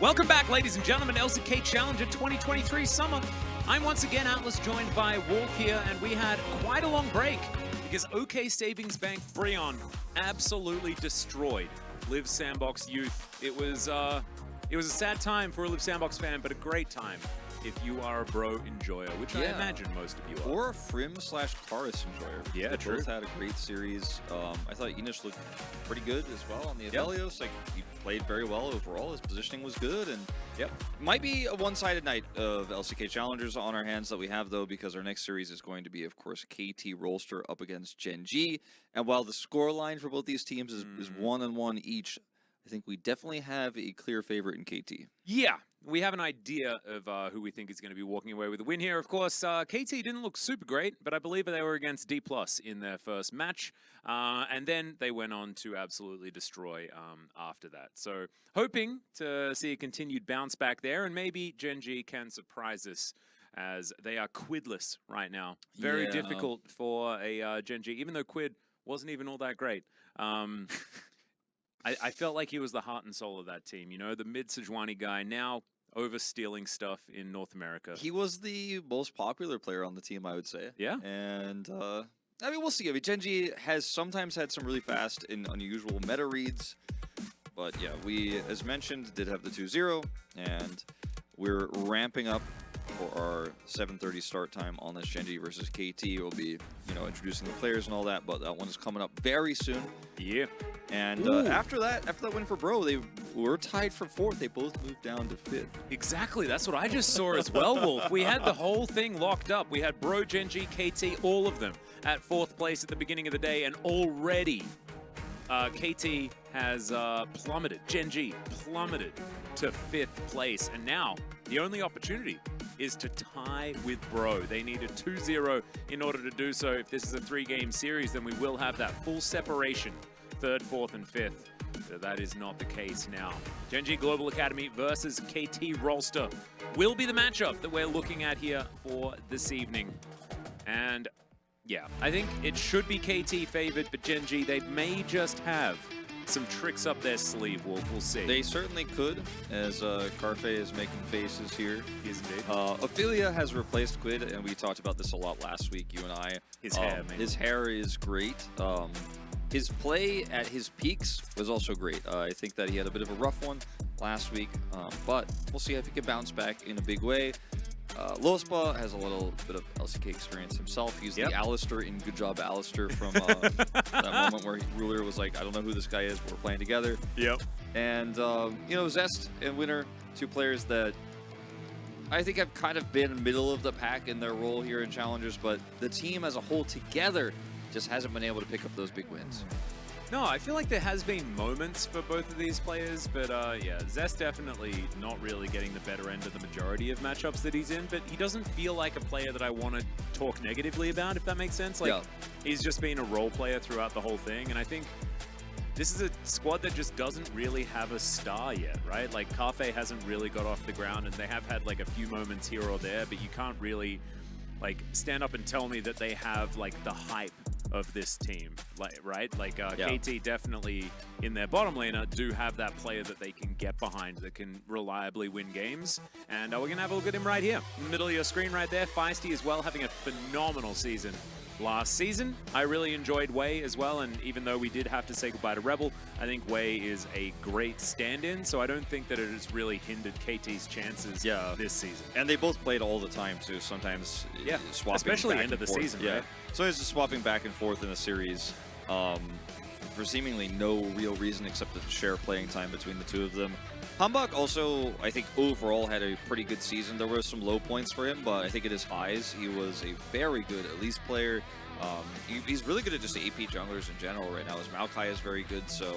Welcome back, ladies and gentlemen, LCK Challenger 2023 Summer. I'm once again Atlas, joined by Wolf here, and we had quite a long break because OK Savings Bank Breon absolutely destroyed Live Sandbox Youth. It was a sad time for a Live Sandbox fan, but a great time if you are a Bro enjoyer, which I imagine most of you are. Or a Frim/Taurus enjoyer. Yeah, they true. both had a great series. I thought Enish looked pretty good as well on the Avelios. Like, he played very well overall. His positioning was good, and might be a one-sided night of LCK Challengers on our hands that we have, though, because our next series is going to be, of course, KT Rolster up against Gen.G. And while the scoreline for both these teams is 1-1 each, I think we definitely have a clear favorite in KT. Yeah, we have an idea of who we think is going to be walking away with the win here. Of course, KT didn't look super great, but I believe they were against D+ in their first match. And then they went on to absolutely destroy after that. So hoping to see a continued bounce back there, and maybe Gen.G can surprise us, as they are quidless right now. Very difficult for a Gen.G, even though Quid wasn't even all that great. I felt like he was the heart and soul of that team. You know, the mid-Sejuani guy, now overstealing stuff in North America. He was the most popular player on the team, I would say. Yeah. And, I mean, we'll see. I mean, Gen.G has sometimes had some really fast and unusual meta reads. But, yeah, we, as mentioned, did have the 2-0. And we're ramping up for our 7:30 start time on this Gen.G versus KT. We'll be, you know, introducing the players and all that, but that one is coming up very soon. Yeah. And after that win for Bro, they were tied for 4th. They both moved down to 5th. Exactly. That's what I just saw as well, Wolf. We had the whole thing locked up. We had Bro, Gen.G, KT, all of them at 4th place at the beginning of the day, and already KT has plummeted. Gen.G plummeted to 5th place, and now the only opportunity is to tie with Bro. They need a 2-0 in order to do so. If this is a 3-game series, then we will have that full separation, 3rd, 4th, and 5th. But that is not the case now. Gen.G Global Academy versus KT Rolster will be the matchup that we're looking at here for this evening. And yeah, I think it should be KT favored, but Gen.G, they may just have some tricks up their sleeve, Wolf. We'll see. They certainly could, as Carfe is making faces here. He is indeed. Ophelia has replaced Quid, and we talked about this a lot last week, you and I. His hair, man. His hair is great. His play at his peaks was also great. I think that he had a bit of a rough one last week, but we'll see if he can bounce back in a big way. Lospa has a little bit of LCK experience himself. He's the Alistair in Good Job Alistair from that moment where Ruler was like, I don't know who this guy is, but we're playing together. Yep. And, you know, Zest and Winner, 2 players that I think have kind of been middle of the pack in their role here in Challengers, but the team as a whole together just hasn't been able to pick up those big wins. No, I feel like there has been moments for both of these players, but yeah, Zest definitely not really getting the better end of the majority of matchups that he's in, but he doesn't feel like a player that I want to talk negatively about, if that makes sense. Like, he's just been a role player throughout the whole thing, and I think this is a squad that just doesn't really have a star yet, right? Like, Carfe hasn't really got off the ground, and they have had like a few moments here or there, but you can't really like stand up and tell me that they have like the hype of this team, like, right? Like KT definitely in their bottom laner do have that player that they can get behind that can reliably win games. And we're gonna have a look at him right here in the middle of your screen right there. Feisty as well, having a phenomenal season last season. I really enjoyed Wei as well, and even though we did have to say goodbye to Rebel, I think Wei is a great stand-in, so I don't think that it has really hindered KT's chances this season. And they both played all the time too, sometimes swapping especially back end of the forth. season, right? So it's just swapping back and forth in the series for seemingly no real reason except to share playing time between the 2 of them. Hambach also, I think, overall had a pretty good season. There were some low points for him, but I think at his highs, he was a very good Elise player. He's really good at just AP junglers in general right now. His Maokai is very good, so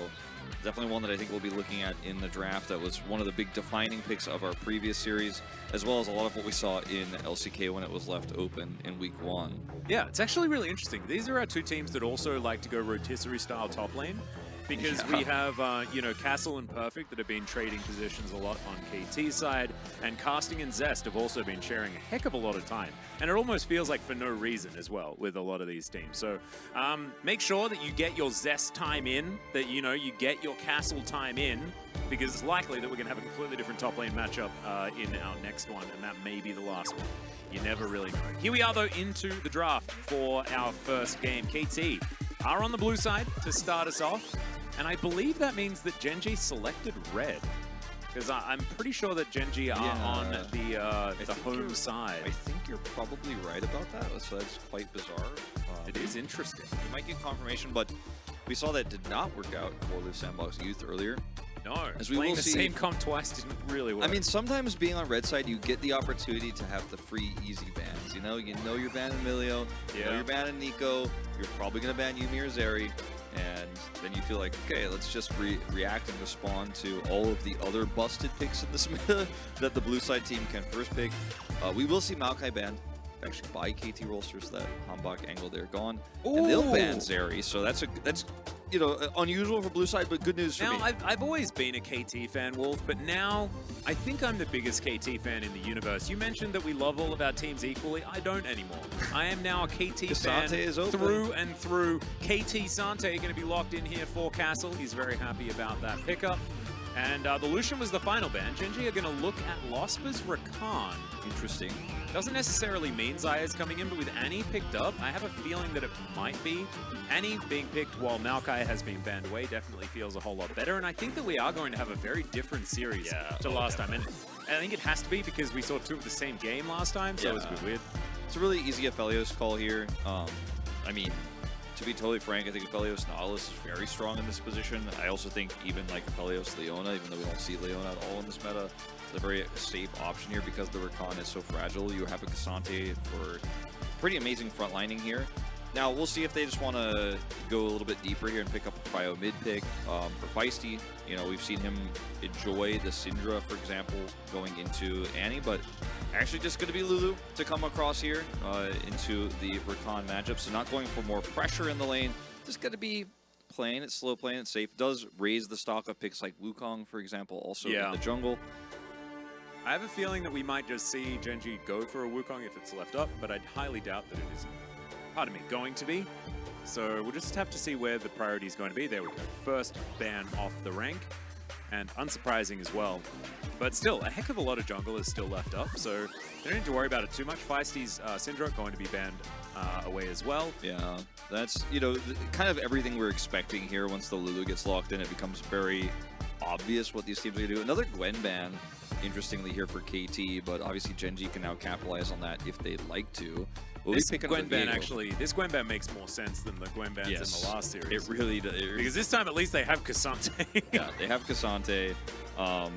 definitely one that I think we'll be looking at in the draft. That was one of the big defining picks of our previous series, as well as a lot of what we saw in LCK when it was left open in week 1. Yeah, it's actually really interesting. These are our 2 teams that also like to go rotisserie style top lane. because we have, you know, Castle and Perfect that have been trading positions a lot on KT's side, and Casting and Zest have also been sharing a heck of a lot of time. And it almost feels like for no reason as well with a lot of these teams. So make sure that you get your Zest time in, that, you know, you get your Castle time in, because it's likely that we're going to have a completely different top lane matchup in our next one, and that may be the last one. You never really know. Here we are, though, into the draft for our first game. KT are on the blue side to start us off, and I believe that means that Gen.G selected red. Because I'm pretty sure that Gen.G are on the home side. I think you're probably right about that. So that's quite bizarre. It is interesting. We might get confirmation, but we saw that did not work out for Live Sandbox Youth earlier. No, as we playing will the see, same comp twice didn't really work. I mean, sometimes being on red side, you get the opportunity to have the free, easy bans. You know you're banning Emilio, you know you're banning Nico, you're probably going to ban Yuumi or Zeri. And then you feel like, okay, let's just react and respond to all of the other busted picks in this meta that the blue side team can first pick. We will see Maokai banned, actually by KT Rollsters. That Hambach angle there gone, and they'll ban Zeri. So that's you know, unusual for blue side, but good news for me. Now, I've always been a KT fan, Wolf, but now I think I'm the biggest KT fan in the universe. You mentioned that we love all of our teams equally. I don't anymore. I am now a KT fan through and through. KT Sante going to be locked in here for Castle. He's very happy about that pickup. And the Lucian was the final ban. Gen.G are going to look at Losper's Rakan. Interesting. Doesn't necessarily mean Zaya's coming in, but with Annie picked up, I have a feeling that it might be. Annie being picked while Maokai has been banned away definitely feels a whole lot better, and I think that we are going to have a very different series to last time. And I think it has to be because we saw two of the same game last time, so it's a bit weird. It's a really easy Aphelios call here. I mean, to be totally frank, I think Aphelios Nautilus is very strong in this position. I also think even like Aphelios Leona, even though we don't see Leona at all in this meta, it's a very safe option here because the Rakan is so fragile. You have a Cassante for pretty amazing frontlining here. Now, we'll see if they just want to go a little bit deeper here and pick up a Cryo mid pick for Feisty. You know, we've seen him enjoy the Syndra, for example, going into Annie, but actually just going to be Lulu to come across here into the Rakan matchup. So not going for more pressure in the lane, just going to be playing it slow, playing it safe. Does raise the stock of picks like Wukong, for example, also in the jungle. I have a feeling that we might just see Gen.G go for a Wukong if it's left up, but I'd highly doubt that it is, going to be. So we'll just have to see where the priority is going to be. There we go. First ban off the rank, and unsurprising as well. But still, a heck of a lot of jungle is still left up, so you don't need to worry about it too much. Feisty's Syndra going to be banned away as well. Yeah, that's, you know, kind of everything we're expecting here. Once the Lulu gets locked in, it becomes very obvious what these teams are going to do. Another Gwen ban, interestingly, here for KT, but obviously Gen.G can now capitalize on that if they'd like to. This Gwen ban makes more sense than the Gwen bans in the last series. It really does. Because this time at least they have Cassante. Yeah, they have Cassante. I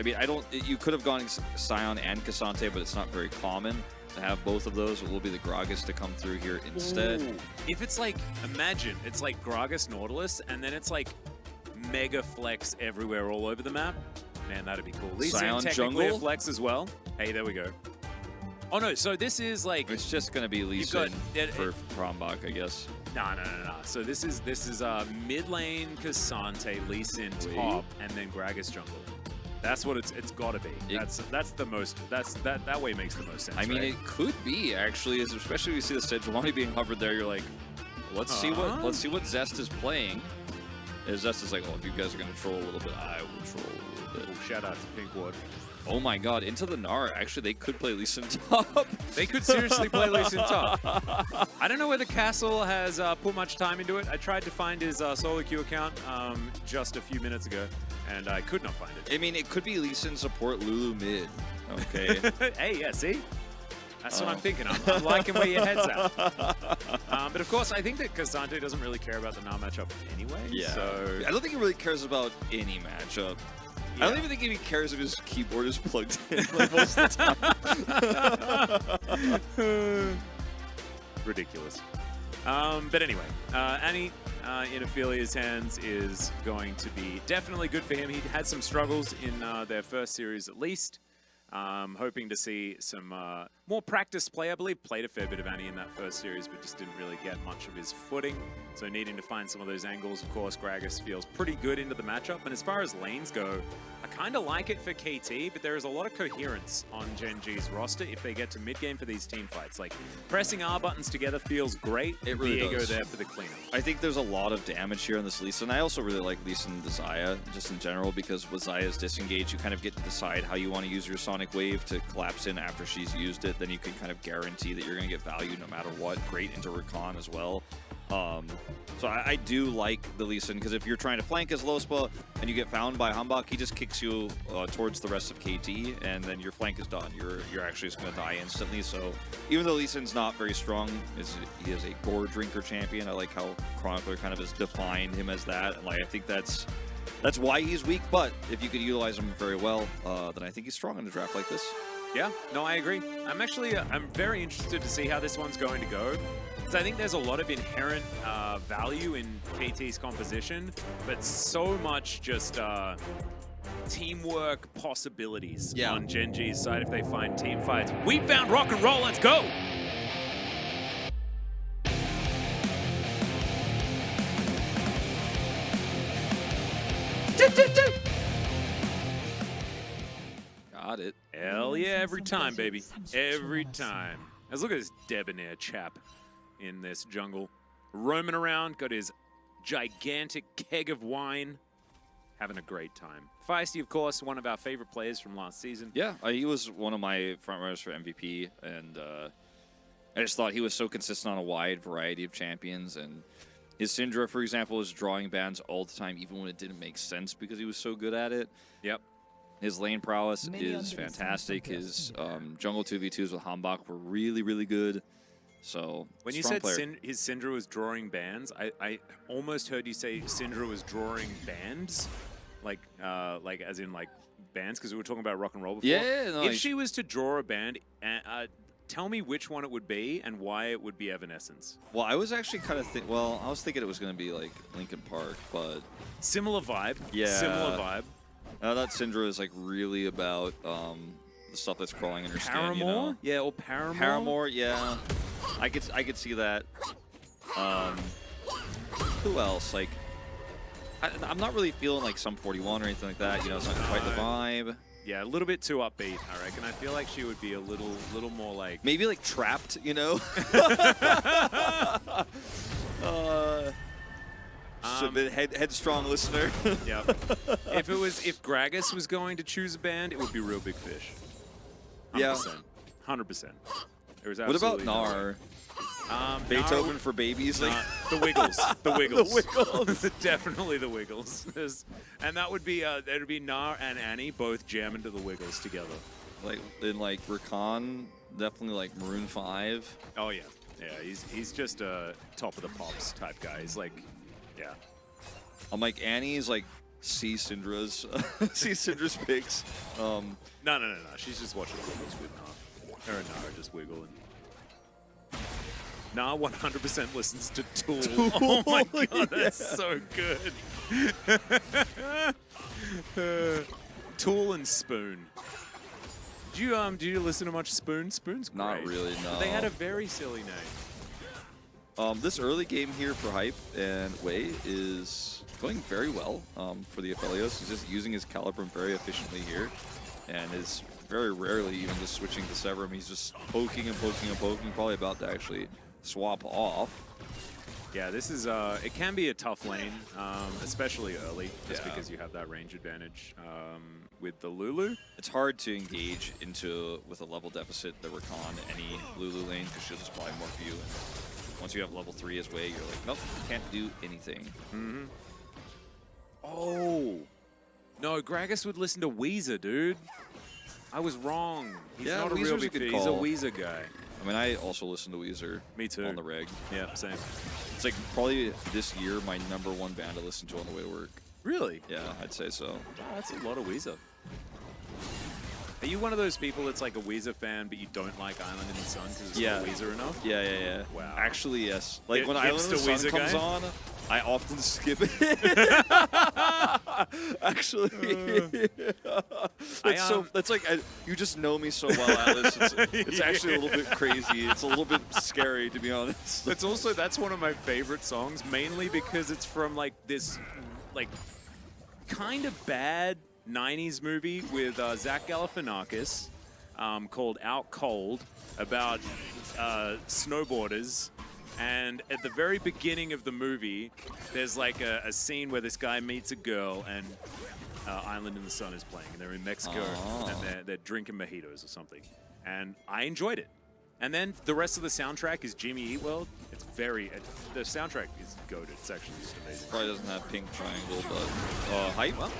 mean, you could have gone Sion and Cassante, but it's not very common to have both of those. It will be the Gragas to come through here instead. Ooh. If it's like, imagine, it's like Gragas Nautilus, and then it's like mega flex everywhere all over the map. Man, that'd be cool. Lee Sin technically a flex as well. Hey, there we go. Oh no, so this is like... It's just going to be Lee Sin for Prombach, I guess. No. So this is mid lane Cassante, Lee Sin top, and then Gragas jungle. That's what it's got to be. That's the most. That way makes the most sense. I mean, it could be actually, especially when you see the Sejuani being hovered there. You're like, let's see what Zest is playing. And Zest is like, oh, if you guys are gonna troll a little bit, I will troll a little bit. Oh, shout out to Pinkwood. Oh my God, into the Gnar. Actually, they could play Lee Sin top. They could seriously play Lee Sin top. I don't know whether Castle has put much time into it. I tried to find his solo queue account just a few minutes ago, and I could not find it. I mean, it could be Lee Sin support Lulu mid. Okay. Hey, yeah, see? That's what I'm thinking. I'm liking where your head's at. But of course, I think that Cassante doesn't really care about the Gnar matchup anyway. Yeah. So I don't think he really cares about any matchup. Yeah. I don't even think he cares if his keyboard is plugged in like most of the time. Ridiculous. But anyway, Annie in Ophelia's hands is going to be definitely good for him. He had some struggles in their first series at least. Hoping to see some more practiced player, I believe. Played a fair bit of Annie in that first series, but just didn't really get much of his footing. So needing to find some of those angles, of course, Gragas feels pretty good into the matchup. And as far as lanes go, I kind of like it for KT, but there is a lot of coherence on Gen.G's roster if they get to mid-game for these team fights. Like, pressing R buttons together feels great. It really Diego does. there for the cleanup. I think there's a lot of damage here on this Lee Sin. I also really like Lee Sin and Xayah just in general, because with Xayah's disengage, you kind of get to decide how you want to use your Sonic Wave to collapse in after she's used it. Then you can kind of guarantee that you're going to get value no matter what. Great into Rakan as well. So I do like the Lee Sin, because if you're trying to flank as Lospa and you get found by Hambak, he just kicks you towards the rest of KT, and then your flank is done. You're actually just going to die instantly. So even though Lee Sin's not very strong, he is a gore drinker champion. I like how Chronicler kind of has defined him as that, and like I think that's why he's weak. But if you could utilize him very well, then I think he's strong in a draft like this. Yeah, no, I agree. I'm very interested to see how this one's going to go. So I think there's a lot of inherent value in KT's composition, but so much just teamwork possibilities on Gen.G's side if they find team fights. We found rock and roll, let's go! Got it. Hell yeah, every time, baby. Every time. Let's look at this debonair chap in this jungle. Roaming around, got his gigantic keg of wine. Having a great time. Feisty, of course, one of our favorite players from last season. Yeah, he was one of my front runners for MVP, and I just thought he was so consistent on a wide variety of champions. And his Syndra, for example, was drawing bans all the time, even when it didn't make sense because he was so good at it. Yep. His lane prowess is fantastic. His jungle 2v2s with Hambak were really, really good. So when you said his Syndra was drawing bans, I almost heard you say Syndra was drawing bands, like as in like bands, because we were talking about rock and roll before. Yeah. No, if she was to draw a band, tell me which one it would be and why it would be Evanescence. Well, I was actually kind of I was thinking it was going to be like Linkin Park, but similar vibe. Yeah. Similar vibe. That Syndra is like really about the stuff that's crawling in her Paramore? skin. You know? Yeah, or Paramore. Paramore, yeah. I could see that. Who else? Like, I'm not really feeling like Sum 41 or anything like that. You know, it's not quite the vibe. Yeah, a little bit too upbeat, I reckon. I feel like she would be a little more like maybe like Trapped, you know. Just a bit headstrong listener. Yeah. If Gragas was going to choose a band, it would be Real Big Fish. 100%. Yeah. 100%. What about Gnar? Beethoven for babies? Like the Wiggles. The Wiggles. The Wiggles. Definitely the Wiggles. And that would be there'd be Gnar and Annie both jamming to the Wiggles together. Like in like Rakan, definitely like Maroon 5. Oh yeah. Yeah, he's just a top of the pops type guy. He's like, yeah. I'm like Annie's like see Syndra's picks. No. She's just watching the Wiggles with Gnar. Her and Gnar are just wiggling. Nah, 100% listens to Tool. Oh my god, that's so good. Tool and Spoon. Did you listen to much Spoon? Spoon's great. Not really, no. They had a very silly name. This early game here for Hype and Wei is going very well for the Aphelios. He's just using his Calibrum very efficiently here, and is very rarely even just switching to Severum. He's just poking and poking and poking, probably about to actually swap off. Yeah, this is, it can be a tough lane, especially early, just because you have that range advantage with the Lulu. It's hard to engage with a level deficit the Rakan any Lulu lane, because she'll just buy more for you. And once you have level 3 as Wei, you're like, nope, can't do anything. Mm-hmm. Oh! No, Gragas would listen to Weezer, dude. I was wrong. He's not a real big fan. He's a Weezer guy. I mean, I also listen to Weezer. Me too. On the reg. Yeah, same. It's like probably this year my #1 band to listen to on the way to work. Really? Yeah, I'd say so. Oh, that's a lot of Weezer. Are you one of those people that's like a Weezer fan, but you don't like Island in the Sun because it's not Weezer enough? Yeah. Wow. Actually, yes. Like when Island in the Sun comes on, I often skip it. Actually, that's like you just know me so well, Alice. It's actually a little bit crazy. It's a little bit scary, to be honest. That's one of my favorite songs, mainly because it's from like this like kind of bad 90s movie with Zach Galifianakis called Out Cold, about snowboarders. And at the very beginning of the movie, there's like a scene where this guy meets a girl, and Island in the Sun is playing, and they're in Mexico, and they're drinking mojitos or something. And I enjoyed it. And then the rest of the soundtrack is Jimmy Eat World. It's the soundtrack is goated. It's actually just amazing. Probably doesn't have pink triangle, but hype. Well,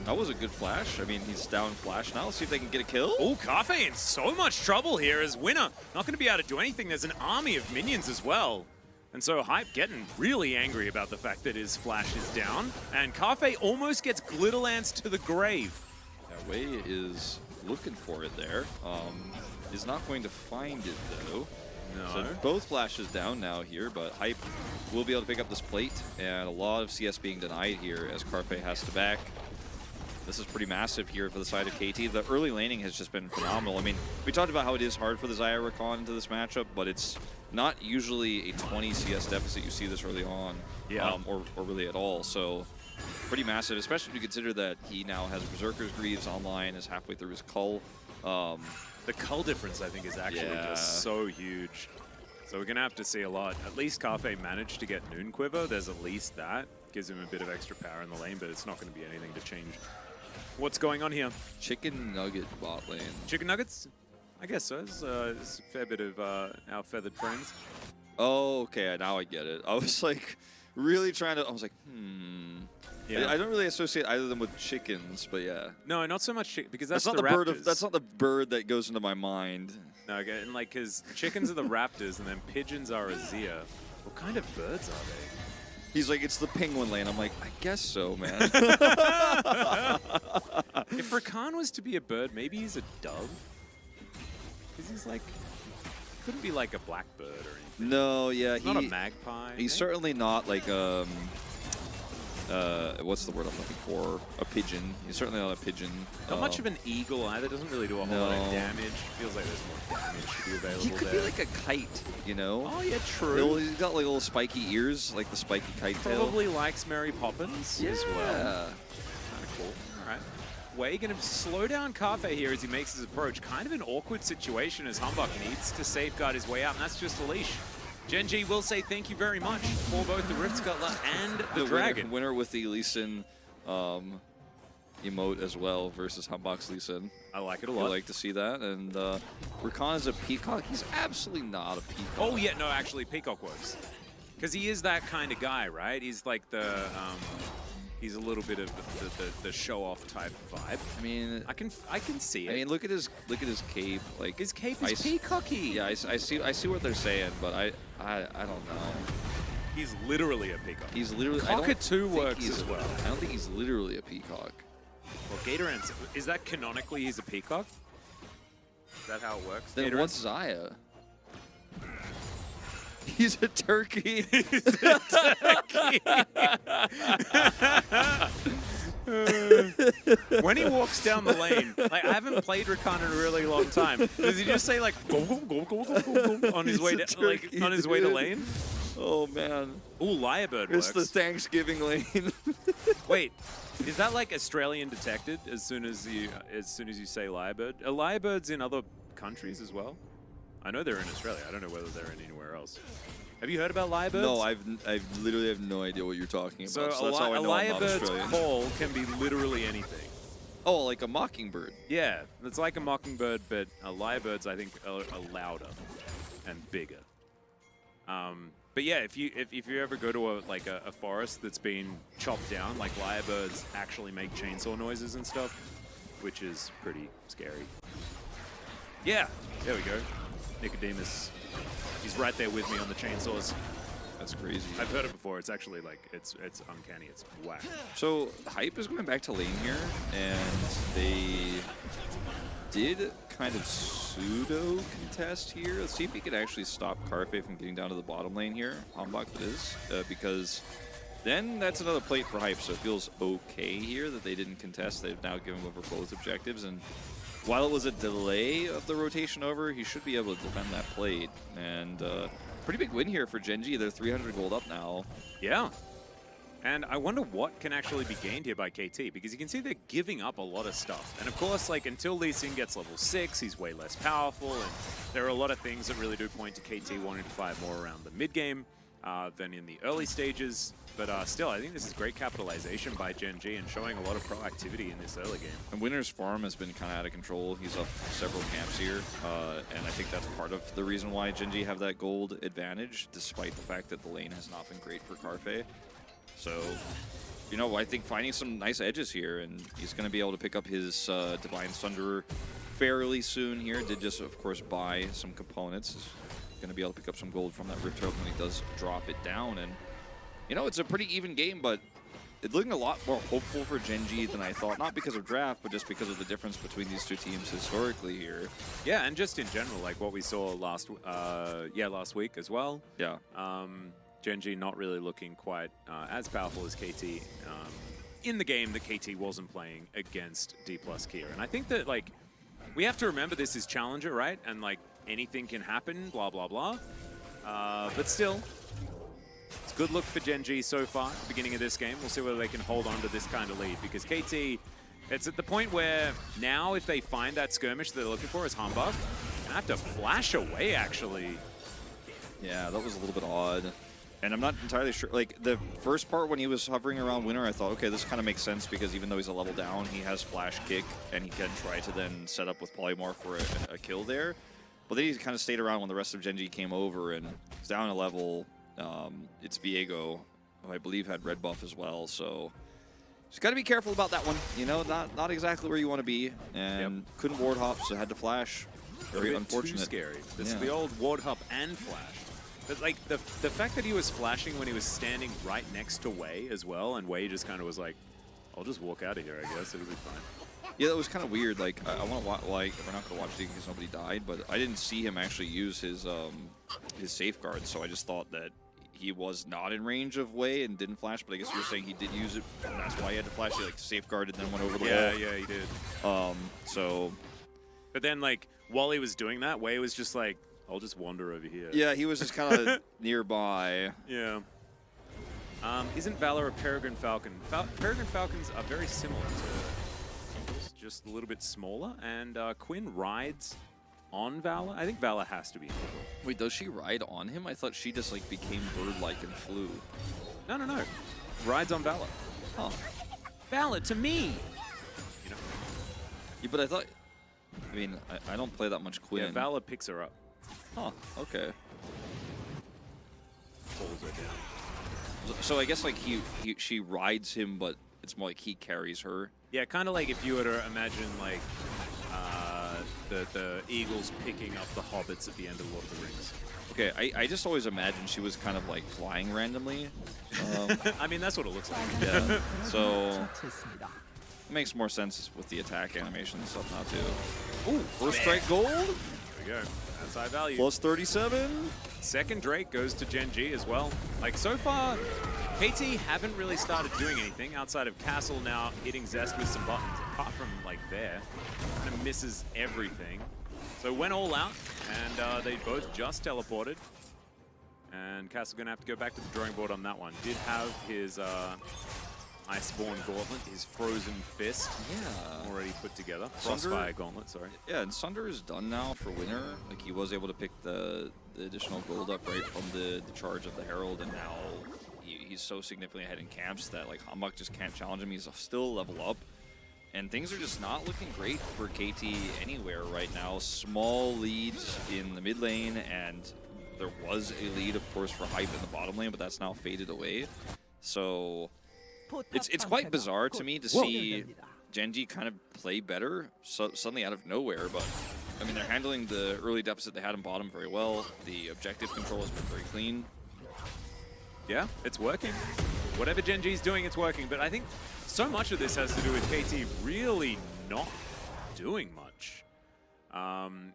that was a good flash. I mean, he's down flash now. Let's see if they can get a kill. Oh, Cafe in so much trouble here as winner. Not going to be able to do anything. There's an army of minions as well. And so Hype getting really angry about the fact that his flash is down. And Cafe almost gets Glitterlance to the grave. That Wei is looking for it there. Is not going to find it, though. No. So both flashes down now here, but Hype will be able to pick up this plate, and a lot of CS being denied here as Carfe has to back. This is pretty massive here for the side of KT. The early laning has just been phenomenal. I mean, we talked about how it is hard for the Xayah Rakan into this matchup, but it's not usually a 20 CS deficit you see this early on, or really at all. So pretty massive, especially if you consider that he now has Berserker's Greaves online, is halfway through his Cull. The cull difference, I think, is actually just so huge. So we're going to have to see a lot. At least Carfe managed to get Noon Quiver. There's at least that. Gives him a bit of extra power in the lane, but it's not going to be anything to change what's going on here. Chicken Nugget bot lane. Chicken Nuggets? I guess so. It's a fair bit of our feathered friends. Oh, okay. Now I get it. I was like really trying to... I was like, Yeah. I don't really associate either of them with chickens, but yeah. No, not so much because that's not the bird. That's not the bird that goes into my mind. No, and like because chickens are the raptors, and then pigeons are Azir. What kind of birds are they? He's like, it's the penguin lane. I'm like, I guess so, man. If Rakan was to be a bird, maybe he's a dove. Because he's like, couldn't be like a blackbird or anything. No, yeah, he's not a magpie. He's certainly not like what's the word I'm looking for? A pigeon. He's certainly not a pigeon. Not much of an eagle either. Doesn't really do a whole lot of damage. Feels like there's more damage to be available. He could be like a kite, you know? Oh yeah, true. He's got like little spiky ears, like the spiky kite tail. Probably likes Mary Poppins as well. Kind of cool. All right. Wei going to slow down Carfe here as he makes his approach. Kind of an awkward situation as Humbug needs to safeguard his way out, and that's just a leash. Gen.G will say thank you very much for both the Rift Scuttler and the Dragon. Winner with the Lee Sin emote as well versus Humbug's Lee Sin. I like it a lot. I like to see that. And Rakan is a peacock. He's absolutely not a peacock. Oh, yeah, no, actually, peacock works. Because he is that kind of guy, right? He's like the... he's a little bit of the show-off type vibe. I mean, I can see it. I mean, look at his cape. Like his cape is peacocky. Yeah, I see what they're saying, but I don't know. He's literally a peacock. He's literally. Cockatoo works as well. I don't think he's literally a peacock. Well, Gatorance, is that canonically he's a peacock? Is that how it works? Then what's Xayah? He's a turkey. He's a turkey. When he walks down the lane, like I haven't played Rakan in a really long time. Does he just say like go go go go go go on his way to way to lane? Oh man. Ooh, Lyrebird works. It's the Thanksgiving lane. Wait, is that like Australian detected as soon as you say Lyrebird? Are Lyrebirds in other countries as well? I know they're in Australia. I don't know whether they're in anywhere else. Have you heard about Lyrebirds? No, I literally have no idea what you're talking about. So that's how I know I'm not Lyrebird's Australian. call can be literally anything. Oh, like a mockingbird. Yeah, it's like a mockingbird, but Lyrebirds I think are louder and bigger. But yeah, if you ever go to a forest that's been chopped down, like Lyrebirds actually make chainsaw noises and stuff, which is pretty scary. Yeah, there we go. Nicodemus, he's right there with me on the chainsaws. That's crazy. I've heard it before. It's actually like, it's uncanny. It's whack. So Hype is going back to lane here, and they did kind of pseudo contest here. Let's see if he can actually stop Carfe from getting down to the bottom lane here. Hambach is, because then that's another plate for Hype, so it feels okay here that they didn't contest. They've now given over both objectives, and while it was a delay of the rotation over, he should be able to defend that plate. And pretty big win here for Gen.G. They're 300 gold up now. Yeah. And I wonder what can actually be gained here by KT, because you can see they're giving up a lot of stuff. And of course, like, until Lee Sin gets level 6, he's way less powerful, and there are a lot of things that really do point to KT wanting to fight more around the mid-game than in the early stages. But still, I think this is great capitalization by Gen.G and showing a lot of proactivity in this early game. And Winner's farm has been kind of out of control. He's up several camps here, and I think that's part of the reason why Gen.G have that gold advantage, despite the fact that the lane has not been great for Carfe. So, you know, I think finding some nice edges here, and he's going to be able to pick up his Divine Sunderer fairly soon here. Did just, of course, buy some components. He's going to be able to pick up some gold from that Rift Token when he does drop it down. And, you know, it's a pretty even game, but it's looking a lot more hopeful for Gen.G than I thought. Not because of draft, but just because of the difference between these two teams historically here. Yeah, and just in general, like what we saw last week as well. Yeah. Gen.G not really looking quite as powerful as KT in the game that KT wasn't playing against D+ Kia. And I think that, like, we have to remember this is Challenger, right? And, like, anything can happen, blah, blah, blah. But still, it's a good look for Gen.G so far at the beginning of this game. We'll see whether they can hold on to this kind of lead, because KT, it's at the point where now if they find that skirmish that they're looking for as Humbug, they're gonna have to flash away, actually. Yeah, that was a little bit odd. And I'm not entirely sure, like, the first part when he was hovering around Winner, I thought, okay, this kind of makes sense because even though he's a level down, he has Flash Kick, and he can try to then set up with Polymorph for a kill there. But then he kind of stayed around when the rest of Gen.G came over, and he's down a level. It's Viego, who I believe had red buff as well, so just got to be careful about that one. You know, not exactly where you want to be, and couldn't ward hop, so had to flash. Very unfortunate. Too scary. This is the old ward hop and flash. But, like, the fact that he was flashing when he was standing right next to Wei as well, and Wei just kind of was like, I'll just walk out of here, I guess. It'll be fine. Yeah, that was kind of weird. Like, I want to watch, like, we're not going to watch it because nobody died, but I didn't see him actually use his safeguard, so I just thought that he was not in range of Wei and didn't flash, but I guess you were saying he did use it, and that's why he had to flash. He, like, safeguarded and then went over the wall. Yeah, he did. So... But then, like, while he was doing that, Wei was just like, I'll just wander over here. Yeah, he was just kind of nearby. Yeah. Isn't Valor a Peregrine Falcon? Peregrine Falcons are very similar to Eagles, just a little bit smaller. And Quinn rides on Valor. I think Valor has to be an Eagle. Wait, does she ride on him? I thought she just, like, became bird-like and flew. No. Rides on Valor. Huh. Valor to me! You know? Yeah, but I thought... I mean, I don't play that much Quinn. Yeah, Valor picks her up. Huh, okay. Pulls her down. So I guess, like, she rides him, but it's more like he carries her. Yeah, kind of like if you were to imagine, like, the Eagles picking up the hobbits at the end of Lord of the Rings. Okay, I just always imagined she was kind of, like, flying randomly. I mean, that's what it looks like. Yeah, so... It makes more sense with the attack animation and stuff now, too. Ooh, first strike gold? There we go. That's high value. Plus 37. Second Drake goes to Gen.G as well. Like, so far, KT haven't really started doing anything outside of Castle now hitting Zest with some buttons. Apart from, like, there. Kind of misses everything. So went all out, and they both just teleported. And Castle going to have to go back to the drawing board on that one. Did have his... Iceborne Gauntlet, his Frozen Fist, already put together. Frostfire Gauntlet, sorry. Yeah, and Sunder is done now for Winner. Like, he was able to pick the additional gold up right from the charge of the Herald, and now he's so significantly ahead in camps that, like, Humbug just can't challenge him. He's still level up, and things are just not looking great for KT anywhere right now. Small leads in the mid lane, and there was a lead, of course, for Hype in the bottom lane, but that's now faded away. So... It's quite bizarre to me to see Gen.G kind of play better suddenly out of nowhere, but I mean, they're handling the early deficit they had in bottom very well. The objective control has been very clean. Yeah, it's working. Whatever Gen.G's doing, it's working, but I think so much of this has to do with KT really not doing much.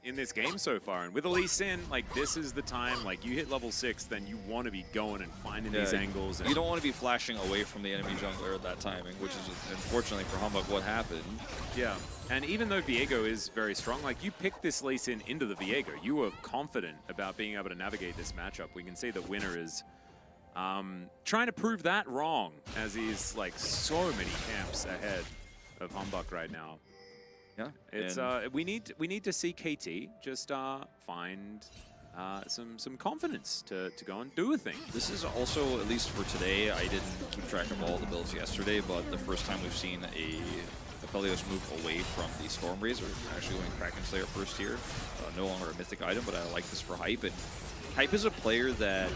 in this game so far. And with a Lee Sin, like, this is the time, like, you hit level 6, then you want to be going and finding these angles. And you don't want to be flashing away from the enemy jungler at that timing, which is, unfortunately for Humbug, what happened. Yeah, and even though Viego is very strong, like, you picked this Lee Sin into the Viego. You were confident about being able to navigate this matchup. We can see that Winner is trying to prove that wrong, as he's, like, so many camps ahead of Humbug right now. Yeah, it's we need to see KT just find some confidence to go and do a thing. This is also, at least for today, I didn't keep track of all the builds yesterday, but the first time we've seen a Aphelios move away from the Storm Razor, actually going Kraken Slayer first here. No longer a mythic item, but I like this for Hype. And Hype is a player that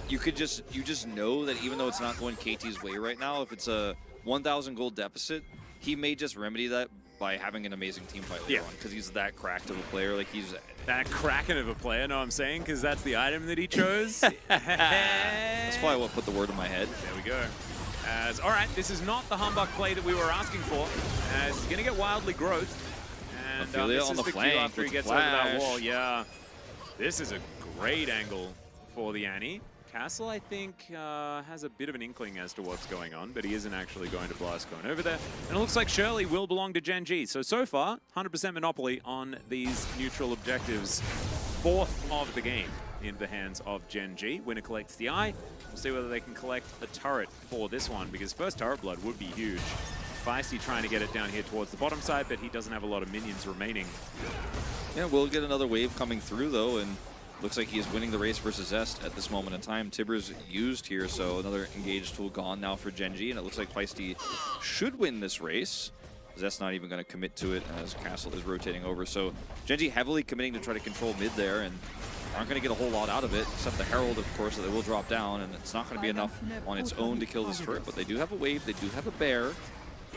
you just know that even though it's not going KT's way right now, if it's a 1,000 gold deficit, he may just remedy that by having an amazing team fight later on, because he's that cracked of a player. Like, he's that kraken of a player, know what I'm saying? Because that's the item that he chose. That's probably what put the word in my head. There we go. All right, this is not the Humbug play that we were asking for. As he's going to get Wildly Growth. And this on is the cue flank after he with gets the over that flash. wall. Yeah, this is a great angle for the Annie. Castle, I think, has a bit of an inkling as to what's going on, but he isn't actually going to blast going over there. And it looks like Shirley will belong to Gen.G. So far, 100% monopoly on these neutral objectives. 4th of the game in the hands of Gen.G. Winner collects the eye. We'll see whether they can collect a turret for this one, because first turret blood would be huge. Feisty trying to get it down here towards the bottom side, but he doesn't have a lot of minions remaining. Yeah, we'll get another wave coming through, though, and looks like he is winning the race versus Zest at this moment in time. Tibbers used here, so another engaged tool gone now for Gen.G, and it looks like Feisty should win this race. Zest not even going to commit to it as Castle is rotating over. So Gen.G heavily committing to try to control mid there, and aren't going to get a whole lot out of it, except the Herald, of course, that they will drop down, and it's not going to be enough on its own to kill this turret, but they do have a wave, they do have a bear,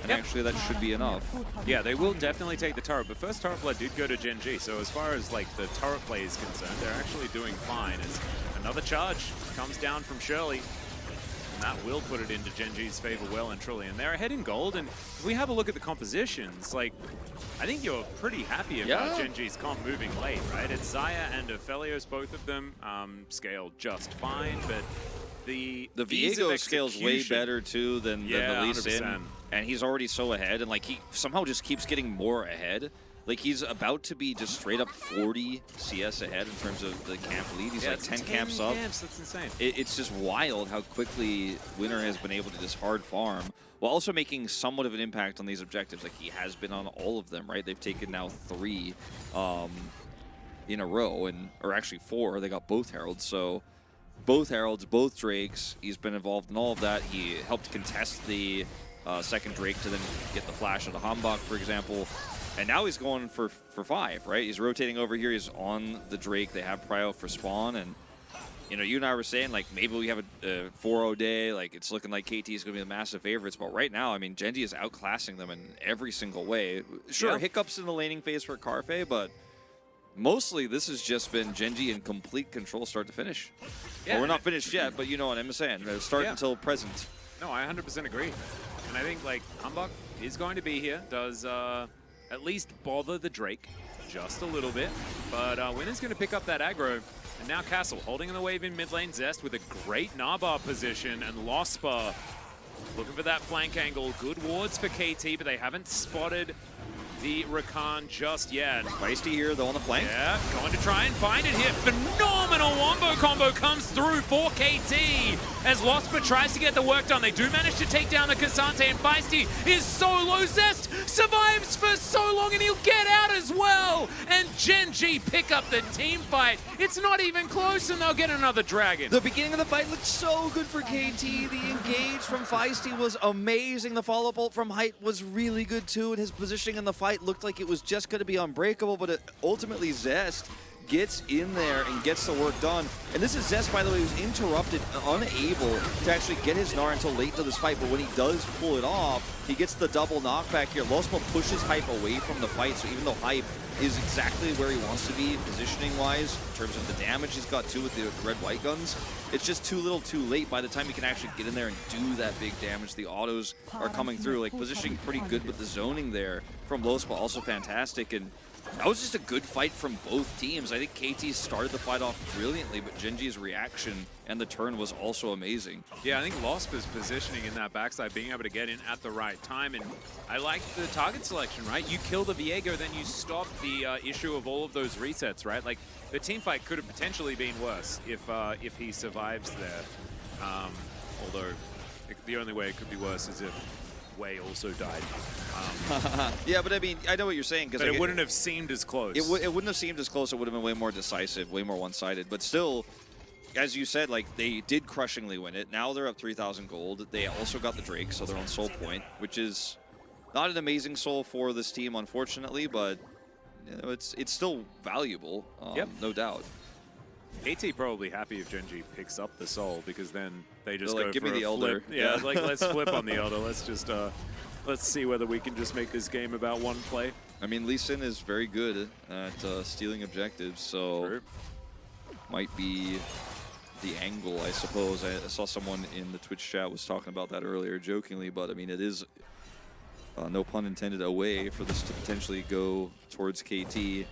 and actually that should be enough. Yeah, they will definitely take the turret, but first turret blood did go to Gen.G, so as far as like the turret play is concerned, they're actually doing fine. As another charge comes down from Shirley, and that will put it into Gen.G's favor well and truly. And they're ahead in gold, and if we have a look at the compositions, like, I think you're pretty happy about Gen.G's comp moving late, right? It's Xayah and Aphelios, both of them scale just fine, but the Viego scales way better too than the Lee Sin. 100%. And he's already so ahead, and like he somehow just keeps getting more ahead. Like, he's about to be just straight up 40 CS ahead in terms of the camp lead. He's like 10 camps up. That's insane. It's just wild how quickly Winner has been able to just hard farm while also making somewhat of an impact on these objectives. Like, he has been on all of them, right? They've taken now 3 in a row, or actually 4. They got both Heralds, so both Heralds, both Drakes. He's been involved in all of that. He helped contest the second Drake to then get the flash of the Hambach, for example. And now he's going for 5, right? He's rotating over here. He's on the Drake. They have prio for spawn. And, you know, you and I were saying, like, maybe we have a 4-0 day. Like, it's looking like KT is going to be the massive favorites. But right now, I mean, Gen.G is outclassing them in every single way. Sure, hiccups in the laning phase for Carfe, but mostly this has just been Gen.G in complete control start to finish. Yeah, well, we're not finished yet, but you know what I'm saying. Start until present. No, I 100% agree. And I think, like, Hambach is going to be here. Does at least bother the Drake just a little bit. But Winner's going to pick up that aggro. And now Castle holding in the wave in mid lane. Zest with a great Narbar position. And Lospa looking for that flank angle. Good wards for KT, but they haven't spotted the Rakan just yet. Feisty here, though, on the flank. Yeah, going to try and find it here. Phenomenal wombo combo comes through for KT as Lospa tries to get the work done. They do manage to take down the Cassante, and Feisty is so low. Zest survives for so long, and he'll get out as well. And Gen.G pick up the team fight. It's not even close, and they'll get another dragon. The beginning of the fight looked so good for KT. The engage from Feisty was amazing. The follow-up ult from Height was really good, too, and his positioning in the fight looked like it was just going to be unbreakable, but ultimately Zest gets in there and gets the work done. And this is Zest, by the way, who's interrupted, unable to actually get his Gnar until late into this fight, but when he does pull it off, he gets the double knockback here. Losma pushes Hype away from the fight, so even though Hype is exactly where he wants to be positioning-wise, in terms of the damage he's got too with the red-white guns, it's just too little too late. By the time you can actually get in there and do that big damage, the autos are coming through. Like, positioning pretty good with the zoning there from Lospa, also fantastic. And that was just a good fight from both teams. I think KT started the fight off brilliantly, but Gen.G's reaction and the turn was also amazing. Yeah, I think Lospa's positioning in that backside, being able to get in at the right time, and I like the target selection, right? You kill the Viego, then you stop the issue of all of those resets, right? Like, the team fight could have potentially been worse if he survives there. Although, the only way it could be worse is if Wei also died. Yeah, but I mean, I know what you're saying. But it wouldn't have seemed as close. It wouldn't have seemed as close. It would have been way more decisive, way more one-sided. But still, as you said, like, they did crushingly win it. Now they're up 3,000 gold. They also got the Drake, so they're on soul point, which is not an amazing soul for this team, unfortunately, but you know, it's still valuable, yep. No doubt. KT probably happy if Gen.G picks up the soul, because then they just like, go give for me the Elder. Flip. Yeah, like, let's flip on the Elder. Let's just let's see whether we can just make this game about one play. I mean, Lee Sin is very good at stealing objectives, so True. Might be the angle, I suppose. I saw someone in the Twitch chat was talking about that earlier, jokingly, but I mean, it is, no pun intended, a way for this to potentially go towards KT.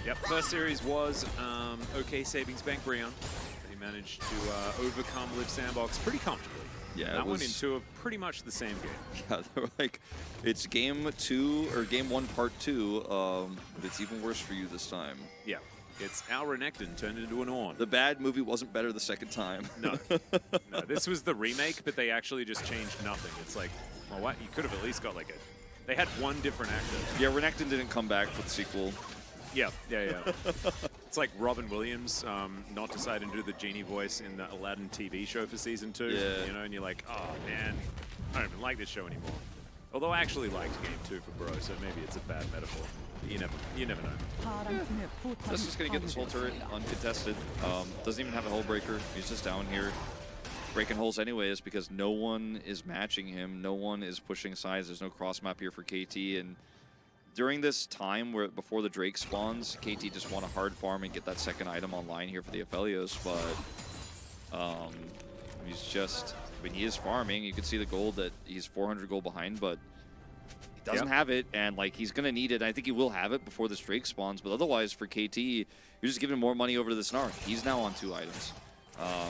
Yep, first series was OK Savings Bank Breon. They managed to overcome Live Sandbox pretty comfortably. Yeah, that went into pretty much the same game. Yeah, they're like, it's game 2 or game 1 part 2, but it's even worse for you this time. Yeah, it's Al Renekton turned into an Ornn. The bad movie wasn't better the second time. No, no, this was the remake, but they actually just changed nothing. It's like, well, what? You could have at least got like a. They had one different actor. Yeah, Renekton didn't come back for the sequel. Yeah. It's like Robin Williams not deciding to do the genie voice in the Aladdin TV show for season 2. Yeah. You know, and you're like, oh man, I don't even like this show anymore. Although I actually liked game 2 for Bro, so maybe it's a bad metaphor. But you never know. Yeah. That's just gonna get this whole turret uncontested. Doesn't even have a hull breaker. He's just down here breaking holes anyways because no one is matching him. No one is pushing sides. There's no cross map here for KT, and during this time where before the Drake spawns, KT just want to hard farm and get that second item online here for the Aphelios, but he's just, I mean, he is farming. You can see the gold that he's 400 gold behind, but he doesn't have it, and like he's going to need it. I think he will have it before this Drake spawns, but otherwise for KT, you're just giving more money over to this Narc. He's now on 2 items. I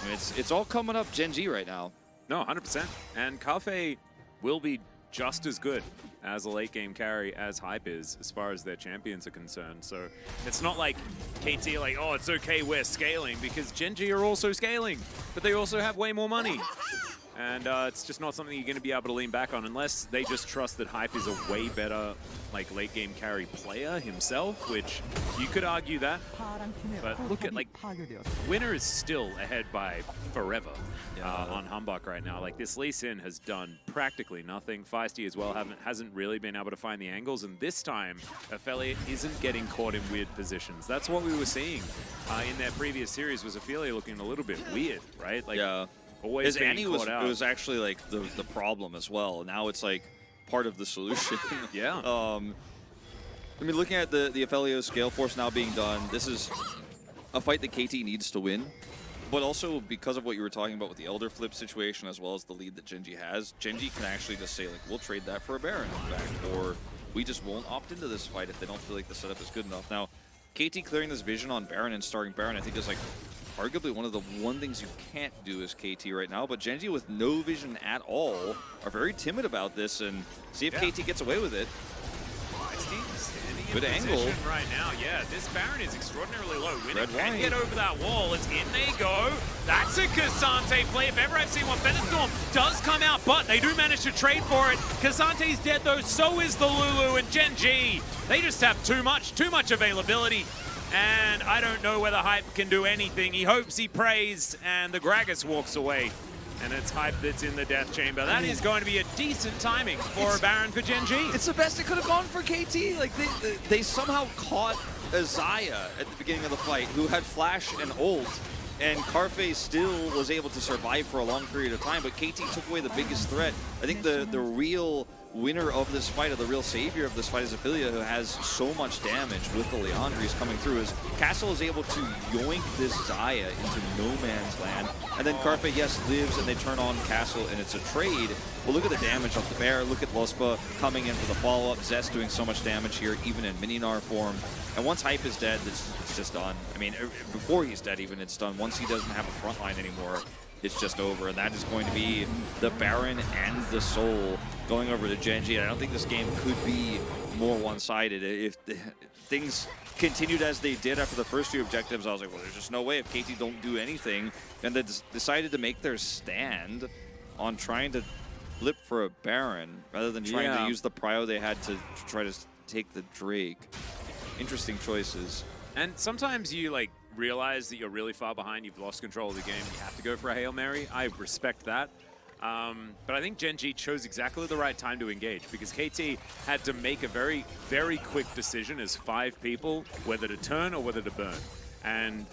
mean, it's all coming up Gen.G right now. No, 100%. And Cafe will be just as good as a late game carry as Hype is as far as their champions are concerned. So it's not like KT like, oh, it's okay, we're scaling, because Gen.G are also scaling, but they also have way more money. And it's just not something you're going to be able to lean back on unless they just trust that Hype is a way better like late game carry player himself, which you could argue that. But look at, like, Winner is still ahead by forever on Humbug right now. Like, this Lee Sin has done practically nothing. Feisty as well hasn't really been able to find the angles, and this time Ophelia isn't getting caught in weird positions. That's what we were seeing in their previous series, was Ophelia looking a little bit weird, right? Like, always being Annie caught out. It was actually like the problem as well. Now it's like part of the solution. Yeah. I mean, looking at the Aphelios Scale Force now being done, this is a fight that KT needs to win. But also because of what you were talking about with the Elder Flip situation, as well as the lead that Gen.G has, Gen.G can actually just say, like, we'll trade that for a Baron, in fact, or we just won't opt into this fight if they don't feel like the setup is good enough. Now, KT clearing this vision on Baron and starting Baron, I think is like arguably one of the things you can't do as KT right now, but Gen.G with no vision at all are very timid about this, and see if KT gets away with it. Good angle right now. Yeah, this Baron is extraordinarily low. Winner can get over that wall. It's in they go. That's a Cassante play. If ever I've seen one, Featherstorm does come out, but they do manage to trade for it. Cassante's dead though, so is the Lulu, and Gen.G, they just have too much availability. And I don't know whether Hype can do anything. He hopes, he prays, and the Gragas walks away. And it's Hype that's in the death chamber. That is going to be a decent timing for a Baron for Gen.G. It's the best it could have gone for KT. Like, they somehow caught Azaya at the beginning of the fight, who had flash and ult, and Carfe still was able to survive for a long period of time, but KT took away the biggest threat. I think the real winner of this fight, or the real savior of this fight, is Ophelia, who has so much damage with the Leandries coming through. As Castle is able to yoink this Zaya into no man's land, and then Carpe, yes, lives, and they turn on Castle, and it's a trade. But look at the damage off the bear. Look at Lospa coming in for the follow-up. Zest doing so much damage here, even in Mininar form. And once Hype is dead, it's just done. I mean, before he's dead even, it's done. Once he doesn't have a front line anymore, it's just over. And that is going to be the Baron and the Soul going over to Gen.G. I don't think this game could be more one-sided. If things continued as they did after the first few objectives, I was like, well, there's just no way if KT don't do anything. And they decided to make their stand on trying to flip for a Baron rather than trying to use the prio they had to try to take the Drake. Interesting choices. And sometimes you like realize that you're really far behind, you've lost control of the game, you have to go for a Hail Mary. I respect that. But I think Gen.G chose exactly the right time to engage, because KT had to make a very, very quick decision as 5 people whether to turn or whether to burn. And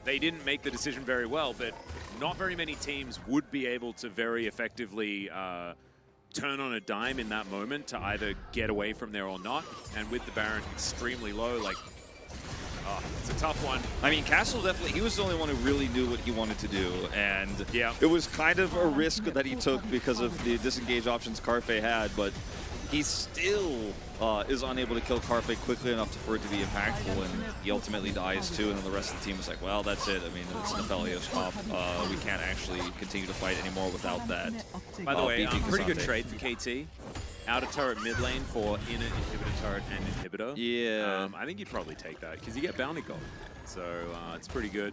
they didn't make the decision very well, but not very many teams would be able to very effectively turn on a dime in that moment to either get away from there or not. And with the Baron extremely low, like, it's a tough one. I mean, Castle definitely, he was the only one who really knew what he wanted to do, and yeah, it was kind of a risk that he took because of the disengage options Carfe had, but he still is unable to kill Carfe quickly enough for it to be impactful, and he ultimately dies too, and then the rest of the team is like, well, that's it. I mean, it's Nephelios off. We can't actually continue to fight anymore without that. By the way, pretty good trade for KT. Outer turret mid lane for inner inhibitor turret and inhibitor. Yeah. I think you'd probably take that because you get bounty gold. So it's pretty good.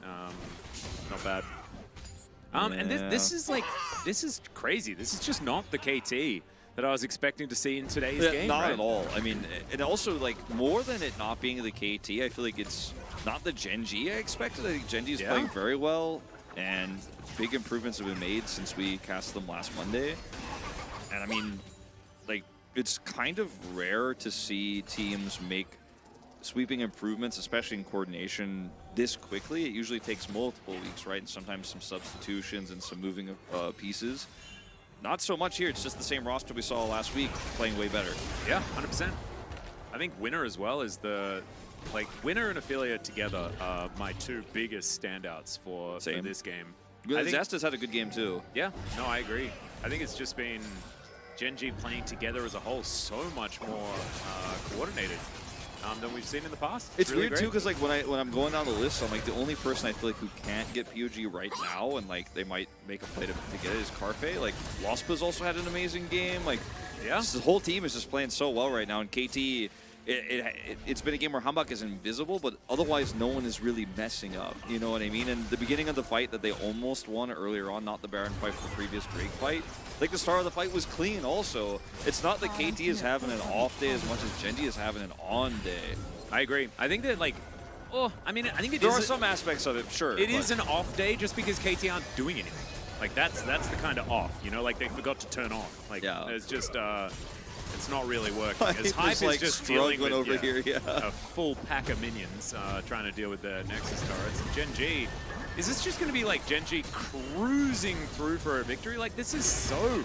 Not bad. And this is crazy. This is just not the KT that I was expecting to see in today's game. Not at all. I mean, and also, like, more than it not being the KT, I feel like it's not the Gen.G I expected. I think Gen.G is playing very well, and big improvements have been made since we cast them last Monday. And I mean, like, it's kind of rare to see teams make sweeping improvements, especially in coordination, this quickly. It usually takes multiple weeks, right? And sometimes some substitutions and some moving of pieces. Not so much here. It's just the same roster we saw last week, playing way better. Yeah, 100%. I think Winner as well is the... Like, Winner and Ophelia together are my 2 biggest standouts for this game. Zest has had a good game, too. Yeah, no, I agree. I think it's just been Gen.G playing together as a whole so much more coordinated than we've seen in the past. It's really weird too, because like when I'm going down the list, I'm like the only person I feel like who can't get POG right now, and like they might make a play to get it, is Carfe. Like Lospa's also had an amazing game. Like the whole team is just playing so well right now, and KT. It's been a game where Hambak is invisible, but otherwise no one is really messing up. You know what I mean? And the beginning of the fight that they almost won earlier on, not the Baron fight, but the previous Drake fight, like the start of the fight was clean also. It's not that KT is having an off day as much as Gen.G is having an on day. I agree. I think that, like, I think there are some aspects of it, sure. It is an off day just because KT aren't doing anything. Like, that's the kind of off, you know? Like, they forgot to turn on. Like, there's just... it's not really working. As Hype is like just dealing with over here, a full pack of minions trying to deal with the Nexus turrets. And Gen.G, is this just going to be like Gen.G cruising through for a victory? Like, this is so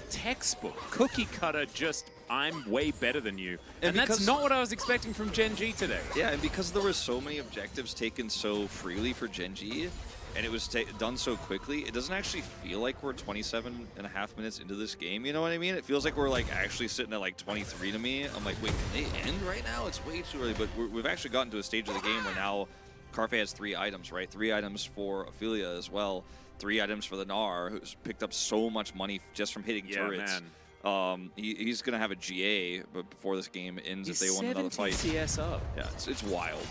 textbook. Cookie cutter, just I'm way better than you. And that's not what I was expecting from Gen.G today. Yeah, and because there were so many objectives taken so freely for Gen.G, and it was done so quickly, it doesn't actually feel like we're 27.5 minutes into this game, you know what I mean? It feels like we're like actually sitting at like 23 to me. I'm like, wait, can they end right now? It's way too early, but we've actually gotten to a stage of the game where now Carfe has 3 items, right? 3 items for Ophelia as well, 3 items for the Gnar, who's picked up so much money just from hitting turrets. Man. He's going to have a GA before this game ends if they win another fight. CS up. Yeah, it's wild.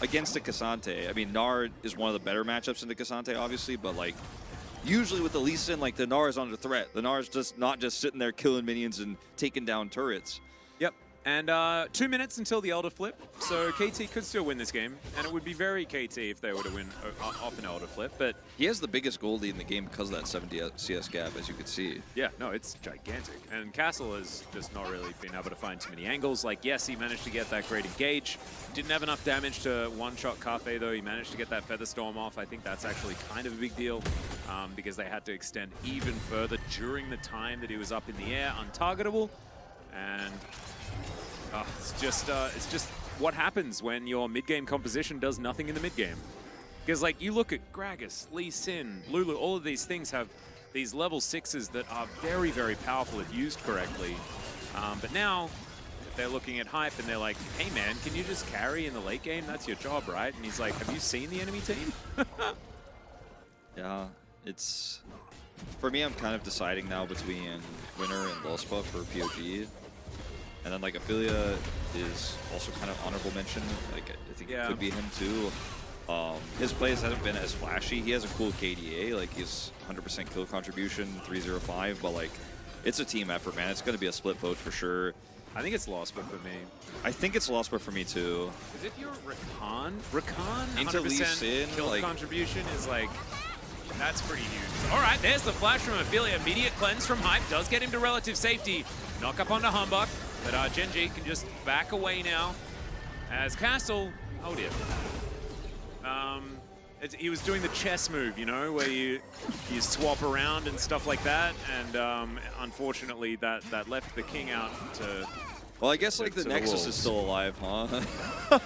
Against the Cassante, I mean, Gnar is one of the better matchups in the Cassante, obviously, but like, usually with the Lee Sin, like, the Gnar is under threat. The Gnar is just not just sitting there killing minions and taking down turrets. Yep. And 2 minutes until the Elder Flip, so KT could still win this game, and it would be very KT if they were to win off an Elder Flip, but... He has the biggest goal lead in the game because of that 70 CS gap, as you could see. Yeah, no, it's gigantic. And Castle has just not really been able to find too many angles. Like, yes, he managed to get that great engage. Didn't have enough damage to one-shot Carfe, though. He managed to get that Feather Storm off. I think that's actually kind of a big deal. because they had to extend even further during the time that he was up in the air, untargetable. And it's just what happens when your mid-game composition does nothing in the mid-game. Because like you look at Gragas, Lee Sin, Lulu, all of these things have these level 6s that are very, very powerful if used correctly. But now they're looking at Hype and they're like, hey man, can you just carry in the late game? That's your job, right? And he's like, have you seen the enemy team? Yeah, it's... For me, I'm kind of deciding now between Winner and Lospa for POG. And then, like, Ophelia is also kind of honorable mention. Like, I think it could be him, too. His plays haven't been as flashy. He has a cool KDA. Like, he's 100% kill contribution, 305. But, like, it's a team effort, man. It's going to be a split vote for sure. I think it's Lospa for me. I think it's Lospa for me, too. Because if you're Rakan, into Lee Sin, kill like, contribution is, like... That's pretty huge. All right, there's the flash from Ophelia. Immediate cleanse from Hype does get him to relative safety. Knock up onto Humbug, but Gen.G can just back away now. As Castle, oh dear. He was doing the chess move, you know, where you swap around and stuff like that. And unfortunately, that left the king out to... Well, I guess like the Nexus is still alive, huh?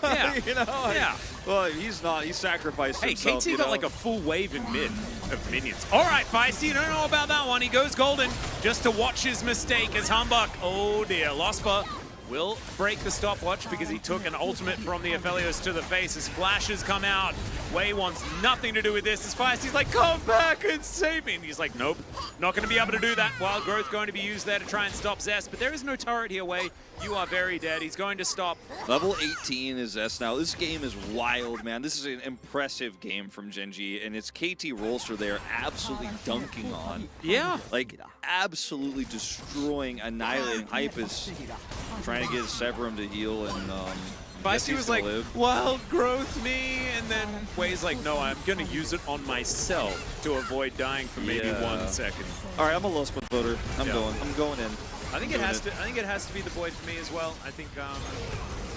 Yeah. You know? Yeah. Well, he's not. He sacrificed himself. KT got like a full wave in mid of minions. All right, Feisty, you don't know about that one. He goes golden just to watch his mistake as Humbug. Oh dear, Lospa will break the stopwatch because he took an ultimate from the Aphelios to the face as flashes come out. Wei wants nothing to do with this. As Feisty's like, come back and save me. And he's like, nope, not going to be able to do that. Wild Growth going to be used there to try and stop Zest, but there is no turret here, Wei. You are very dead. He's going to stop. Level 18 is Zest now. This game is wild, man. This is an impressive game from Gen.G, and it's KT Rolster there absolutely dunking on. Yeah. Like, absolutely destroying, annihilating. Hype is trying to get Severum to heal, and Feisty was like, Wild Growth me, and then Wei's like, no, I'm going to use it on myself to avoid dying for maybe 1 second. All right, I'm a Lospa voter. I'm going in. I think it has to be the boy for me as well. I think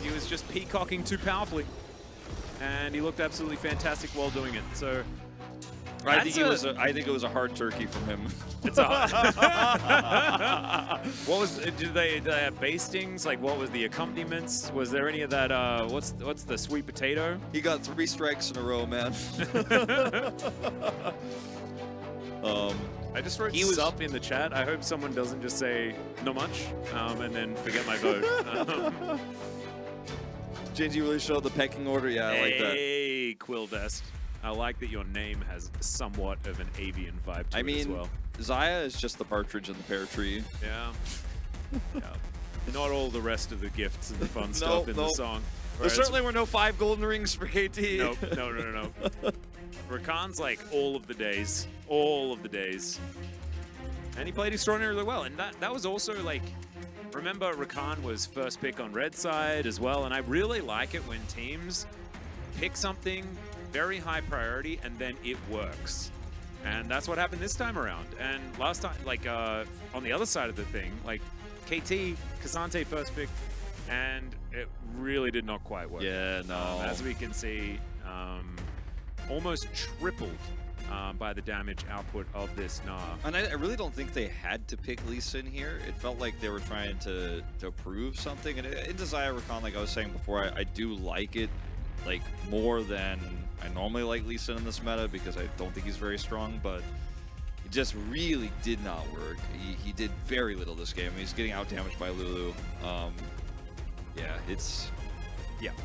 he was just peacocking too powerfully, and he looked absolutely fantastic while doing it. So I think it was a hard turkey from him. It's a what was? Did they have bastings? Like, what was the accompaniments? Was there any of that? What's the sweet potato? He got 3 strikes in a row, man. I just wrote sup in the chat. I hope someone doesn't just say no much and then forget my vote. Gen.G really showed the pecking order. Yeah, I like that. Hey, Quildest. I like that your name has somewhat of an avian vibe to it as well. Xayah is just the partridge in the pear tree. Yeah. Yeah. Not all the rest of the gifts and the fun stuff in the song. There certainly were no 5 golden rings for KT. Nope. No. Rakan's like all of the days. All of the days. And he played extraordinarily well. And that was also like, remember Rakan was first pick on red side as well. And I really like it when teams pick something very high priority and then it works. And that's what happened this time around. And last time, like on the other side of the thing, like KT, K'Sante first pick, and it really did not quite work. Yeah, no. As we can see, almost tripled by the damage output of this Gnar. And I really don't think they had to pick Lee Sin here. It felt like they were trying to prove something. And in Xayah Rakan, like I was saying before, I do like it like more than I normally like Lee Sin in this meta because I don't think he's very strong, but it just really did not work. He did very little this game. He's getting out damaged by Lulu.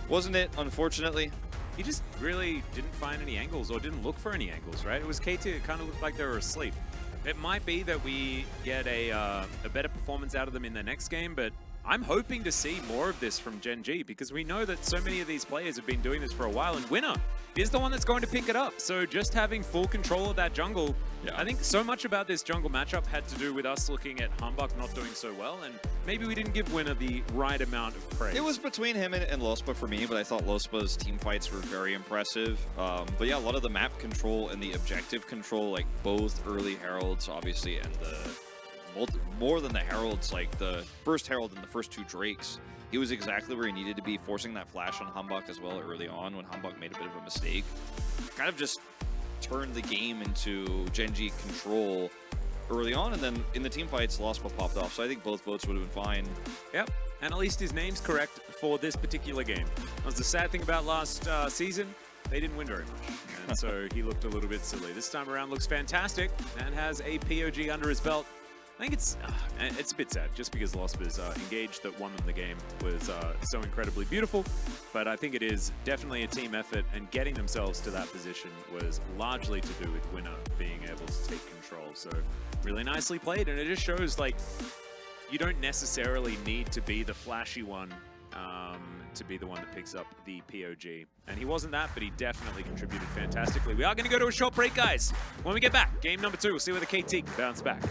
Wasn't it, unfortunately? He just really didn't find any angles or didn't look for any angles, right? It was KT, it kind of looked like they were asleep. It might be that we get a better performance out of them in the next game, but I'm hoping to see more of this from Gen.G because we know that so many of these players have been doing this for a while, and Winner is the one that's going to pick it up. So just having full control of that jungle, I think so much about this jungle matchup had to do with us looking at Humbug not doing so well, and maybe we didn't give Winner the right amount of praise. It was between him and Lospa for me, but I thought Lospa's team fights were very impressive. But yeah, a lot of the map control and the objective control, like both early Heralds, obviously, and more than the Heralds, like the first Herald and the first 2 Drakes, he was exactly where he needed to be, forcing that flash on Humbug as well early on when Humbug made a bit of a mistake. Kind of just turned the game into Gen.G control early on, and then in the team fights, lost but popped off. So I think both votes would have been fine. Yep, and at least his name's correct for this particular game. That was the sad thing about last season. They didn't win very much, and so he looked a little bit silly. This time around looks fantastic and has a POG under his belt. I think it's a bit sad just because Losper's engaged that won them the game was so incredibly beautiful, but I think it is definitely a team effort, and getting themselves to that position was largely to do with Winner being able to take control. So really nicely played, and it just shows like you don't necessarily need to be the flashy one to be the one that picks up the POG. And he wasn't that, but he definitely contributed fantastically. We are going to go to a short break, guys. When we get back, game number 2, we'll see whether KT can bounce back.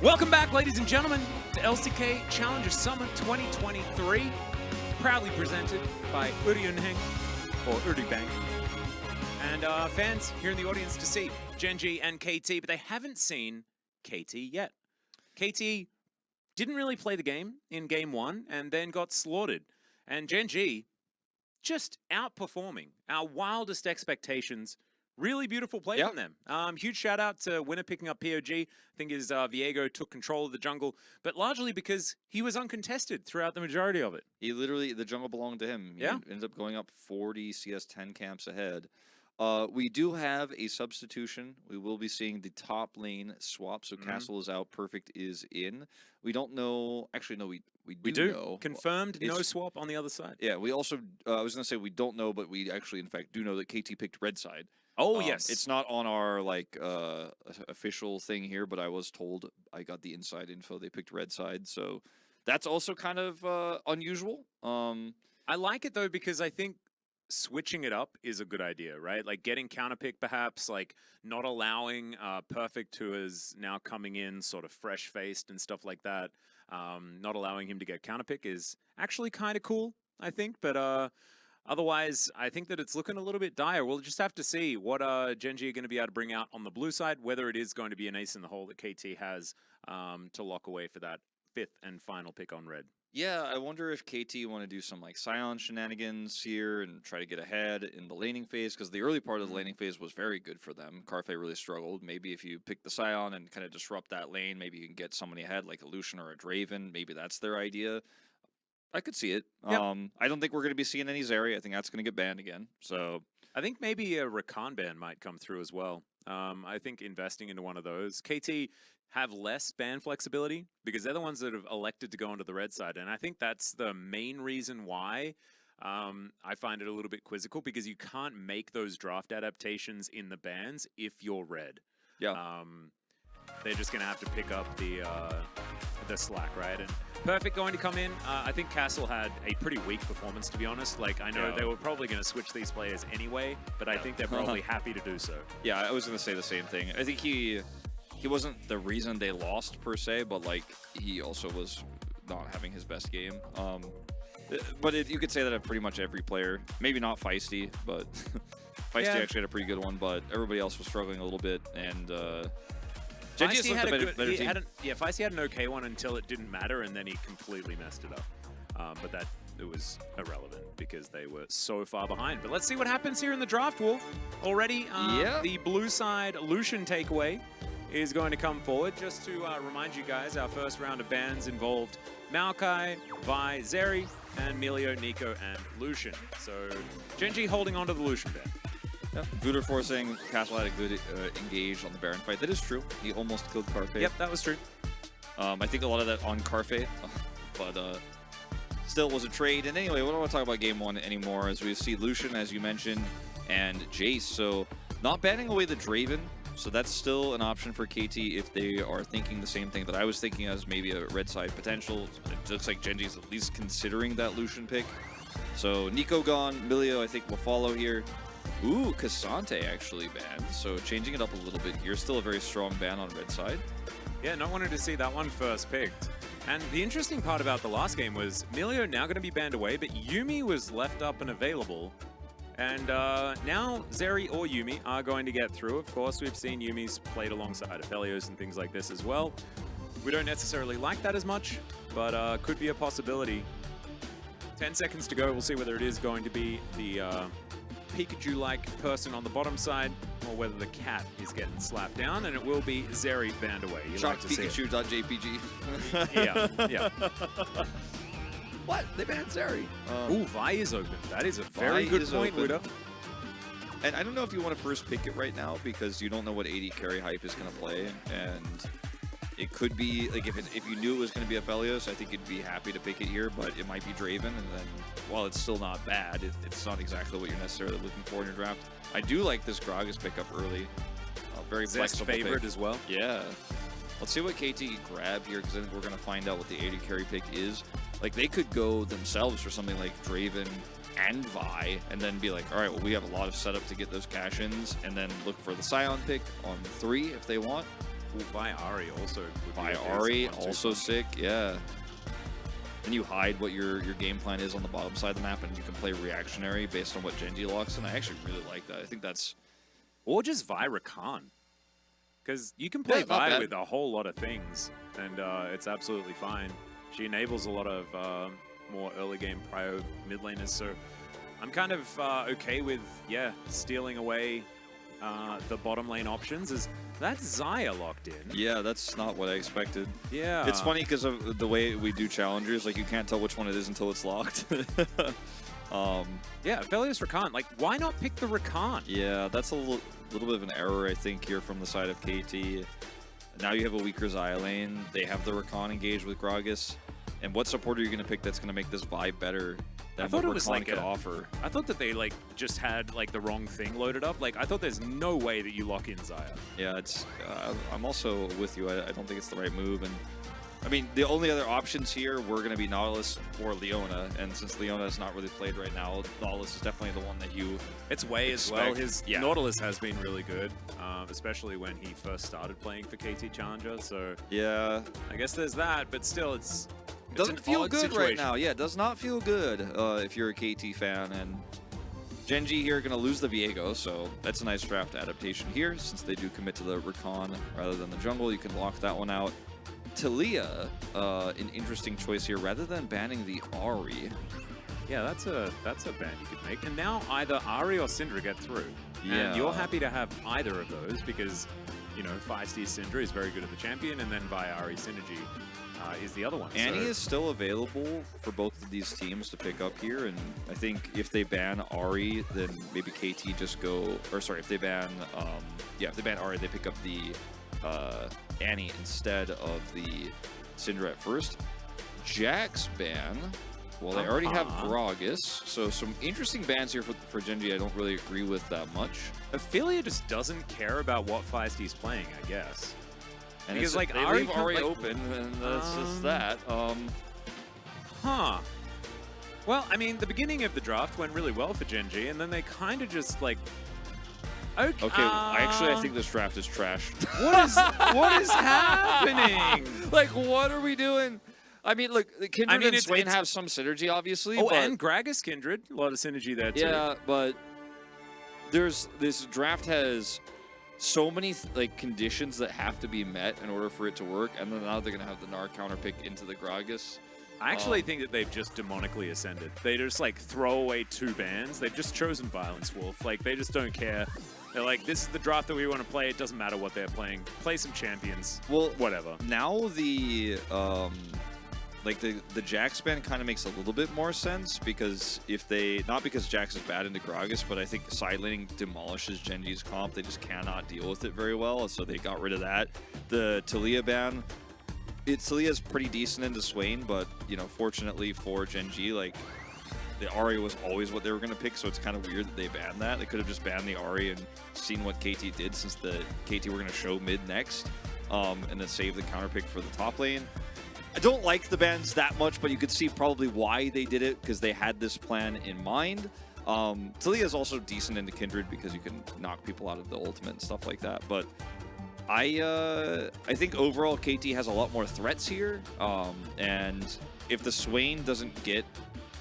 Welcome back, ladies and gentlemen, to LCK Challenger Summer 2023, proudly presented by Uryunheng, or Urubang. And fans here in the audience to see Gen.G and KT, but they haven't seen KT yet. KT didn't really play the game in Game 1 and then got slaughtered. And Gen.G just outperforming our wildest expectations. Really beautiful play from them. Huge shout out to Winner picking up POG. I think his Viego took control of the jungle, but largely because he was uncontested throughout the majority of it. He literally, the jungle belonged to him. He ended up going up 40 CS 10 camps ahead. We do have a substitution. We will be seeing the top lane swap. So Castle is out, Perfect is in. We don't know. Actually, no, we do know. Confirmed no swap on the other side. Yeah, we also, I was going to say we don't know, but we actually, in fact, do know that KT picked red side. Oh, yes. It's not on our, like, official thing here, but I was told, I got the inside info, they picked red side. So that's also kind of unusual. I like it, though, because I think switching it up is a good idea, right? Like getting counterpick, perhaps, like not allowing Perfect, who is now coming in sort of fresh-faced and stuff like that, not allowing him to get counterpick is actually kind of cool, I think. But otherwise, I think that it's looking a little bit dire. We'll just have to see what Gen.G are going to be able to bring out on the blue side, whether it is going to be an ace in the hole that KT has to lock away for that 5th and final pick on red. Yeah, I wonder if KT want to do some like Scion shenanigans here and try to get ahead in the laning phase, because the early part of the laning phase was very good for them. Carfe really struggled. Maybe if you pick the Scion and kind of disrupt that lane, maybe you can get somebody ahead like a Lucian or a Draven. Maybe that's their idea. I could see it. Yep. I don't think we're going to be seeing any Zeri. I think that's going to get banned again. So I think maybe a Rakan ban might come through as well. I think investing into one of those. KT have less ban flexibility because they're the ones that have elected to go onto the red side. And I think that's the main reason why I find it a little bit quizzical, because you can't make those draft adaptations in the bans if you're red. yeah. They're just going to have to pick up the the slack, right? And Perfect going to come in. I think Castle had a pretty weak performance, to be honest. Like, I know they were probably going to switch these players anyway, but I think they're probably happy to do so. Yeah, I was going to say the same thing. I think he wasn't the reason they lost, per se, but, like, he also was not having his best game. But you could say that of pretty much every player. Maybe not Feisty, but Feisty actually had a pretty good one, but everybody else was struggling a little bit, and Gen.G has looked a better team. Feisty had an okay one until it didn't matter, and then he completely messed it up. But it was irrelevant because they were so far behind. But let's see what happens here in the draft, Wolf. Already, the blue side Lucian takeaway is going to come forward. Just to remind you guys, our first round of bans involved Maokai, Vi, Zeri, and Milio, Nico, and Lucian. So Gen.G holding on to the Lucian ban. Yep. Voodoo forcing Castle had a good engage on the Baron fight. That is true. He almost killed Carfe. Yep, that was true. I think a lot of that on Carfe, but still was a trade. And anyway, we don't want to talk about game one anymore, as we see Lucian, as you mentioned, and Jace. So not banning away the Draven. So that's still an option for KT if they are thinking the same thing that I was thinking as maybe a red side potential. It looks like Gen.G is at least considering that Lucian pick. So Nico gone, Milio I think will follow here. Ooh, Cassante actually banned, so changing it up a little bit here. Still a very strong ban on red side. Yeah, not wanting to see that one first picked. And the interesting part about the last game was Milio now going to be banned away, but Yuumi was left up and available. And now Zeri or Yuumi are going to get through. Of course, we've seen Yuumi's played alongside Aphelios and things like this as well. We don't necessarily like that as much, but could be a possibility. 10 seconds to go. We'll see whether it is going to be the Pikachu-like person on the bottom side, or whether the cat is getting slapped down, and it will be Zeri banned away. You Shock like Pikachu.jpg. Yeah. What? They banned Zeri. Ooh, Vi is open. That is a very good point, Ludo. And I don't know if you want to first pick it right now, because you don't know what AD carry hype is going to play, and it could be, like, if you knew it was going to be Aphelios, I think you'd be happy to pick it here, but it might be Draven, and then, while it's still not bad, it's not exactly what you're necessarily looking for in your draft. I do like this Gragas pickup early. Very flexible favorite pick as well. Yeah. Let's see what KT grab here, because I think we're going to find out what the AD carry pick is. Like, they could go themselves for something like Draven and Vi, and then be like, all right, well, we have a lot of setup to get those cash-ins, and then look for the Scion pick on 3 if they want. Ooh, Vi Ahri also. Vi Ahri also sick, yeah. And you hide what your game plan is on the bottom side of the map, and you can play reactionary based on what Gen.G locks, and I actually really like that. I think that's... Or just Vi Rakan. Because you can play Vi with a whole lot of things, and it's absolutely fine. She enables a lot of more early game prio mid laners, so I'm kind of okay with, stealing away the bottom lane options. Is that's Xayah locked in? Yeah, that's not what I expected. Yeah. It's funny because of the way we do challengers, like you can't tell which one it is until it's locked. Yeah, Aphelios Rakan. Like, why not pick the Rakan? Yeah, that's a little bit of an error, I think, here from the side of KT. Now you have a weaker Xayah lane. They have the Rakan engaged with Gragas. And what support are you going to pick that's going to make this vibe better than what Rakan could offer? I thought that they just had the wrong thing loaded up. Like, I thought there's no way that you lock in Xayah. Yeah, it's. I'm also with you. I don't think it's the right move. And I mean, the only other options here were going to be Nautilus or Leona. And since Leona is not really played right now, Nautilus is definitely the one that you. It's Wei as well. His Nautilus has been really good, especially when he first started playing for KT Challenger. So yeah, I guess there's that. But still, it doesn't feel good right now. Yeah, it does not feel good if you're a KT fan. And Gen.G here going to lose the Viego, so that's a nice draft adaptation here. Since they do commit to the Rakan rather than the jungle, you can lock that one out. Talia, an interesting choice here, rather than banning the Ahri. Yeah, that's a ban you could make. And now either Ahri or Syndra get through. Yeah. And you're happy to have either of those because, you know, Feisty Syndra is very good at the champion, and then Vi Ahri synergy is the other one. Annie is still available for both of these teams to pick up here, and I think if they ban Ahri, then maybe KT just go, or sorry, if they ban, if they ban Ahri, they pick up the Annie instead of the Syndra at first. Jax ban, well, they already have Gragas, so some interesting bans here for Gen.G I don't really agree with that much. Ophelia just doesn't care about what Feisty's playing, I guess. And because like they leave Ari open, and that's just that. Huh. Well, I mean, the beginning of the draft went really well for Gen.G, and then they kind of just like. Okay. I think this draft is trash. What is happening? Like, what are we doing? I mean, look, Kindred and Swain have some synergy, obviously. Oh, but, and Gragas Kindred, a lot of synergy there too. Yeah, but this draft has so many conditions that have to be met in order for it to work, and then now they're gonna have the Gnar counter pick into the Gragas. I actually think that they've just demonically ascended. They just like throw away 2 bans. They've just chosen Violence Wolf. Like they just don't care. They're like, this is the draft that we want to play. It doesn't matter what they're playing. Play some champions. Well, whatever. Now the Jax ban kind of makes a little bit more sense because not because Jax is bad into Gragas, but I think side laning demolishes Gen.G's comp. They just cannot deal with it very well, so they got rid of that. The Taliyah ban. Taliyah's pretty decent into Swain, but fortunately for Gen.G, like the Ahri was always what they were going to pick, so it's kind of weird that they banned that. They could have just banned the Ahri and seen what KT did, since the KT were going to show mid next, and then save the counter pick for the top lane. I don't like the bans that much, but you could see probably why they did it, because they had this plan in mind. Taliyah is also decent into Kindred because you can knock people out of the ultimate and stuff like that, but I think overall KT has a lot more threats here, and if the Swain doesn't get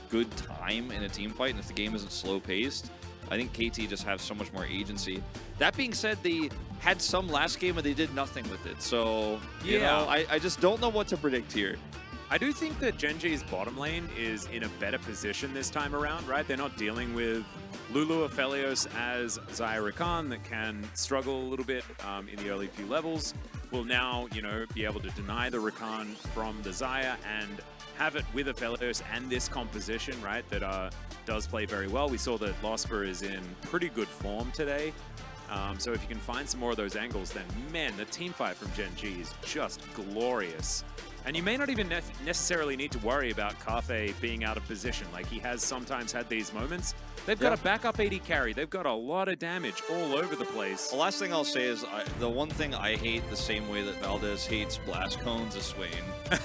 good time in a team fight, and if the game isn't slow-paced, I think KT just have so much more agency. That being said, they had some last game and they did nothing with it, so I just don't know what to predict here. I do think that Gen.G's bottom lane is in a better position this time around, right? They're not dealing with Lulu or Felios as Xayah Rakan that can struggle a little bit in the early few levels. Will now, be able to deny the Rakan from the Xayah and have it with a Felios and this composition, right, that does play very well. We saw that Losper is in pretty good form today. So if you can find some more of those angles, then man, the team fight from Gen.G is just glorious. And you may not even necessarily need to worry about Carthay being out of position. Like, he has sometimes had these moments. They've got a backup AD carry. They've got a lot of damage all over the place. The last thing I'll say is the one thing I hate the same way that Valdez hates blast cones is Swain.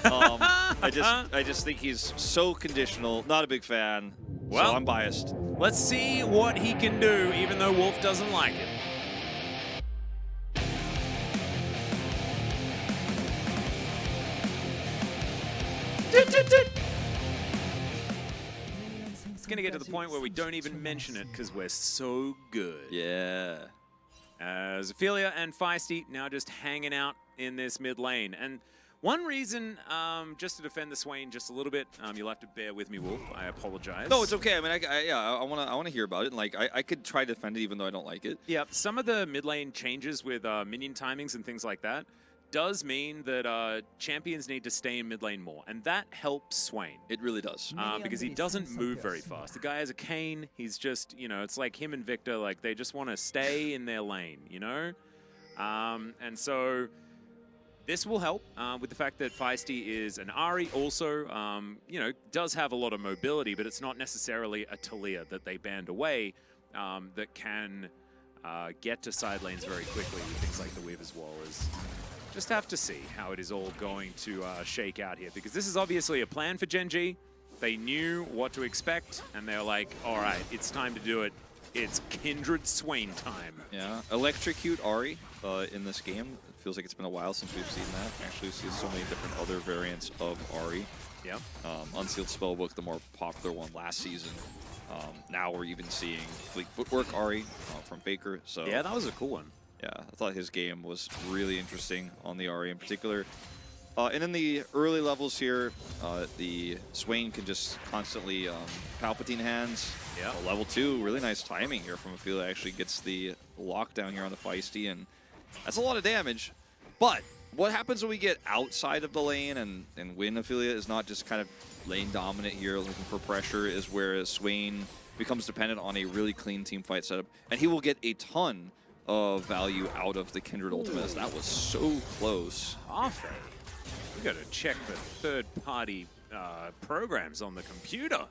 I just think he's so conditional. Not a big fan. Well, so I'm biased. Let's see what he can do, even though Wolf doesn't like it. It's going to get to the point where we don't even mention it because we're so good. Yeah. As Ophelia and Feisty now just hanging out in this mid lane. And one reason, just to defend the Swain just a little bit, you'll have to bear with me, Wolf. I apologize. No, it's okay. I mean, I want to hear about it. And like, I could try to defend it even though I don't like it. Yeah, some of the mid lane changes with minion timings and things like that does mean that champions need to stay in mid lane more, and that helps Swain. It really does. Because he doesn't move very fast. The guy has a cane. He's just, it's like him and Victor, like they just want to stay in their lane, And so this will help with the fact that Feisty is an Ahri also, does have a lot of mobility, but it's not necessarily a Taliyah that they banned away that can get to side lanes very quickly with things like the Weaver's Wall. Just have to see how it is all going to shake out here, because this is obviously a plan for Gen.G. They knew what to expect, and they're like, all right, it's time to do it. It's Kindred Swain time. Yeah, electrocute Ahri in this game. It feels like it's been a while since we've seen that. Actually, we've seen so many different other variants of Ahri. Yeah. Unsealed Spellbook, the more popular one last season. Now we're even seeing Fleet Footwork Ahri from Faker. So yeah, that was a cool one. Yeah, I thought his game was really interesting on the Ahri in particular. And in the early levels here, the Swain can just constantly Palpatine hands. Yeah. Level 2, really nice timing here from Ophelia. Actually gets the lockdown here on the Feisty, and that's a lot of damage. But what happens when we get outside of the lane and when Ophelia is not just kind of lane dominant here, looking for pressure, is where Swain becomes dependent on a really clean team fight setup, and he will get a ton of value out of the Kindred ultimate. That was so close. Carthay. We got to check for third-party programs on the computer.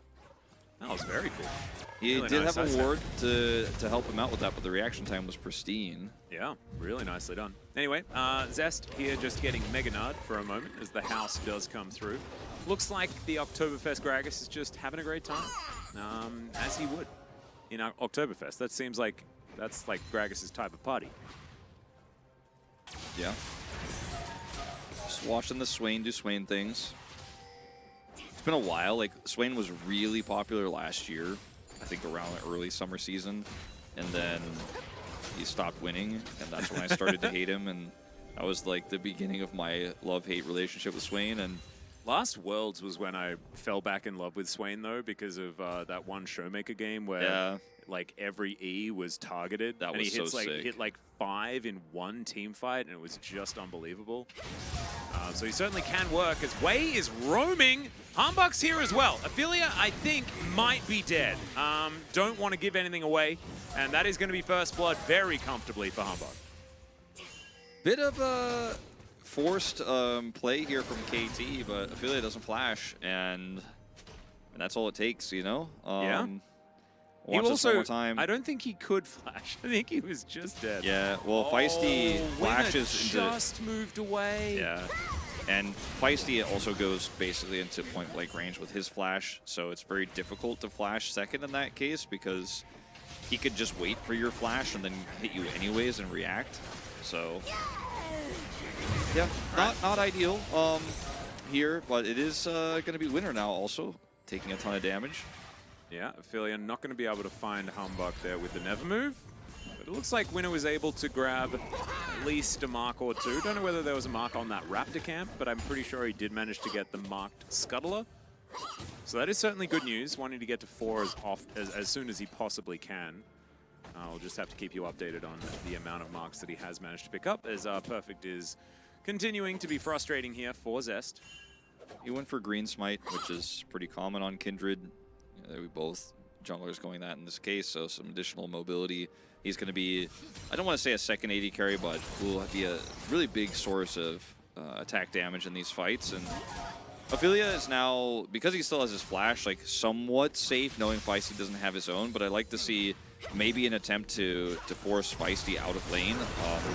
That was very cool. He Really did nice have a sidestep. ward to help him out with that, but the reaction time was pristine. Yeah, really nicely done. Anyway, Zest here just getting Mega Nard for a moment as the house does come through. Looks like the Oktoberfest Gragas is just having a great time, as he would in Oktoberfest. That seems like that's like Gragas' type of party. Yeah. Just watching the Swain do Swain things. It's been a while. Like, Swain was really popular last year, I think around the early summer season, and then he stopped winning, and that's when I started to hate him, and that was like the beginning of my love-hate relationship with Swain. And Last Worlds was when I fell back in love with Swain, though, because of that one Showmaker game where like every E was targeted. That and was he hits, so like, sick. hit like 5 in one team fight, and it was just unbelievable. So he certainly can work as Wei is roaming. Humbug's here as well. Ophelia, I think, might be dead. Don't want to give anything away, and that is going to be first blood very comfortably for Humbug. bit of a forced play here from KT, but Ophelia doesn't flash, and that's all it takes, you know? Yeah. Watch this one more time. I don't think he could flash. I think he was just dead. Yeah, well, Feisty flashes into... just moved away. Yeah, and Feisty also goes basically into point-blank range with his flash, so it's very difficult to flash second in that case because he could just wait for your flash and then hit you anyways and react. So, yeah, not ideal here, but it is going to be Winner now also, taking a ton of damage. Yeah, Ophelia not going to be able to find Humbug there with the Never Move. But it looks like Winner was able to grab at least a mark or two. Don't know whether there was a mark on that Raptor camp, but I'm pretty sure he did manage to get the marked Scuttler. So that is certainly good news, wanting to get to 4 as soon as he possibly can. I'll just have to keep you updated on the amount of marks that he has managed to pick up, as Perfect is continuing to be frustrating here for Zest. He went for Green Smite, which is pretty common on Kindred. We both junglers going that in this case, so some additional mobility. He's going to be, I don't want to say a second AD carry, but will be a really big source of attack damage in these fights. And Ophelia is now, because he still has his flash, like somewhat safe, knowing Feisty doesn't have his own, but I'd like to see maybe an attempt to force Feisty out of lane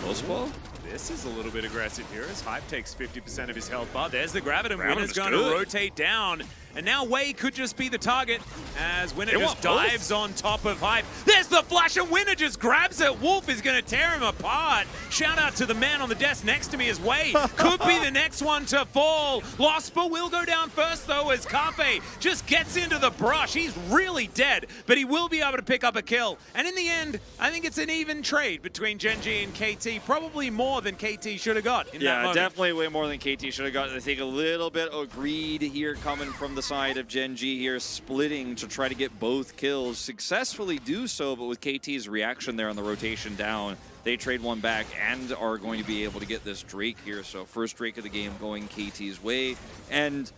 Lospo. This is a little bit aggressive here as Hype takes 50% of his health bar. There's the Gravitum. Winner's Gravitum's going to good. rotate down. And now Wei could just be the target as Winner just dives on top of Hype. There's the flash and Winner just grabs it. Wolf is going to tear him apart. Shout out to the man on the desk next to me as Wei could be the next one to fall. Lospo will go down first though as Carfe just gets into the brush. He's really dead, but he will be able to pick up a kill. And in the end, I think it's an even trade between Gen.G and KT. Probably more than KT should have got in that moment. Definitely way more than KT should have got. I think a little bit of greed here coming from the side of Gen.G here, splitting to try to get both kills. Successfully do so, but with KT's reaction there on the rotation down, they trade one back and are going to be able to get this Drake here. So first Drake of the game going KT's way. And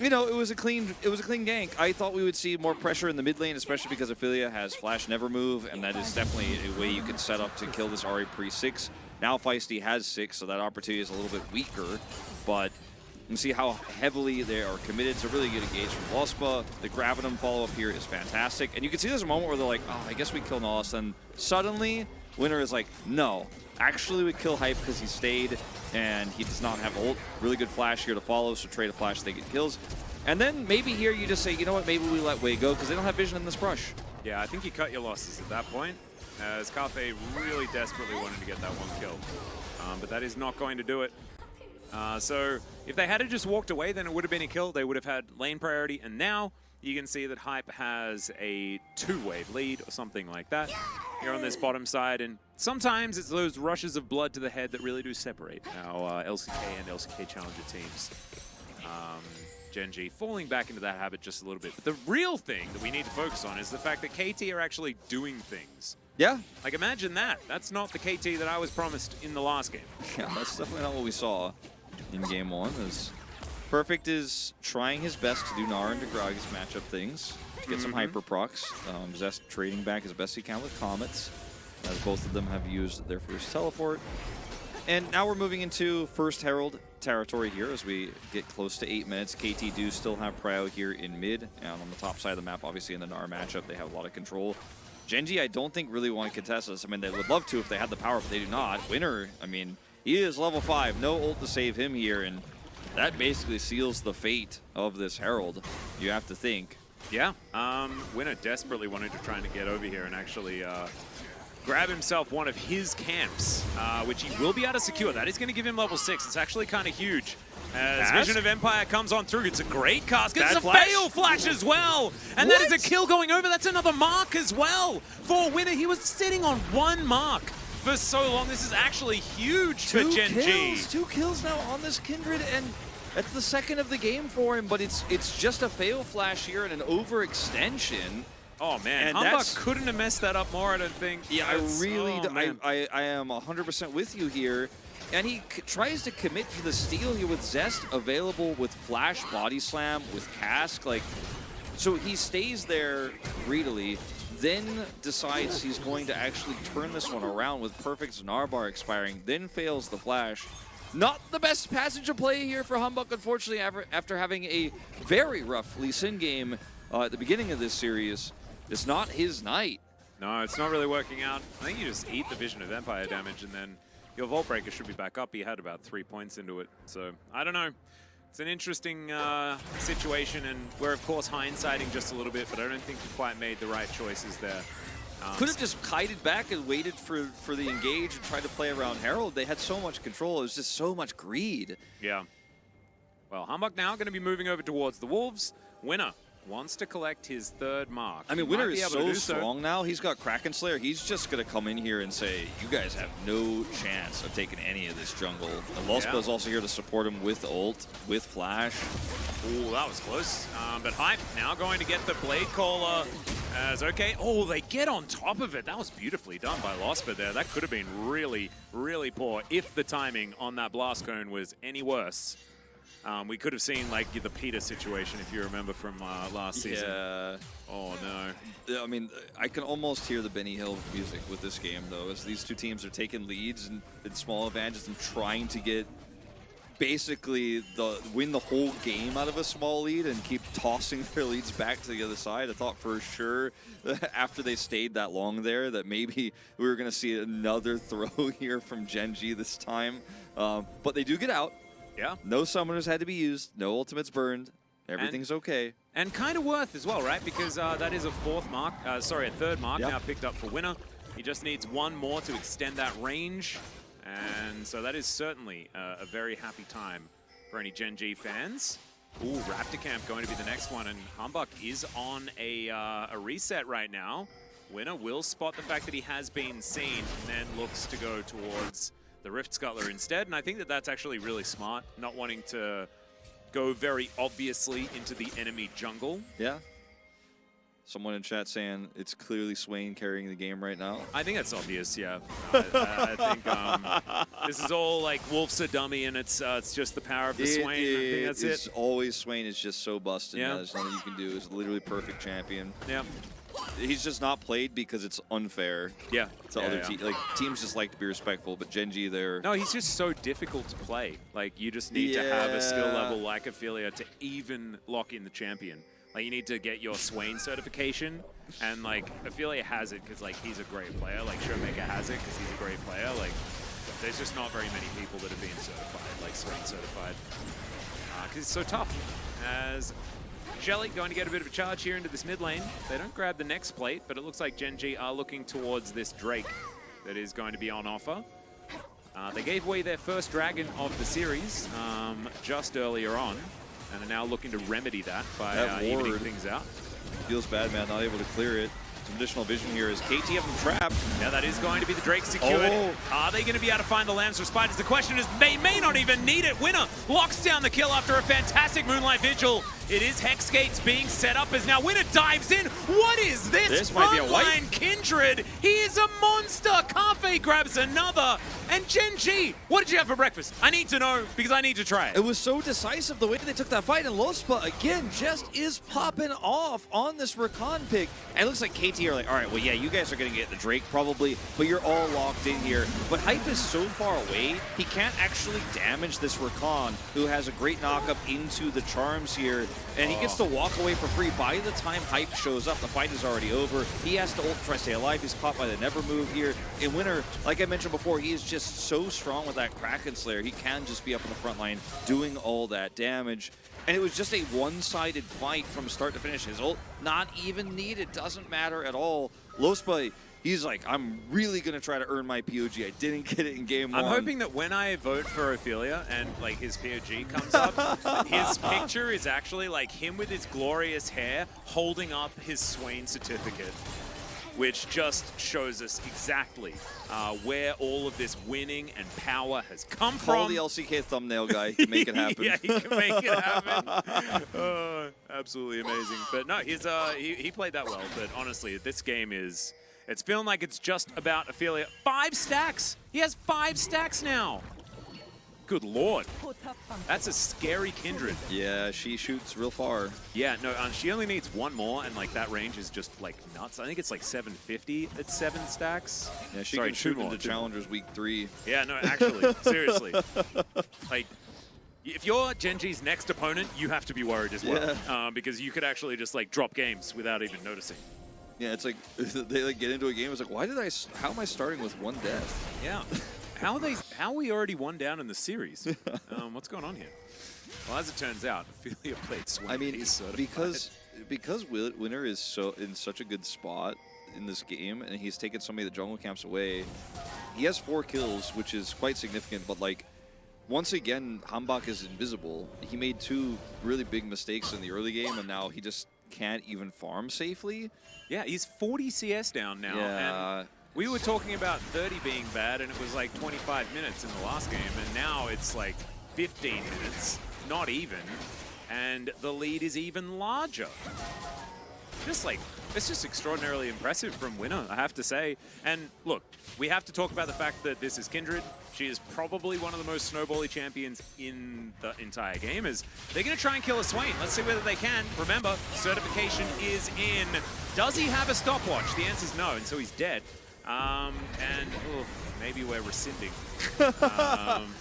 you know, it was a clean gank. I thought we would see more pressure in the mid lane, especially because Ophelia has Flash Never Move, and that is definitely a way you can set up to kill this Ahri pre-6. Now Feisty has 6, so that opportunity is a little bit weaker, but you can see how heavily they are committed. It's a really good engage from Lospa. The Gravitum follow-up here is fantastic, and you can see there's a moment where they're like, oh, I guess we kill Nahus, and suddenly Winner is like, no, actually we kill Hype because he stayed, and he does not have ult. Really good flash here to follow, so trade a flash, they get kills. And then maybe here you just say, you know what, maybe we let Wei go because they don't have vision in this brush. Yeah, I think you cut your losses at that point, as Carfe really desperately wanted to get that one kill. But that is not going to do it. So if they had just walked away, then it would have been a kill. They would have had lane priority, and now you can see that Hype has a 2-wave lead or something like that here on this bottom side. And sometimes it's those rushes of blood to the head that really do separate our LCK and LCK Challenger teams. Gen.G falling back into that habit just a little bit. But the real thing that we need to focus on is the fact that KT are actually doing things. Yeah. Like, imagine that. That's not the KT that I was promised in the last game. Yeah, that's definitely not what we saw in game 1. As Perfect is trying his best to do Gnar and Gragas matchup things, to get some hyper procs. Zest trading back as best he can with Comets, as both of them have used their first teleport. And now we're moving into first Herald territory here as we get close to 8 minutes. KT do still have Prow here in mid, and on the top side of the map, obviously in the Gnar matchup, they have a lot of control. Gen.G, I don't think really want to contest this. I mean, they would love to if they had the power, but they do not. Winner, I mean, he is level 5, no ult to save him here, and that basically seals the fate of this Herald, you have to think. Yeah, Winner desperately wanted to try to get over here and actually grab himself one of his camps, which he will be able to secure. That is going to give him level 6. It's actually kind of huge. As Vision of Empire comes on through, it's a great cast. It's a fail flash as well. And that is a kill going over. That's another mark as well for Winner. He was sitting on 1 mark for so long. This is actually huge for Gen.G. 2 kills now on this Kindred, and that's the second of the game for him, but it's just a fail flash here and an overextension. Oh man, Humbug couldn't have messed that up more, I don't think. Yeah, I am 100% with you here. And he tries to commit for the steal here with Zest available with Flash, Body Slam, with Cask. Like, so he stays there greedily, then decides he's going to actually turn this one around with perfect Gnar bar expiring, then fails the Flash. Not the best passage of play here for Humbug, unfortunately, after having a very rough Lee Sin game at the beginning of this series. It's not his night. No, it's not really working out. I think you just eat the Vision of Empire damage and then your Vault Breaker should be back up. He had about 3 points into it. So, I don't know. It's an interesting situation, and we're, of course, hindsighting just a little bit, but I don't think we quite made the right choices there. Could have just kited back and waited for the engage and tried to play around Herald. They had so much control. It was just so much greed. Yeah. Well, Humbug now going to be moving over towards the Wolves. Winner wants to collect his 3rd mark. I mean, Winner is so strong now. He's got Kraken Slayer. He's just going to come in here and say, you guys have no chance of taking any of this jungle. And Lospa is also here to support him with ult, with Flash. Ooh, that was close. But Hype now going to get the Blade Caller as okay. Oh, they get on top of it. That was beautifully done by Lospa there. That could have been really, really poor if the timing on that Blast Cone was any worse. We could have seen like the Peter situation, if you remember from last season. Yeah. Oh no. I mean, I can almost hear the Benny Hill music with this game, though, as these two teams are taking leads and small advantages and trying to get basically win the whole game out of a small lead and keep tossing their leads back to the other side. I thought for sure after they stayed that long there that maybe we were going to see another throw here from Gen.G this time, but they do get out. Yeah. No summoners had to be used. No ultimates burned. Everything's okay. And kind of worth as well, right? Because that is a 3rd mark now picked up for Winner. He just needs 1 more to extend that range. And so that is certainly a very happy time for any Gen.G fans. Ooh, Raptor Camp going to be the next one. And Humbug is on a reset right now. Winner will spot the fact that he has been seen and then looks to go towards the Rift Scuttler instead, and I think that that's actually really smart, not wanting to go very obviously into the enemy jungle. Yeah. Someone in chat saying it's clearly Swain carrying the game right now. I think that's obvious, yeah. I think this is all like Wolf's a dummy, and it's just the power of the Swain. I think that's it. Always Swain is just so busted. Yeah. There's nothing you can do. He's literally perfect champion. Yeah. He's just not played because it's unfair. Yeah. To other teams. Like, teams just like to be respectful, but Gen.G, they're... No, he's just so difficult to play. Like, you just need to have a skill level like Ophelia to even lock in the champion. Like, you need to get your Swain certification, and, like, Ophelia has it because, like, he's a great player. Like, Showmaker has it because he's a great player. Like, there's just not very many people that have been certified, like Swain certified. Because it's so tough. As Shelly going to get a bit of a charge here into this mid lane. They don't grab the next plate, but it looks like Gen.G are looking towards this Drake that is going to be on offer. They gave away their first dragon of the series just earlier on, and are now looking to remedy that by evening things out. Feels bad, man, not able to clear it. Some additional vision here is KT have them trapped. Yeah, that is going to be the Drake secured. Oh. Are they going to be able to find the Lambs for Spiders? The question is, they may not even need it. Winner locks down the kill after a fantastic Moonlight Vigil. It is Hex Gates being set up as now Winner dives in. What is this? This might be a wipe. Frontline Kindred. He is a monster. Kafe grabs another. And Gen.G, what did you have for breakfast? I need to know because I need to try it. It was so decisive the way they took that fight, and Lospa, again, just is popping off on this Rakan pick. And it looks like KT are like, all right, well, yeah, you guys are going to get the Drake probably, but you're all locked in here. But Hype is so far away, he can't actually damage this Rakan, who has a great knockup into the charms here, and he gets to walk away for free. By the time Hype shows up, the fight is already over. He has to try to stay alive. He's caught by the Never move here. In Winner, like I mentioned before, he is just so strong with that Kraken Slayer. He can just be up in the front line doing all that damage. And it was just a one-sided fight from start to finish. His ult not even needed. Doesn't matter at all. Lospa, he's like, I'm really going to try to earn my POG. I didn't get it in game one. I'm hoping that when I vote for Ophelia and like his POG comes up, his picture is actually like him with his glorious hair holding up his Swain certificate, which just shows us exactly where all of this winning and power has come from. Call the LCK thumbnail guy. He can make it happen. Yeah, he can make it happen. Absolutely amazing. But no, he played that well. But honestly, this game is... It's feeling like it's just about Ophelia. 5 stacks! He has 5 stacks now! Good lord. That's a scary Kindred. Yeah, she shoots real far. Yeah, no, she only needs 1 more, and like that range is just like nuts. I think it's like 750 at 7 stacks. Yeah, she can shoot into Challengers Week 3. Yeah, no, actually, seriously. Like, if you're Gen.G's next opponent, you have to be worried as well. Yeah. Because you could actually just like drop games without even noticing. Yeah, it's like they like get into a game. It's like, how am I starting with 1 death? Yeah. How are we already 1 down in the series? What's going on here? Well, as it turns out, Ophelia played Swain. I mean, because Winner is in such a good spot in this game, and he's taken so many of the jungle camps away. He has 4 kills, which is quite significant. But like, once again, Hambach is invisible. He made 2 really big mistakes in the early game, and now he just can't even farm safely. Yeah, he's 40 CS down now. Yeah. And we were talking about 30 being bad, and it was like 25 minutes in the last game, and now it's like 15 minutes, not even, and the lead is even larger. Just like, it's just extraordinarily impressive from Winner, I have to say. And look, we have to talk about the fact that this is Kindred. She is probably one of the most snowbally champions in the entire game. They're going to try and kill a Swain. Let's see whether they can. Remember, certification is in. Does he have a stopwatch? The answer is no, and so he's dead. Maybe we're rescinding.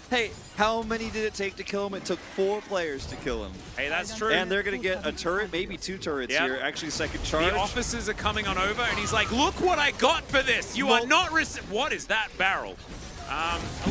Hey, how many did it take to kill him? It took 4 players to kill him. Hey, that's true. And they're going to get a turret, maybe 2 turrets here. Actually, second charge. The officers are coming on over, and he's like, look what I got for this. You are not... What is that barrel?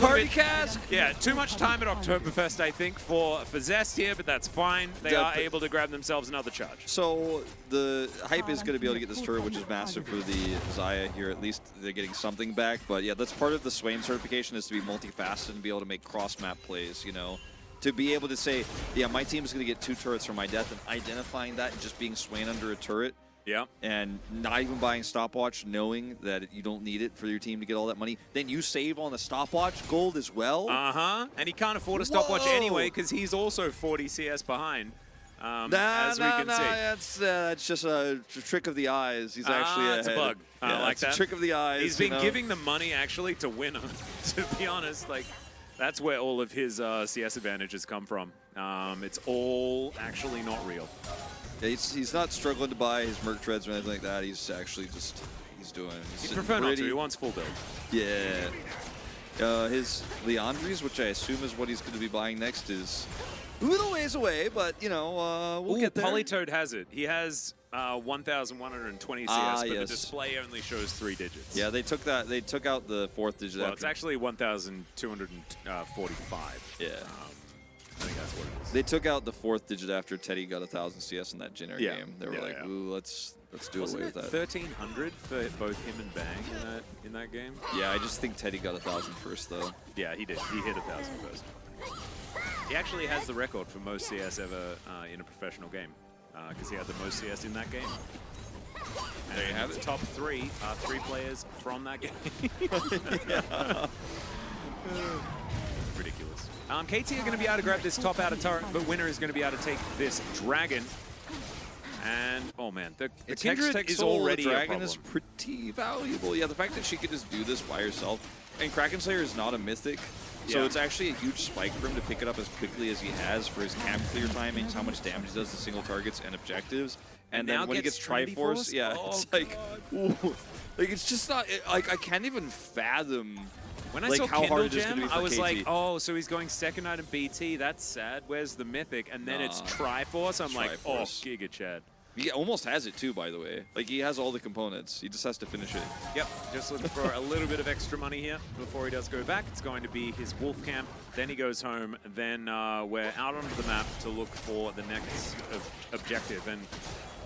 Party cask! Yeah, too much time at Oktoberfest, I think, for Zest here, but that's fine. They are able to grab themselves another charge. So the Hype is going to be able to get this turret, which is massive for the Xayah here. At least they're getting something back. But yeah, that's part of the Swain certification, is to be multifaceted and be able to make cross-map plays, you know. To be able to say, yeah, my team is going to get 2 turrets for my death, and identifying that and just being Swain under a turret. Yeah. And not even buying stopwatch, knowing that you don't need it for your team to get all that money. Then you save on the stopwatch gold as well. And he can't afford a stopwatch anyway because he's also 40 CS behind. As we can see. That's just a trick of the eyes. He's actually ahead. It's a bug. I like that. A trick of the eyes. He's been giving the money actually to Winner. To be honest, like that's where all of his CS advantages come from. It's all actually not real. Yeah, he's not struggling to buy his Merc Treads or anything like that. He's actually just, he'd prefer not to. He wants full build. Yeah. His Leandries, which I assume is what he's going to be buying next, is a little ways away, but, you know, we'll get there. Polytoad has it. He has 1,120 CS, but the display only shows 3 digits. Yeah, they took out the 4th digit. Well, it's actually 1,245. Yeah. I think that's what it is. They took out the 4th digit after Teddy got 1,000 CS in that Jenner game. They were like, ooh, let's do away with that. 1,300 for both him and Bang in that game? Yeah, I just think Teddy got 1,000 first, though. Yeah, he did. He hit 1,000 first. He actually has the record for most CS ever in a professional game because he had the most CS in that game. And there you have it. Top 3 are 3 players from that game. Ridiculous. KT are going to be able to grab this top outer turret, but Winner is going to be able to take this dragon. And, oh man, the Kindred is already a problem. The dragon is pretty valuable. Yeah, the fact that she could just do this by herself And Kraken Slayer is not a mythic, so Yeah. it's actually a huge spike for him to pick it up as quickly as he has for his camp clear timings, how much damage he does to single targets and objectives. And now then when he gets gets Trendy Triforce, Force? yeah, Oh, it's like, ooh, like it's just not, like I can't even fathom When I like saw how Kindle hard it is going Gem, to be for I was KT. like, oh, so he's going second item BT. That's sad. Where's the mythic? And then it's Nah. Triforce. I'm like, oh, Triforce. Giga Chad. He almost has it too, by the way. Like he has all the components. He just has to finish it. Yep, just looking for a little bit of extra money here before he does go back. It's going to be his Wolf Camp. Then he goes home. Then we're out onto the map to look for the next objective. And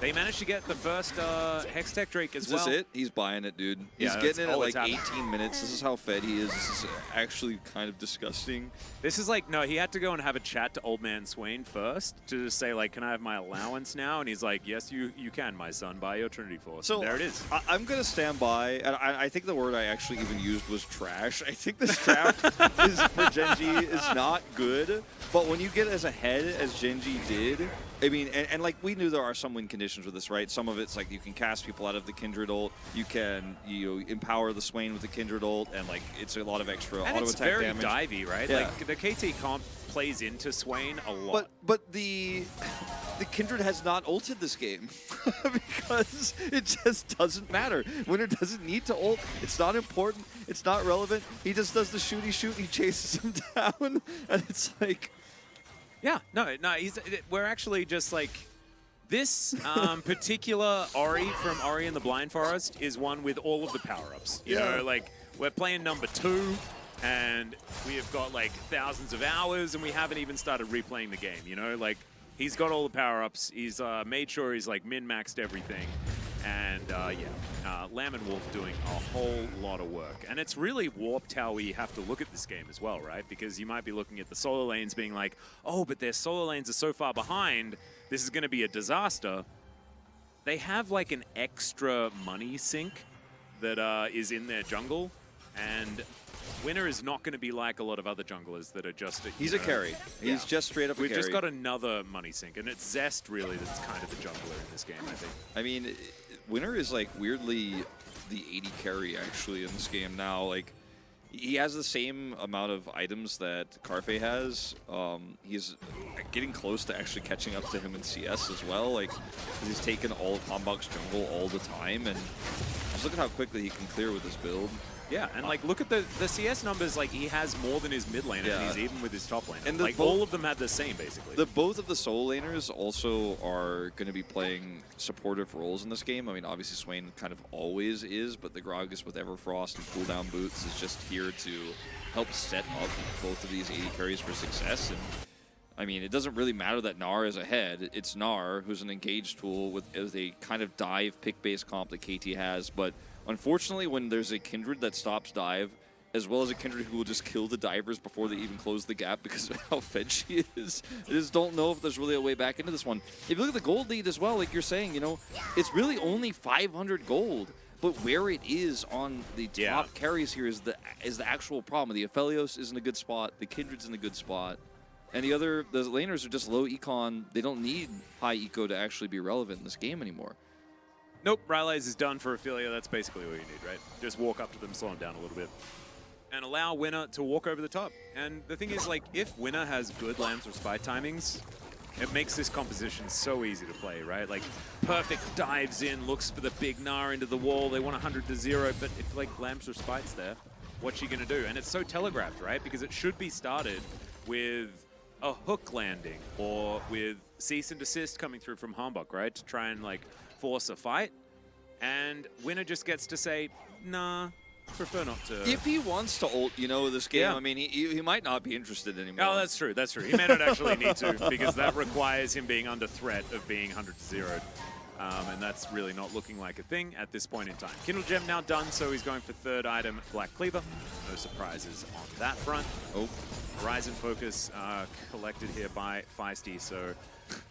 they managed to get the first Hextech Drake as well. Is this it? He's buying it, dude. He's Yeah, getting it at all like that's happening. 18 minutes. This is how fed he is. This is actually kind of disgusting. This is like, no, he had to go and have a chat to Old Man Swain first to just say, like, can I have my allowance now? And he's like, yes, you can, my son. Buy your Trinity Force. So And there it is. I'm going to stand by, and I think the word I actually even used was trash. I think this draft is for Gen.G is not good, but when you get as ahead as Gen.G did, I mean, and like we knew there are some win conditions with this, right? Some of it's like you can cast people out of the Kindred ult, you can empower the Swain with the Kindred ult, and like it's a lot of extra And auto it's attack very damage. divey, right? Yeah. Like, the KT comp plays into Swain a lot. But the Kindred has not ulted this game because it just doesn't matter. Winner doesn't need to ult. It's not important. It's not relevant. He just does the shooty shoot. He chases him down, and it's like. Yeah, no, we're actually just like, this particular Ori from Ori and the Blind Forest is one with all of the power-ups. You know, like, we're playing number 2, and we have got like thousands of hours, and we haven't even started replaying the game, you know? Like, he's got all the power-ups, he's made sure he's like min-maxed everything, and Lamb and Wolf doing a whole lot of work. And it's really warped how we have to look at this game as well, right? Because you might be looking at the solo lanes being like, oh, but their solo lanes are so far behind, this is going to be a disaster. They have like an extra money sink that is in their jungle, and Winner is not going to be like a lot of other junglers that are just... He's a carry. He's just straight up a carry. We've just got another money sink, and it's Zest, really, that's kind of the jungler in this game, I think. I mean, Winner is like weirdly the 80 carry actually in this game now. Like, he has the same amount of items that Carfe has. He's getting close to actually catching up to him in CS as well. Like, he's taken all of Hambok's jungle all the time, and just look at how quickly he can clear with this build. Yeah, and like look at the CS numbers. Like he has more than his mid laner, and he's even with his top laner. And like all of them have the same basically. Both of the solo laners also are going to be playing supportive roles in this game. I mean, obviously Swain kind of always is, but the Gragas with Everfrost and cooldown boots is just here to help set up both of these 80 carries for success. And I mean, it doesn't really matter that Gnar is ahead. It's Gnar who's an engaged tool with a kind of dive pick-based comp that KT has, but unfortunately, when there's a Kindred that stops dive, as well as a Kindred who will just kill the divers before they even close the gap because of how fed she is, I just don't know if there's really a way back into this one. If you look at the gold lead as well, like you're saying, you know, it's really only 500 gold. But where it is on the top carries here is the actual problem. The Aphelios is in a good spot, the Kindred's in a good spot, and the laners are just low econ. They don't need high eco to actually be relevant in this game anymore. Nope, Rylai's is done for Ophelia. That's basically what you need, right? Just walk up to them, slow them down a little bit, and allow Winner to walk over the top. And the thing is, like, if Winner has good Lambs or Spy timings, it makes this composition so easy to play, right? Like, Perfect dives in, looks for the big Gnar into the wall. They want 100-0, but if, like, Lambs or Spite's there, what's she going to do? And it's so telegraphed, right? Because it should be started with a hook landing or with cease and desist coming through from Hambok, right? To try and, like, force a fight, and Winner just gets to say, nah, prefer not to. If he wants to ult, you know, this game, I mean, he might not be interested anymore. Oh, that's true, that's true. He may not actually need to, because that requires him being under threat of being 100-0. And that's really not looking like a thing at this point in time. Kindle Gem now done, so he's going for third item, Black Cleaver. No surprises on that front. Oh, Horizon Focus collected here by Feisty, so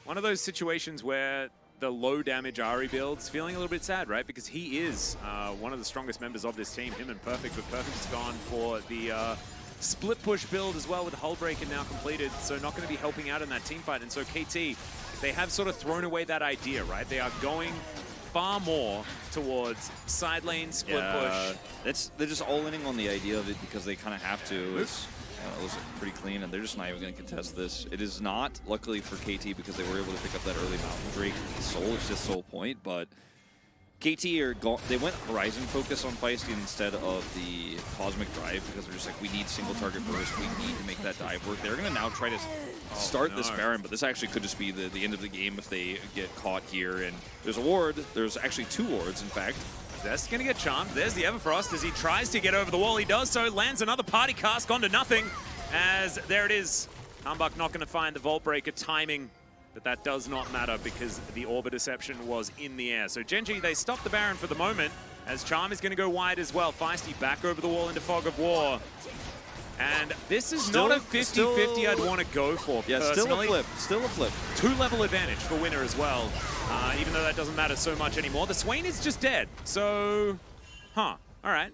one of those situations where the low damage Ahri builds, feeling a little bit sad, right? Because he is one of the strongest members of this team, him and Perfect, but Perfect's gone for the split push build as well with Hullbreaker now completed, so not going to be helping out in that team fight. And so KT, they have sort of thrown away that idea, right? They are going far more towards side lane, split push. They're just all-inning on the idea of it because they kind of have to. It's, it was pretty clean, and they're just not even going to contest this. It is not, luckily for KT, because they were able to pick up that early Mountain Drake Soul. It's just Soul Point, but KT they went Horizon focus on Feisty instead of the Cosmic Drive because they're just like, we need single target burst, we need to make that dive work. They're going to now try to start this Baron, but this actually could just be the end of the game if they get caught here. And there's a ward. There's actually 2 wards, in fact. Zest's gonna get charmed. There's the Everfrost as he tries to get over the wall. He does so, lands another party cast, gone to nothing. As there it is. Humbug not gonna find the Vault Breaker timing, but that does not matter because the Orb Deception was in the air. So Gen.G, they stop the Baron for the moment, as Charm is gonna go wide as well. Feisty back over the wall into Fog of War. And this is not a 50-50 I'd want to go for, personally. Still a flip. 2-level advantage for winner as well, even though that doesn't matter so much anymore. The Swain is just dead, so, all right.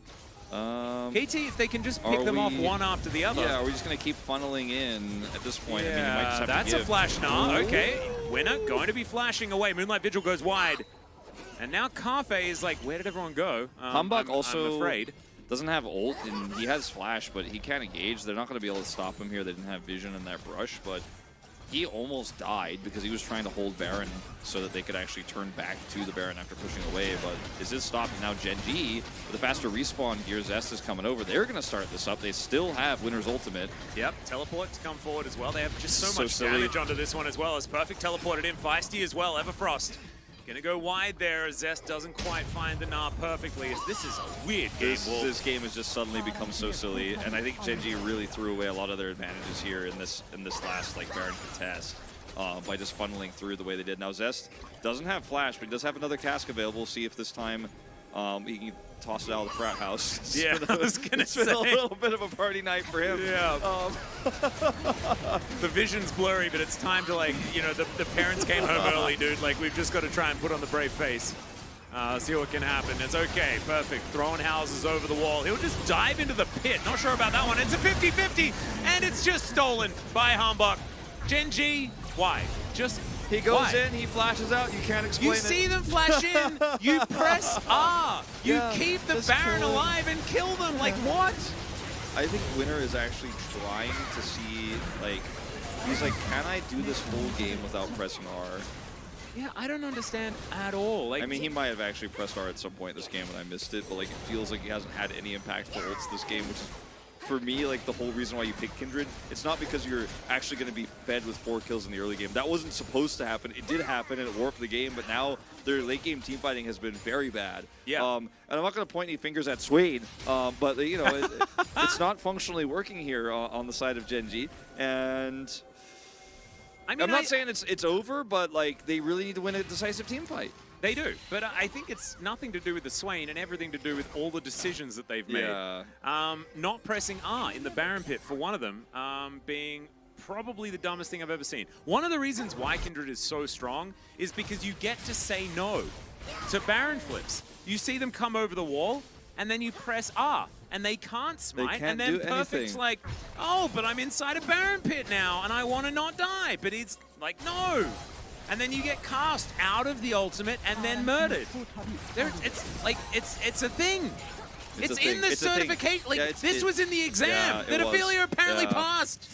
KT, if they can just pick them off one after the other. Yeah, are we just going to keep funneling in at this point? Yeah, I mean, you might just have that's to a flash now. Okay, winner going to be flashing away. Moonlight Vigil goes wide. And now Carfe is like, where did everyone go? Humbug also I'm afraid. Doesn't have ult, and he has flash, but he can't engage. They're not going to be able to stop him here. They didn't have vision in that brush, but he almost died because he was trying to hold Baron so that they could actually turn back to the Baron after pushing away. But this is stopping now. Gen.G, with the faster respawn here, Zest is coming over. They're going to start this up. They still have Winner's ultimate. Yep, teleport to come forward as well. They have just so much damage onto this one as well. As perfect teleported in. Feisty as well. Everfrost gonna go wide there as Zest doesn't quite find the Gnar perfectly. As this is a weird game. This game has just suddenly become so silly, and I think Gen.G really threw away a lot of their advantages here in this last Baron contest by just funneling through the way they did. Now Zest doesn't have flash, but he does have another cask available. See if this time he can toss it out of the frat house. Yeah, I was gonna say. It's been a little bit of a party night for him. Yeah. The vision's blurry, but it's time to, like, you know, the parents came home early, dude. Like, we've just got to try and put on the brave face. See what can happen. It's okay, perfect. Throwing houses over the wall. He'll just dive into the pit. Not sure about that one. It's a 50-50, and it's just stolen by Humbug. Gen.G, why? Just He goes in, he flashes out, you can't explain it. You see them flash in, you press R. You keep the Baron alive and kill them. Like, what? I think Winner is actually trying to see, like, he's like, can I do this whole game without pressing R? Yeah, I don't understand at all. Like, I mean, he might have actually pressed R at some point this game and I missed it, but like, it feels like he hasn't had any impactful ults this game, which is, for me, like, the whole reason why you pick Kindred. It's not because you're actually going to be fed with 4 kills in the early game. That wasn't supposed to happen. It did happen and it warped the game, but now their late game team fighting has been very bad. Yeah. And I'm not going to point any fingers at Swain, but, you know, it's not functionally working here on the side of Gen.G. And I mean, I'm not saying it's over, but, like, they really need to win a decisive team fight. They do, but I think it's nothing to do with the Swain and everything to do with all the decisions that they've made. Not pressing R in the Baron pit for one of them being probably the dumbest thing I've ever seen. One of the reasons why Kindred is so strong is because you get to say no to Baron flips. You see them come over the wall, and then you press R, and they can't smite, and then Perfect's like, oh, but I'm inside a Baron pit now, and I want to not die. But he's like, no. And then you get cast out of the ultimate and then murdered. It's a thing. It's in the certification. Like, this was in the exam that Ophelia apparently passed.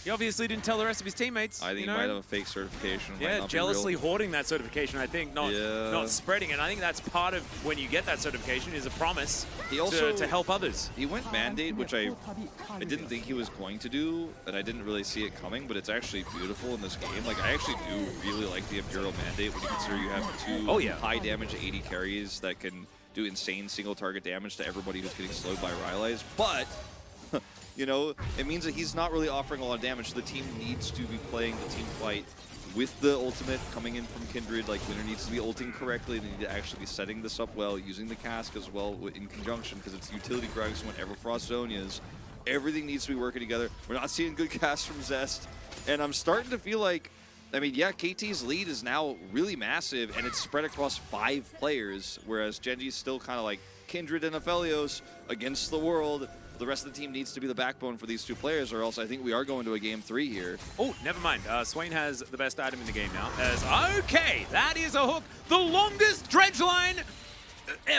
He obviously didn't tell the rest of his teammates. I think he might have a fake certification. Yeah, jealously hoarding that certification, I think, not spreading it. I think that's part of when you get that certification is a promise to help others. He went Mandate, which I didn't think he was going to do, and I didn't really see it coming, but it's actually beautiful in this game. Like, I actually do really like the Imperial Mandate when you consider you have 2 high damage 80 carries that can do insane single target damage to everybody who's getting slowed by Rylai's, but you know, it means that he's not really offering a lot of damage. The team needs to be playing the team fight with the ultimate coming in from Kindred. Like, Winner needs to be ulting correctly. They need to actually be setting this up well, using the cask as well in conjunction, because it's utility Gragas when Everfrost Zonias. Everything needs to be working together. We're not seeing good casts from Zest. And I'm starting to feel like, I mean, yeah, KT's lead is now really massive, and it's spread across 5 players, whereas Gen.G's still kind of like Kindred and Aphelios against the world. the rest of the team needs to be the backbone for these two players, or else I think we are going to a game 3 here. Oh, never mind. Swain has the best item in the game now. Okay, that is a hook. The longest dredge line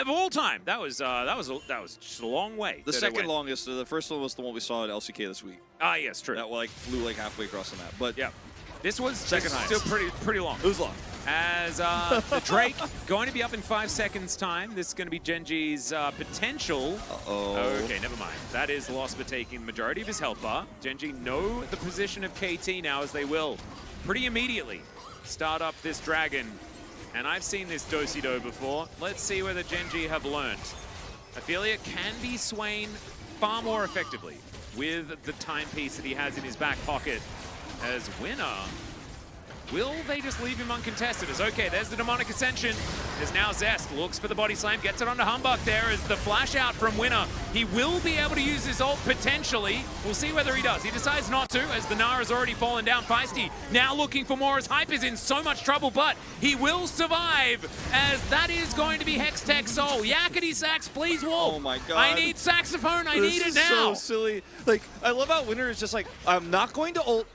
of all time. That was just a long way. The second longest. The first one was the one we saw at LCK this week. Ah, yes, true. That like flew like halfway across the map. But yeah, this was second highest. Still pretty long. It was long. As the Drake going to be up in 5 seconds time. This is going to be Gen.G's potential. Uh-oh. Okay, never mind. That is Losper taking the majority of his health bar. Gen.G know the position of KT now, as they will pretty immediately start up this dragon. And I've seen this do-si-do before. Let's see whether Gen.G have learned. Ophelia can be Swain far more effectively with the timepiece that he has in his back pocket. As winner, will they just leave him uncontested? As okay, there's the Demonic Ascension. There's now Zest, looks for the body slam, gets it onto Humbug there as the flash out from Winner. He will be able to use his ult potentially. We'll see whether he does. He decides not to, as the Nara's already fallen down. Feisty now looking for more as Hype is in so much trouble, but he will survive, as that is going to be Hextech Soul. Yakety Sax, please Wolf. Oh my god. I need saxophone, I need it now. This is so silly. Like, I love how Winner is just like, I'm not going to ult,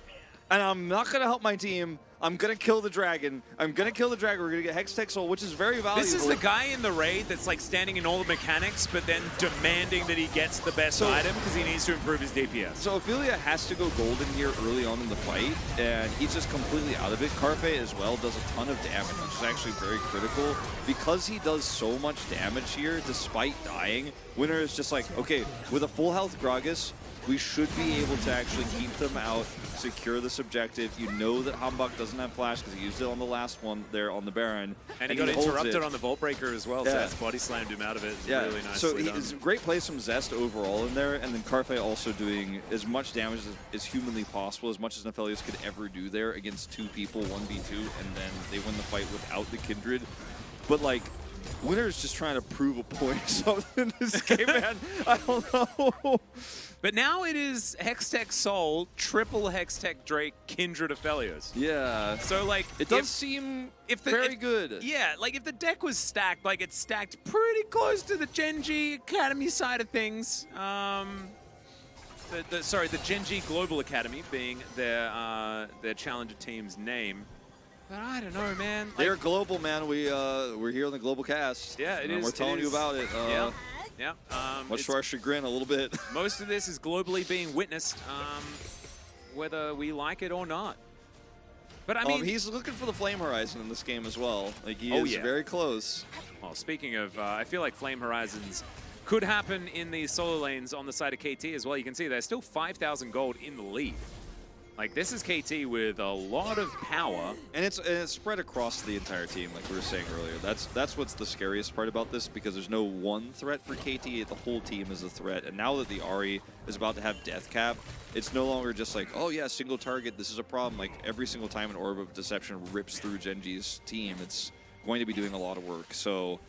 and I'm not going to help my team. I'm going to kill the dragon. I'm going to kill the dragon. We're going to get Hextech Soul, which is very valuable. This is the guy in the raid that's like standing in all the mechanics, but then demanding that he gets the best item because he needs to improve his DPS. So Ophelia has to go golden here early on in the fight, and he's just completely out of it. Carfe as well does a ton of damage, which is actually very critical. Because he does so much damage here, despite dying, Winner is just like, okay, with a full health Gragas, we should be able to actually keep them out, secure this objective. You know that Humbug doesn't have flash because he used it on the last one there on the Baron. And he got interrupted on the Vault Breaker as well. Yeah. Zest body slammed him out of it. Yeah, really nicely so done. it's a great place from Zest overall in there, and then Carfe also doing as much damage as humanly possible, as much as Nephelius could ever do there against 2 people, 1v2, and then they win the fight without the Kindred. But like, Winner's just trying to prove a point or something in this game, man. I don't know. But now it is Hextech Soul, triple Hextech Drake, Kindred Aphelios. Yeah. So like, it does seem very good. Yeah, like if the deck was stacked, like it's stacked pretty close to the Gen.G Academy side of things. The Gen.G Global Academy being their challenger team's name. But I don't know, man. Like, they're global, man. We're here on the Global Cast. Yeah, it is. We're telling you about it. Yeah. Much to our chagrin, a little bit. Most of this is globally being witnessed, whether we like it or not. But I mean, he's looking for the Flame Horizon in this game as well. Like he is very close. Well, speaking of, I feel like Flame Horizons could happen in the solo lanes on the side of KT as well. You can see there's still 5,000 gold in the lead. Like, this is KT with a lot of power. And it's spread across the entire team, like we were saying earlier. That's what's the scariest part about this, because there's no one threat for KT. The whole team is a threat. And now that the Ahri is about to have Death Cap, it's no longer just like, oh yeah, single target, this is a problem. Like, every single time an Orb of Deception rips through Gen.G's team, it's going to be doing a lot of work. So,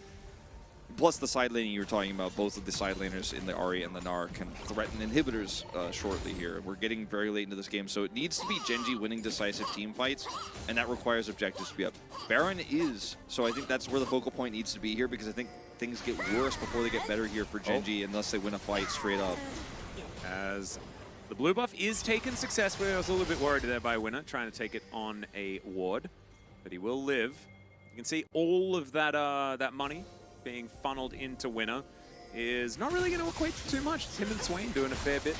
plus the side laning you were talking about, both of the side laners in the Ahri and the Gnar can threaten inhibitors shortly here. We're getting very late into this game, so it needs to be Gen.G winning decisive team fights, and that requires objectives to be up. Baron is, so I think that's where the focal point needs to be here, because I think things get worse before they get better here for Gen.G unless they win a fight straight up. As the blue buff is taken successfully. I was a little bit worried there by Winner, trying to take it on a ward, but he will live. You can see all of that that money being funneled into Winner is not really going to equate to too much. It's him and Swain doing a fair bit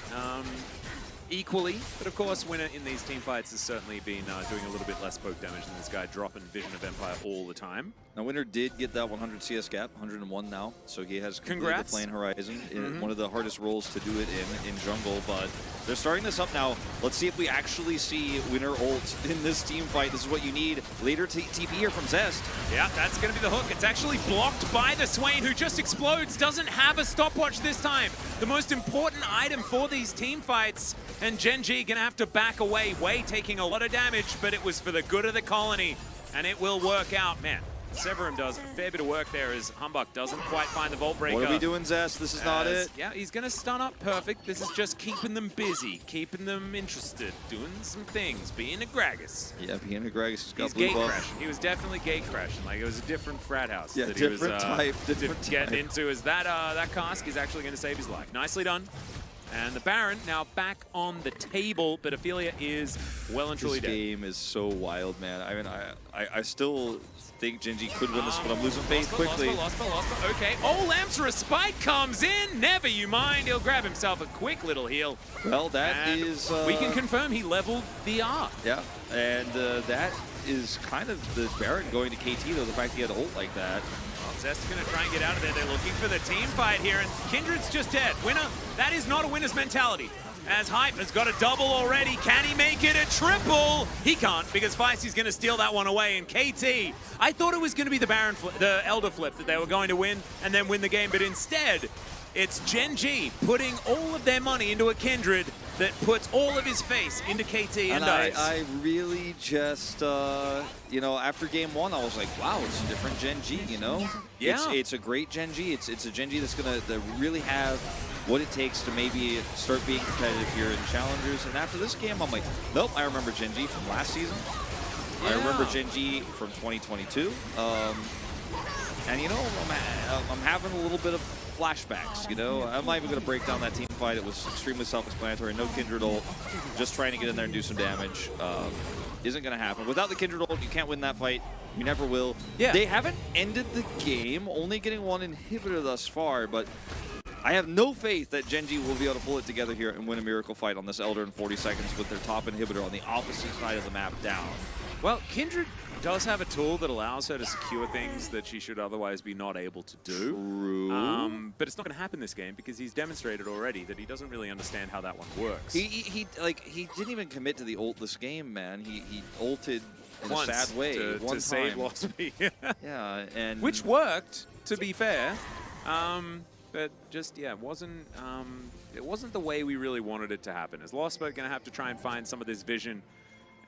equally. But of course, Winner in these team fights has certainly been doing a little bit less poke damage than this guy dropping Vision of Empire all the time. Now, Winner did get that 100 CS gap, 101 now, so he has completed the Flame Horizon. One of the hardest roles to do it in jungle, but they're starting this up now. Let's see if we actually see Winner ult in this team fight. This is what you need. Later TP here from Zest. Yeah, that's going to be the hook. It's actually blocked by the Swain, who just explodes, doesn't have a stopwatch this time. The most important item for these team fights, and Gen.G going to have to back away. Wei taking a lot of damage, but it was for the good of the colony, and it will work out, man. Severum does a fair bit of work there as Humbug doesn't quite find the Vault Breaker. What are we doing, Zest? This is not it. Yeah, he's going to stun up perfect. This is just keeping them busy, keeping them interested, doing some things, being a Gragas. Yeah, being a Gragas has got He's blue gate buff. crashing. He was definitely gate crashing. Like, it was a different frat house. Yeah, that different he was, type. getting into. As that cask is actually going to save his life. Nicely done. And the Baron now back on the table, but Ophelia is well and truly This dead. game is so wild, man. I mean, I still think Gen.G could win this, but I'm losing faith quickly. Lost. Okay. Oh, Lamps Respite comes in. Never you mind. He'll grab himself a quick little heal. Well, that And is... we can confirm he leveled the R. Yeah, and that is kind of the Baron going to KT, though, the fact he had ult like that. Zest's going to try and get out of there. They're looking for the team fight here, and Kindred's just dead. Winner, that is not a winner's mentality. As Hype has got a double already. Can he make it a triple? He can't, because Feisty's going to steal that one away. And KT, I thought it was going to be the Baron flip, the Elder flip that they were going to win and then win the game, but instead, it's Gen.G putting all of their money into a Kindred that puts all of his face into KT and dies. I really just, you know, after game one, I was like, wow, it's a different Gen.G, you know? Yeah. It's a great Gen.G. It's a Gen.G that's going to really have what it takes to maybe start being competitive here in Challengers. And after this game, I'm like, nope, I remember Gen.G from last season. Yeah. I remember Gen.G from 2022. And, you know, I'm having a little bit of flashbacks, you know? I'm not even going to break down that team fight. It was extremely self-explanatory. No Kindred ult. Just trying to get in there and do some damage. Isn't going to happen. Without the Kindred ult, you can't win that fight. You never will. Yeah. They haven't ended the game, only getting one inhibitor thus far, but I have no faith that Gen.G will be able to pull it together here and win a miracle fight on this Elder in 40 seconds with their top inhibitor on the opposite side of the map down. Well, Kindred does have a tool that allows her to secure things that she should otherwise be not able to do. True. But it's not going to happen this game because he's demonstrated already that he doesn't really understand how that one works. He didn't even commit to the ult this game, man. He ulted in Once a sad way. to save Lost Me. Yeah, and Which worked, to be fair. But just, yeah, it wasn't the way we really wanted it to happen. As Lost Boat going to have to try and find some of this vision.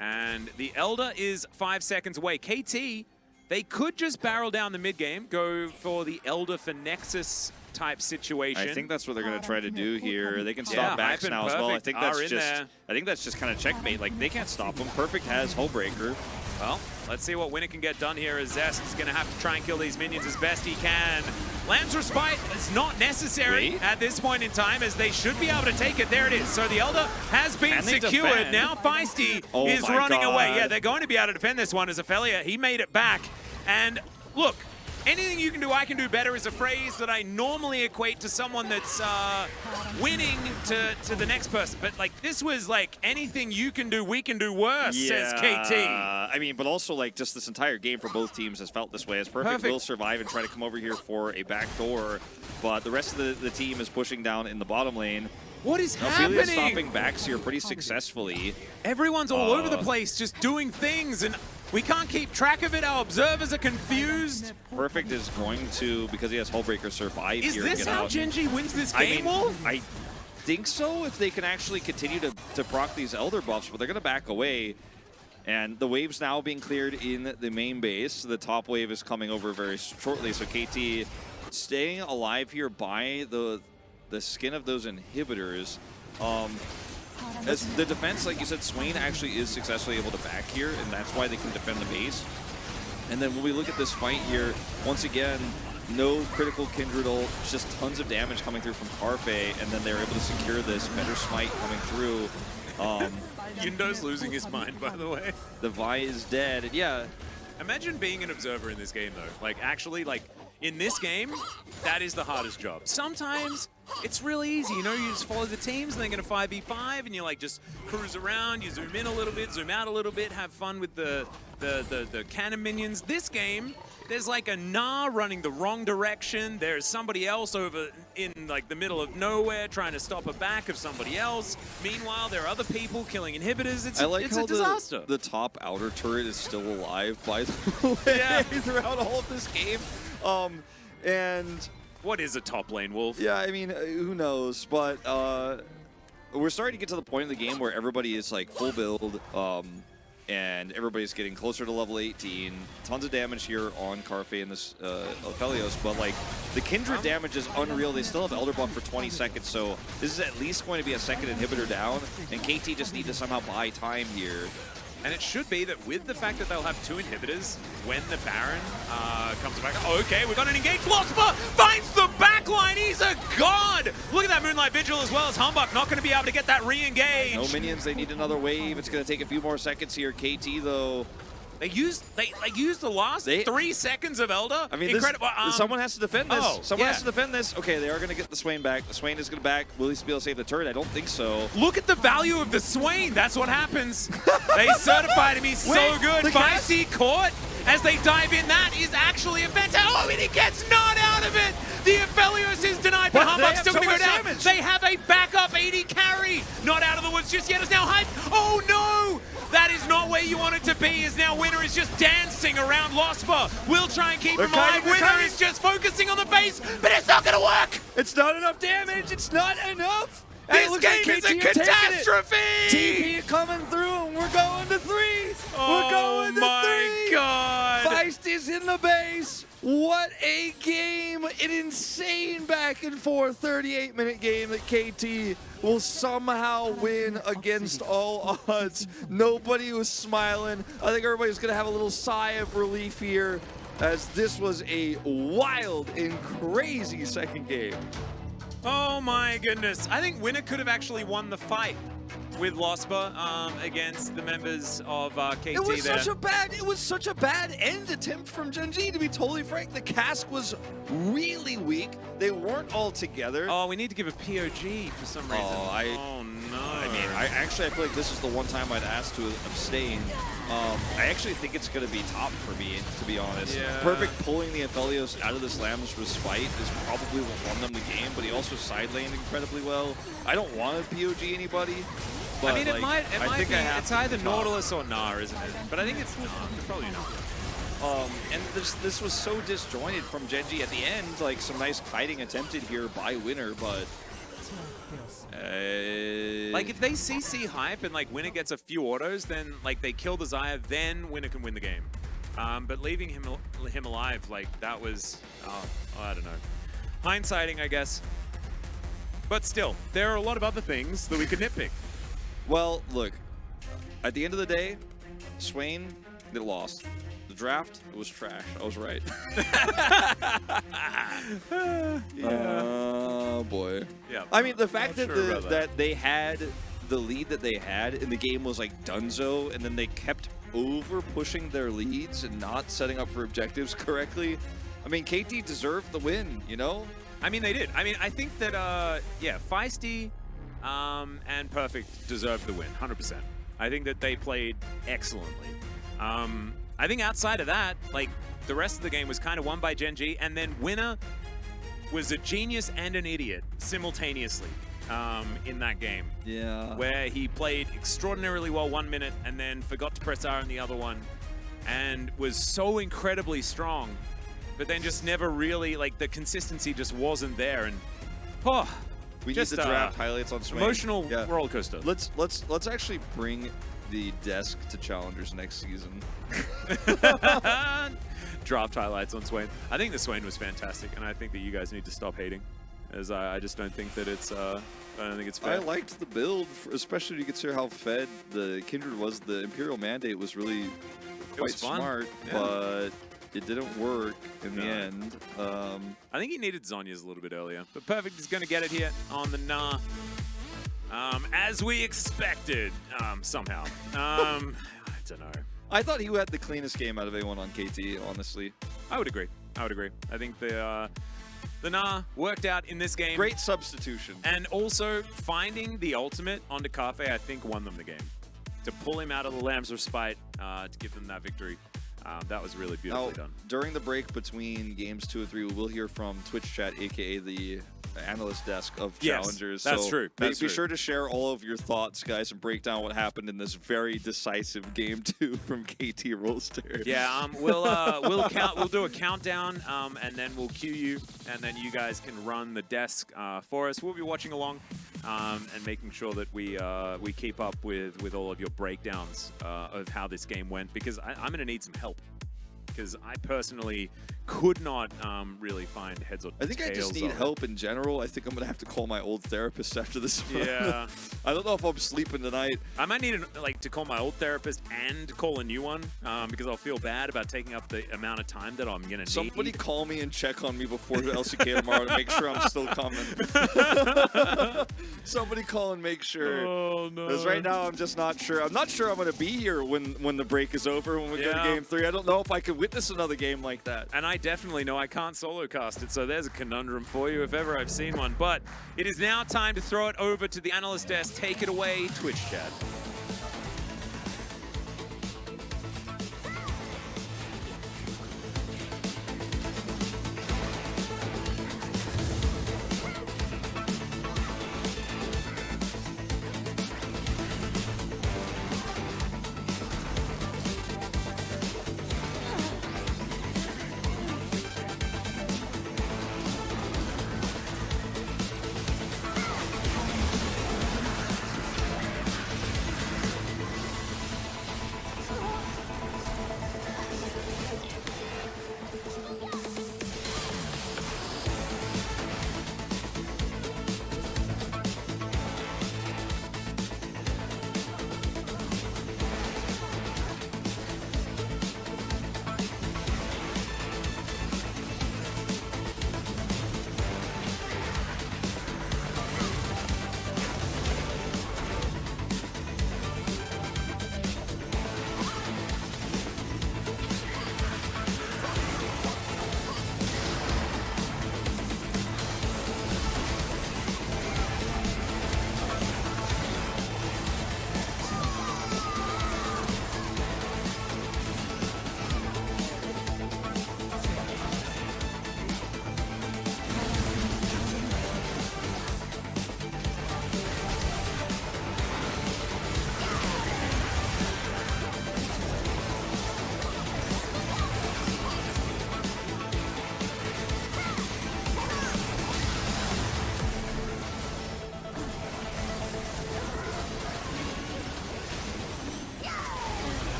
And the Elder is 5 seconds away. KT, they could just barrel down the mid game, go for the Elder for Nexus type situation. I think that's what they're going to try to do here. They can stop backs now as well. I think that's just kind of checkmate. Like, they can't stop them. Perfect has Hullbreaker. Well, let's see what Winner can get done here as Zest is going to have to try and kill these minions as best he can. Lamb's Respite is not necessary at this point in time, as they should be able to take it. There it is. So the Elder has been secured. Now Feisty is running away. Yeah, they're going to be able to defend this one as Ophelia. He made it back. And look, anything you can do, I can do better is a phrase that I normally equate to someone that's winning to the next person. But like, this was like, anything you can do, we can do worse, says KT. I mean, but also like just this entire game for both teams has felt this way. As Perfect will survive and try to come over here for a backdoor, but the rest of the team is pushing down in the bottom lane. What is happening? Ophelia's stopping backs here pretty successfully. Everyone's all over the place, just doing things, and we can't keep track of it. Our observers are confused. Perfect is going to, because he has Hullbreaker, survive here. Is this how Gen.G wins this game, Wolf? I think so, if they can actually continue to proc these Elder buffs, but they're going to back away. And the wave's now being cleared in the main base. The top wave is coming over very shortly, so KT staying alive here by the skin of those inhibitors. As the defense, like you said, Swain actually is successfully able to back here, and that's why they can defend the base. And then when we look at this fight here, once again, no critical Kindred ult, just tons of damage coming through from Carfe, and then they're able to secure this. Better Smite coming through. Yundo's losing his mind, by the way. The Vi is dead, and yeah. Imagine being an observer in this game, though. Like, actually, like, in this game, that is the hardest job. Sometimes it's really easy, you know, you just follow the teams and they're going to 5v5 and you like just cruise around, you zoom in a little bit, zoom out a little bit, have fun with the cannon minions. This game, there's like a Gnar running the wrong direction. There's somebody else over in like the middle of nowhere trying to stop a back of somebody else. Meanwhile, there are other people killing inhibitors. It's a disaster. The top outer turret is still alive, by the way, throughout all of this game. And what is a top lane, Wolf? Yeah, I mean, who knows? But we're starting to get to the point in the game where everybody is like full build, and everybody's getting closer to level 18. Tons of damage here on Carfe and this Ophelios, but like the Kindred damage is unreal. They still have Elder buff for 20 seconds, so this is at least going to be a second inhibitor down, and KT just need to somehow buy time here. And it should be that with the fact that they'll have 2 inhibitors when the Baron comes back. Okay, we've got an engaged. Losper finds the backline. He's a god. Look at that Moonlight Vigil as well as Humbug not going to be able to get that re-engage. No minions. They need another wave. It's going to take a few more seconds here. KT, though. They used the last 3 seconds of Elder. I mean, incredible. Someone has to defend this. Someone yeah. has to defend this. Okay, they are going to get the Swain back. The Swain is going to back. Will he be able to save the turret? I don't think so. Look at the value of the Swain. That's what happens. They certified him. He's so good. Feisty caught as they dive in. That is actually a fantastic. Oh, and he gets not out of it. The Aphelios is denied, but Humbug's still going to go down. Damage. They have a backup 80 carry. Not out of the woods just yet. Is now hyped. Oh, no. That is not where you want it to be, as now Winner is just dancing around Losper. We'll try and keep him alive. Winner is just focusing on the base, but it's not going to work. It's not enough damage. It's not enough. This game is a catastrophe. TP coming through, and we're going to 3. We're going to 3. Oh, my God. Feist is in the base. What a game. An insane back and forth 38-minute game that KT will somehow win against all odds. Nobody was smiling. I think everybody's going to have a little sigh of relief here, as this was a wild and crazy second game. Oh my goodness. I think Winner could have actually won the fight with Losper against the members of KT. It was such a bad end attempt from Gen.G, to be totally frank. The cask was really weak. They weren't all together. Oh, we need to give a POG for some reason. Oh no. I mean, I feel like this is the one time I'd ask to abstain. I actually think it's going to be top for me, to be honest. Yeah. Perfect pulling the Aphelios out of the Slam's respite is probably what won them the game, but he also side laned incredibly well. I don't want to POG anybody. But I mean, it might be, it's either top. Nautilus or Gnar, isn't it? But I think it's Gnar. It's probably not. And this was so disjointed from Gen.G at the end. Like, some nice kiting attempted here by Winner, but... like, if they CC hype and, like, Winner gets a few autos, then, like, they kill the Xayah, then Winner can win the game. But leaving him alive, like, that was... I don't know. Hindsighting, I guess. But still, there are a lot of other things that we could nitpick. Well, look, at the end of the day, Swain, they lost. The draft, it was trash. I was right. Oh, boy. Yeah. I mean, the fact that they had the lead that they had, and the game was like dunzo, and then they kept over pushing their leads and not setting up for objectives correctly. I mean, KT deserved the win, you know? I mean, they did. I mean, I think that, yeah, Feisty and Perfect deserved the win, 100%. I think that they played excellently. I think outside of that, like, the rest of the game was kind of won by Gen.G, and then Winner was a genius and an idiot simultaneously in that game. Yeah. Where he played extraordinarily well 1 minute and then forgot to press R in the other one and was so incredibly strong, but then just never really, like, the consistency just wasn't there. And, we just, need the draft highlights on Swain. Emotional roller coaster. Let's actually bring the desk to Challengers next season. Draft highlights on Swain. I think the Swain was fantastic, and I think that you guys need to stop hating, as I just don't think that it's I don't think it's fair. I liked the build, especially when you consider how fed the Kindred was. The Imperial Mandate was really quite smart, but it didn't work in the end. I think he needed Zhonya's a little bit earlier, but Perfect is going to get it here on the Gnar. As we expected, somehow. I don't know. I thought he had the cleanest game out of anyone on KT, honestly. I would agree. I think the Gnar worked out in this game. Great substitution. And also, finding the ultimate onto Cafe, I think, won them the game. To pull him out of the Lamb's respite, to give them that victory. That was really beautifully done. During the break between games 2 and 3, we will hear from Twitch chat, aka the analyst desk of Challengers. That's so true. Be sure to share all of your thoughts, guys, and break down what happened in this very decisive game 2 from KT Rolster. Yeah, we'll do a countdown, and then we'll cue you, and then you guys can run the desk for us. We'll be watching along and making sure that we keep up with all of your breakdowns of how this game went, because I'm going to need some help. because I personally could not really find heads or I think tails I just need of it. help in general. I think I'm going to have to call my old therapist after this one. Yeah. I don't know if I'm sleeping tonight. I might need to call my old therapist and call a new one because I'll feel bad about taking up the amount of time that I'm going to need. Somebody call me and check on me before the LCK tomorrow to make sure I'm still coming. Somebody call and make sure. Oh, no. Because right now I'm just not sure. I'm not sure I'm going to be here when the break is over, when we go to Game 3. I don't know if I could witness another game like that. And I definitely know I can't solo cast it, so there's a conundrum for you if ever I've seen one. But it is now time to throw it over to the analyst desk. Take it away, Twitch chat.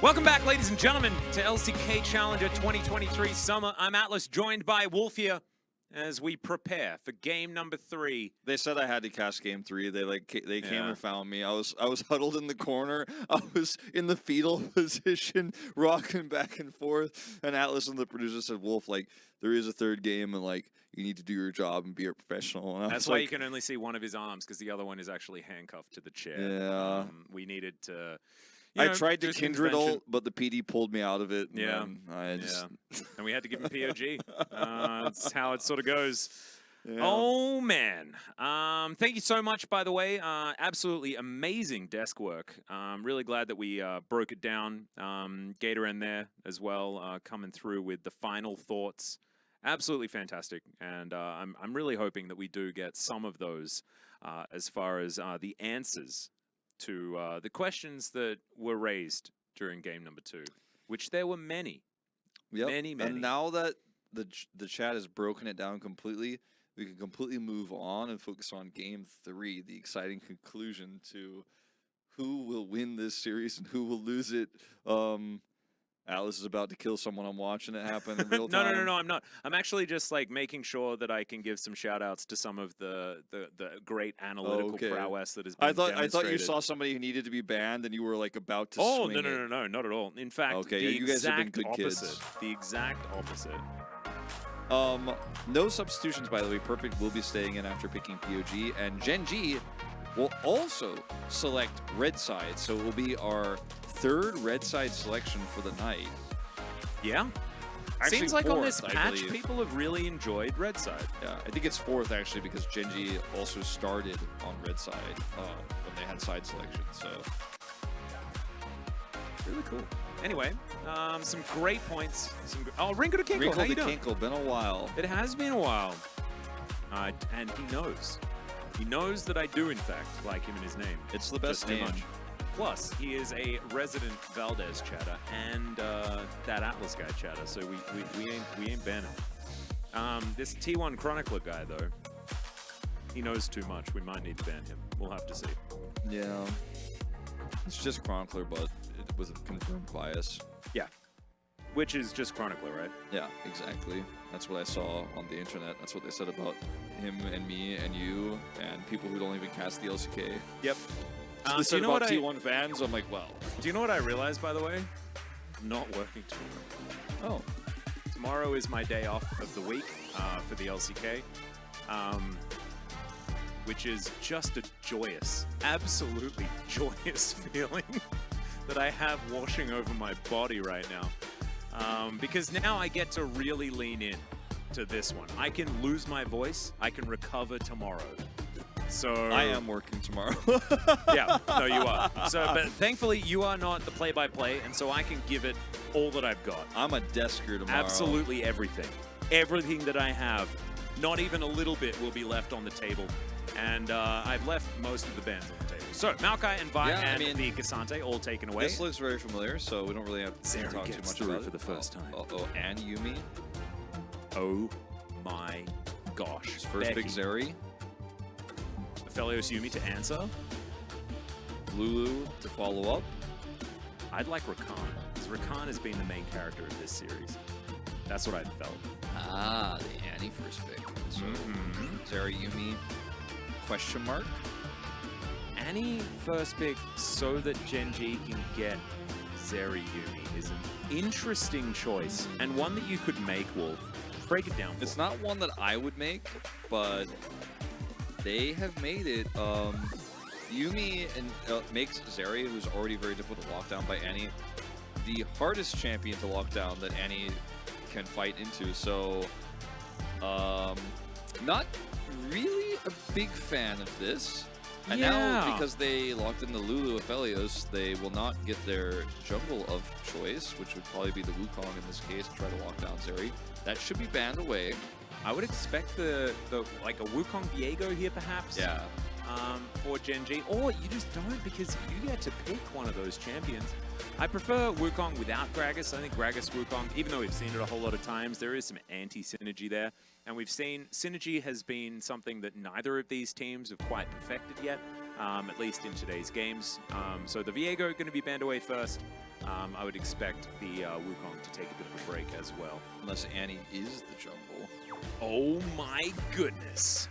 Welcome back, ladies and gentlemen, to LCK Challenger 2023 Summer. I'm Atlas, joined by Wolf here as we prepare for game number 3. They said I had to cast Game 3. They came and found me. I was huddled in the corner. I was in the fetal position, rocking back and forth. And Atlas and the producer said, "Wolf, like there is a third game, and like you need to do your job and be a professional." And that's why you can only see one of his arms because the other one is actually handcuffed to the chair. Yeah. We needed to. I tried to Kindred ult, but the PD pulled me out of it. Yeah. And we had to give him POG. That's how it sort of goes. Yeah. Oh, man. Thank you so much, by the way. Absolutely amazing desk work. Really glad that we broke it down. Gator in there as well, coming through with the final thoughts. Absolutely fantastic. And I'm really hoping that we do get some of those as far as the answers to the questions that were raised during game number 2, which there were many. Yep. Many. And now that the chat has broken it down completely, we can completely move on and focus on game 3, the exciting conclusion to who will win this series and who will lose it. Atlas is about to kill someone. I'm watching it happen in real time. No, I'm not. I'm actually just like making sure that I can give some shout outs to some of the great analytical prowess that has been demonstrated. I thought you saw somebody who needed to be banned and you were like about to swing it. No, not at all. In fact, the you guys have been good opposite. Kids. The exact opposite. No substitutions, by the way. Perfect will be staying in after picking POG, and Gen.G will also select red side, so it will be our third red side selection for the night. Yeah. Actually, Seems like on fourth, this I patch, believe. people have really enjoyed red side. Yeah, I think it's fourth actually because Gen.G also started on red side when they had side selection. So Really cool. Anyway, some great points. Oh, Ringo to Kinkle, how you doing? Kinkle, been a while. It has been a while. And he knows. He knows that I do, in fact, like him in his name. It's the best Just too name. much. Plus, he is a resident Valdez chatter and that Atlas guy chatter, so we ain't banning. This T1 Chronicler guy, though, he knows too much. We might need to ban him. We'll have to see. Yeah, it's just Chronicler, but it was a confirmed bias. Yeah, which is just Chronicler, right? Yeah, exactly. That's what I saw on the internet. That's what they said about him and me and you and people who don't even cast the LCK. Yep. So they said about T1 fans. I'm like, well. Do you know what I realized, by the way? I'm not working tomorrow. Oh. Tomorrow is my day off of the week for the LCK, which is just a joyous, absolutely joyous feeling that I have washing over my body right now. Because now I get to really lean in to this one. I can lose my voice. I can recover tomorrow. So I am working tomorrow. Yeah, no, you are. So, but thankfully, you are not the play-by-play, and so I can give it all that I've got. I'm a desker tomorrow. Absolutely everything. Everything that I have. Not even a little bit will be left on the table. And I've left most of the bands on the table. So, Maokai and Vi and the Cassante all taken away. This looks very familiar, so we don't really have to talk too much about it. For the first time. Oh, and Yuumi. Oh my gosh. His first big Zeri. Aphelios Yuumi to answer. Lulu to follow up. I'd like Rakan, because Rakan has been the main character of this series. That's what I felt. Ah, the Annie first pick. So, Zeri Yuumi, question mark? Annie first pick so that Gen.G can get Zeri Yuumi is an interesting choice, and one that you could make, Wolf. Break it down. It's not one that I would make, but they have made it. Yuumi makes Zeri, who's already very difficult to lock down by Annie, the hardest champion to lock down that Annie can fight into. So, not really a big fan of this. And now, because they locked in the Lulu Aphelios, they will not get their jungle of choice, which would probably be the Wukong in this case, to try to lock down Zeri. That should be banned away. I would expect like a Wukong Viego here, perhaps. Yeah. For Gen.G, or you just don't, because you get to pick one of those champions. I prefer Wukong without Gragas. I think Gragas Wukong, even though we've seen it a whole lot of times, there is some anti-synergy there. And we've seen synergy has been something that neither of these teams have quite perfected yet, at least in today's games. So the Viego going to be banned away first. I would expect the Wukong to take a bit of a break as well. Unless Annie is the jungle. Oh my goodness.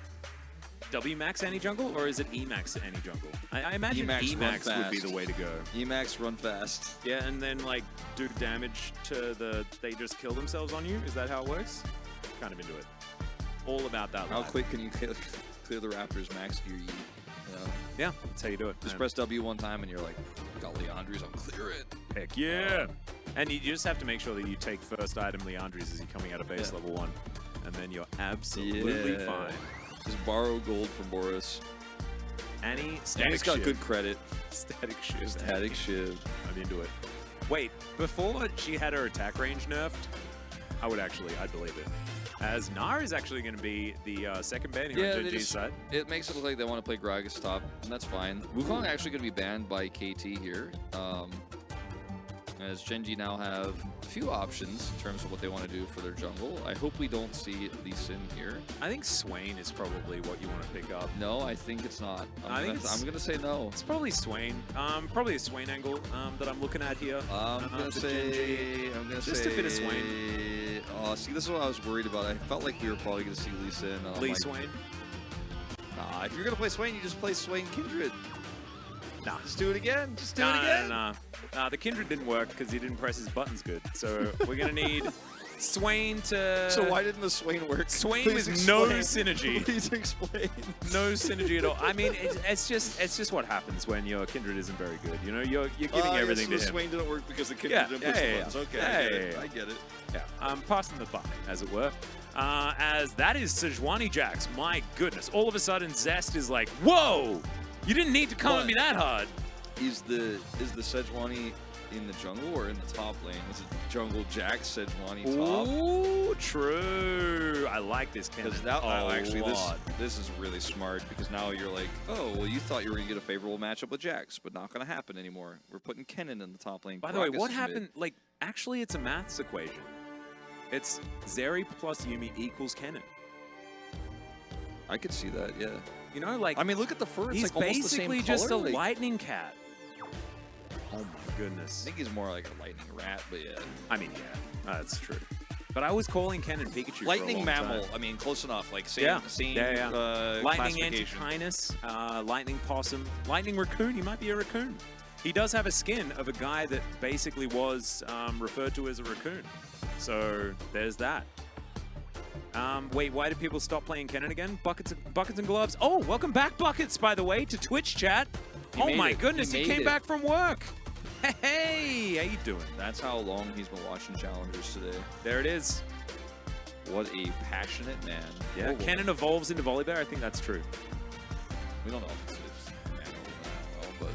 W-Max Annie jungle, or is it E-Max Annie jungle? I imagine E-Max would be the way to go. E-Max run fast. Yeah, and then like do damage to they just kill themselves on you? Is that how it works? Kind of into it. All about that. How quick can you clear the Raptors max gear E? Yeah, that's how you do it. Just press W one time and you're like, got Leandri's, I'll clear it. Heck yeah! And you just have to make sure that you take first item Leandri's as you're coming out of base level 1. And then you're absolutely fine. Just borrow gold from Boris. Annie, static Annie's got good credit. Static shiv. Static shiv. I'm into it. Wait, before she had her attack range nerfed, I'd believe it. As Gnar is actually going to be the second ban here on Gen.G's side. It makes it look like they want to play Gragas top, and that's fine. Wukong actually going to be banned by KT here. As Gen.G now have a few options in terms of what they want to do for their jungle. I hope we don't see Lee Sin here. I think Swain is probably what you want to pick up. No, I think it's not. I'm going to say no. It's probably Swain. Probably a Swain angle that I'm looking at here. I'm going to say... Just a bit of Swain. See, this is what I was worried about. I felt like we were probably going to see Lee Sin. Lee Swain? If you're going to play Swain, you just play Swain Kindred. Nah. Just do it again. Just do it again. Nah, the Kindred didn't work because he didn't press his buttons good. So we're going to need Swain to... So why didn't the Swain work? Swain Please with no explain. synergy. Please explain. No synergy at all. I mean, it's just what happens when your Kindred isn't very good. You know, you're giving everything to him. Swain didn't work because the Kindred didn't push the buttons. Okay, I get it. Yeah, passing the buck, as it were. As that is Sejuani Jax. My goodness. All of a sudden, Zest is like, whoa! You didn't need to come at me that hard. Is the Sejuani in the jungle or in the top lane? Is it jungle Jax, Sejuani top? Ooh, true. I like this cannon. Actually, this is really smart because now you're like, oh, well, you thought you were going to get a favorable matchup with Jax, but not going to happen anymore. We're putting Kennen in the top lane. By the way, what happened? Like, actually, it's a maths equation. It's Zeri plus Yuumi equals Kennen. I could see that, yeah. You know, like, I mean, look at the fur. It's he's like almost the same basically just a color. lightning cat. Oh my goodness. I think he's more like a lightning rat, but yeah. I mean, yeah, that's true. But I was calling Kennen Pikachu lightning for a long mammal. time. I mean, close enough. Like same lightning Antechinus, lightning possum, lightning raccoon. He might be a raccoon. He does have a skin of a guy that basically was referred to as a raccoon. So there's that. Wait, why did people stop playing Kennen again? Buckets and gloves. Oh, welcome back, Buckets, by the way, to Twitch chat. Oh my goodness, he came back from work. Hey, how you doing? That's how long he's been watching Challengers today. There it is. What a passionate man. Yeah, Kennen evolves into Volibear. I think that's true. We don't know if it's mammal,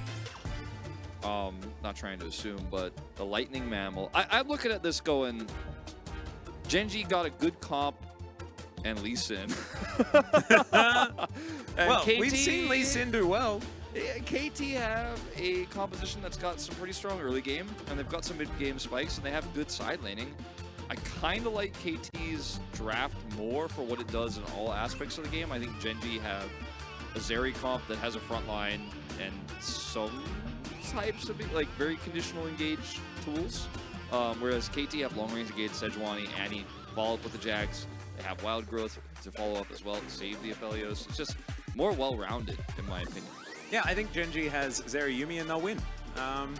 but not trying to assume, but the lightning mammal. I'm looking at this going, Gen.G got a good comp and Lee Sin. Well, we've seen Lee Sin do well. KT have a composition that's got some pretty strong early game, and they've got some mid-game spikes, and they have good side laning. I kind of like KT's draft more for what it does in all aspects of the game. I think Gen.G have a Zeri comp that has a front line and some types of like very conditional engage tools, whereas KT have long-range engage Sejuani, Annie, follow up with the Jags. They have Wild Growth to follow up as well to save the Aphelios. It's just more well-rounded, in my opinion. Yeah, I think Gen.G has Zeri Yuumi and they'll win.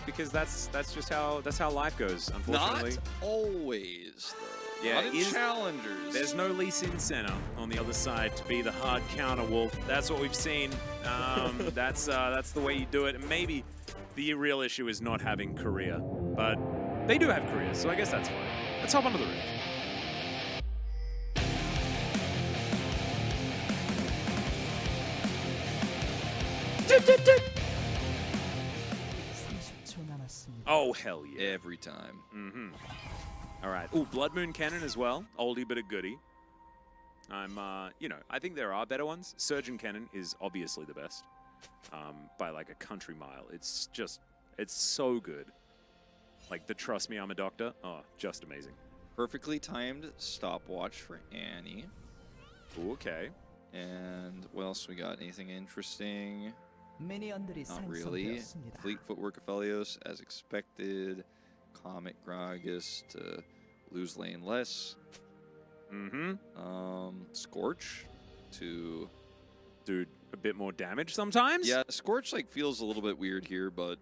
Because that's just how life goes, unfortunately. Not always, though. Yeah, not in Challengers. There's no Lee Sin center on the other side to be the hard counter wolf. That's what we've seen. That's the way you do it. And maybe the real issue is not having Korea, but they do have Korea, so I guess that's fine. Let's hop onto the roof. Oh, hell yeah. Every time. Mm-hmm. All right. Ooh, Blood Moon Cannon as well. Oldie but a goodie. You know, I think there are better ones. Surgeon Cannon is obviously the best. By like a country mile. It's so good. Like the Trust Me, I'm a Doctor. Oh, just amazing. Perfectly timed stopwatch for Annie. Ooh, okay. And what else we got? Anything interesting? Not really. Fleet Footwork Aphelios, as expected. Comet Gragas to lose lane less. Mm-hmm. Scorch to do a bit more damage sometimes. Yeah, Scorch like feels a little bit weird here, but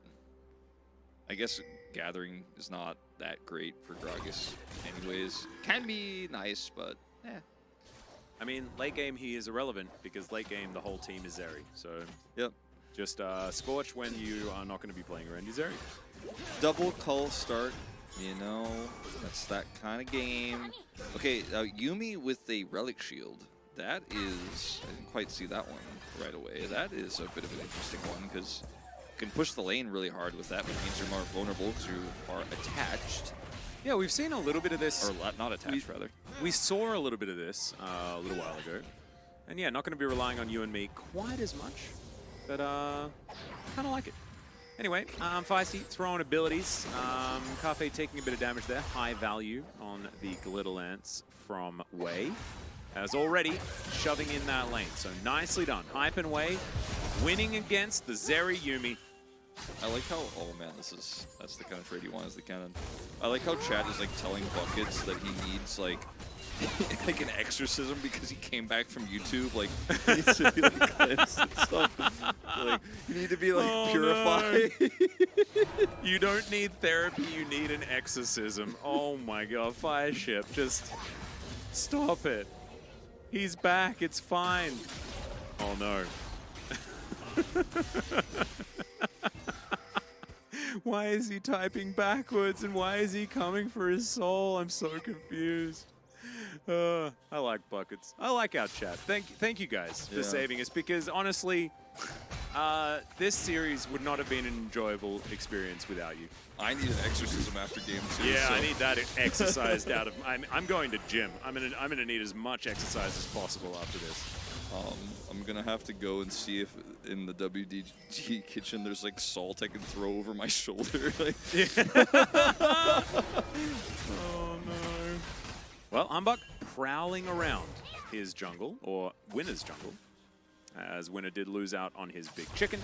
I guess Gathering is not that great for Gragas anyways. Can be nice, but eh. I mean, late game he is irrelevant because late game the whole team is Zeri. So yep. Just Scorch when you are not going to be playing around your Zeri. Double Cull start, you know, that's that kind of game. Okay, Yuumi with a Relic Shield. That is, I didn't quite see that one right away. That is a bit of an interesting one because you can push the lane really hard with that, which means you're more vulnerable because you are attached. Yeah, we've seen a little bit of this. Or not attached, rather. We saw a little bit of this a little while ago. And yeah, not going to be relying on you and me quite as much. But kind of like it. Anyway, Feisty throwing abilities. Cafe taking a bit of damage there. High value on the Glitter Lance from Wei. As already shoving in that lane. So nicely done. Hype and Wei winning against the Zeri Yuumi. I like how, oh man, that's the kind of trade you want as the cannon. I like how Chad is like telling Buckets that he needs like like an exorcism because he came back from YouTube. Like, he needs to be like cleansed and stuff. Like, you need to be like purified. No. You don't need therapy. You need an exorcism. Oh my God, Fireship, just stop it. He's back. It's fine. Oh no. Why is he typing backwards and why is he coming for his soul? I'm so confused. I like buckets. I like our chat. Thank you guys for saving us, because honestly, this series would not have been an enjoyable experience without you. I need an exorcism after game 2. Yeah, so. I need that exercised out of. I'm going to gym. I'm gonna need as much exercise as possible after this. I'm gonna have to go and see if in the WDG kitchen there's like salt I can throw over my shoulder. Like. Oh no. Well, Humbug prowling around his jungle, or Winner's jungle, as Winner did lose out on his big chicken.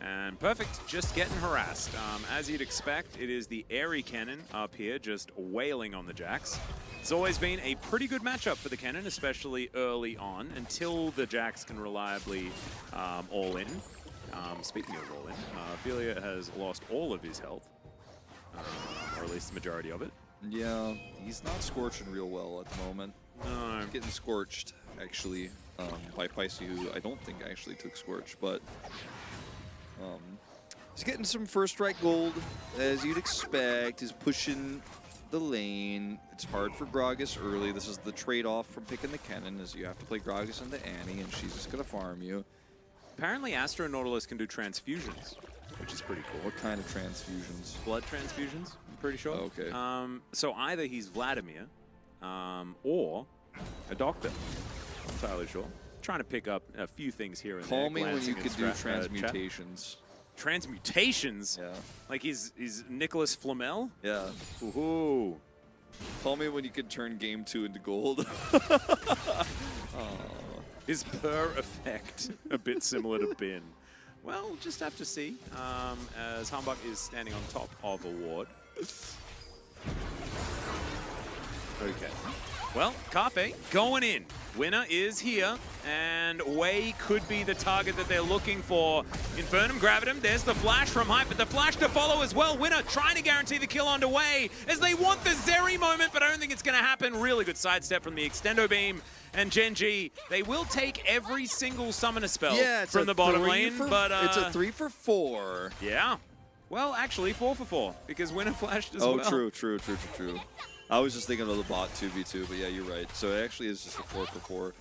And Perfect just getting harassed. As you'd expect, it is the Airy Cannon up here just wailing on the Jax. It's always been a pretty good matchup for the Cannon, especially early on, until the Jax can reliably all in. Speaking of all in, Ophelia has lost all of his health, or at least the majority of it. Yeah, he's not scorching real well at the moment. No. He's getting scorched, actually, by Picey, who I don't think actually took Scorch, but he's getting some first strike gold, as you'd expect. He's pushing the lane. It's hard for Gragas early. This is the trade-off from picking the Cannon, is you have to play Gragas into Annie, and she's just going to farm you. Apparently, Astro Nautilus can do transfusions, which is pretty cool. What kind of transfusions? Blood transfusions, I'm pretty sure. Okay. So either he's Vladimir, or a doctor. Not entirely sure. Trying to pick up a few things here and there. Call me when you could do transmutations. Transmutations? Yeah. Like he's Nicholas Flamel? Yeah. Ooh. Call me when you could turn game 2 into gold. His purr effect, a bit similar to Bin. Well, we'll just have to see, as Humbug is standing on top of a ward. Okay. Well, Cafe going in. Winner is here, and Wei could be the target that they're looking for. Infernum grabbed him. There's the flash from Hype, but the flash to follow as well. Winner trying to guarantee the kill onto Wei as they want the Zeri moment, but I don't think it's going to happen. Really good sidestep from the Extendo Beam. And Gen.G, they will take every single summoner spell from the bottom lane, but it's a 3 for 4. Yeah. Well, actually, 4 for 4, because Winner flashed as well. Oh, true. I was just thinking of the bot 2v2, but yeah, you're right. So it actually is just a 4 for 4.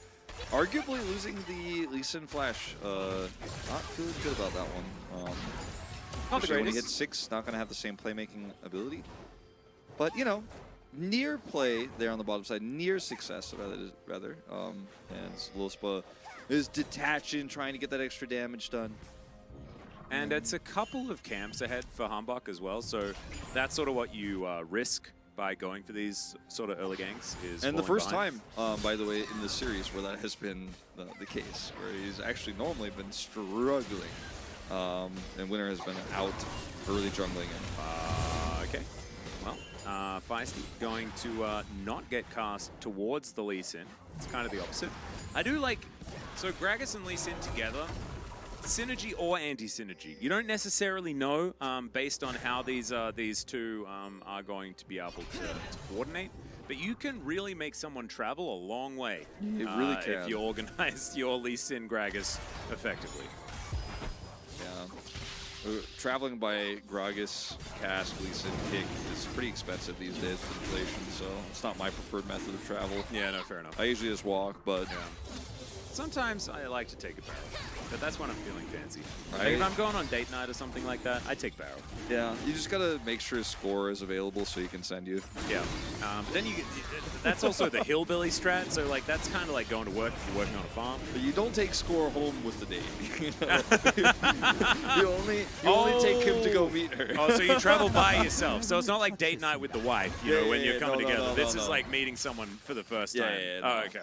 Arguably losing the Lee Sin flash. Not feeling good about that one. Not the when he greatest. hits 6, not going to have the same playmaking ability. But, you know, near play there on the bottom side. Near success, rather. And Lospa is detaching, trying to get that extra damage done. And it's a couple of camps ahead for Humbug as well, so that's sort of what you risk by going for these sort of early ganks. And the first time, by the way, in the series where that has been the case, where he's actually normally been struggling, and Winner has been out early jungling him. Okay. Well, Feisty going to not get cast towards the Lee Sin. It's kind of the opposite. I do like, so Gragas and Lee Sin together, synergy or anti-synergy. You don't necessarily know based on how these two are going to be able to coordinate, but you can really make someone travel a long way. It really can. If you organize your Lee Sin Gragas effectively. Yeah. Traveling by Gragas, Cask, Lee Sin, Kick is pretty expensive these days with inflation, so it's not my preferred method of travel. Yeah, no, fair enough. I usually just walk, but... Yeah. Sometimes I like to take a barrel, but that's when I'm feeling fancy. Like if I'm going on date night or something like that, I take barrel. Yeah, you just gotta make sure score is available so you can send you. Yeah, but then that's also the hillbilly strat, so like that's kind of like going to work if you're working on a farm. But you don't take score home with the date. you only take him to go meet her. Oh, so you travel by yourself. So it's not like date night with the wife, you know, when you're coming together. This is like meeting someone for the first time. Oh, okay.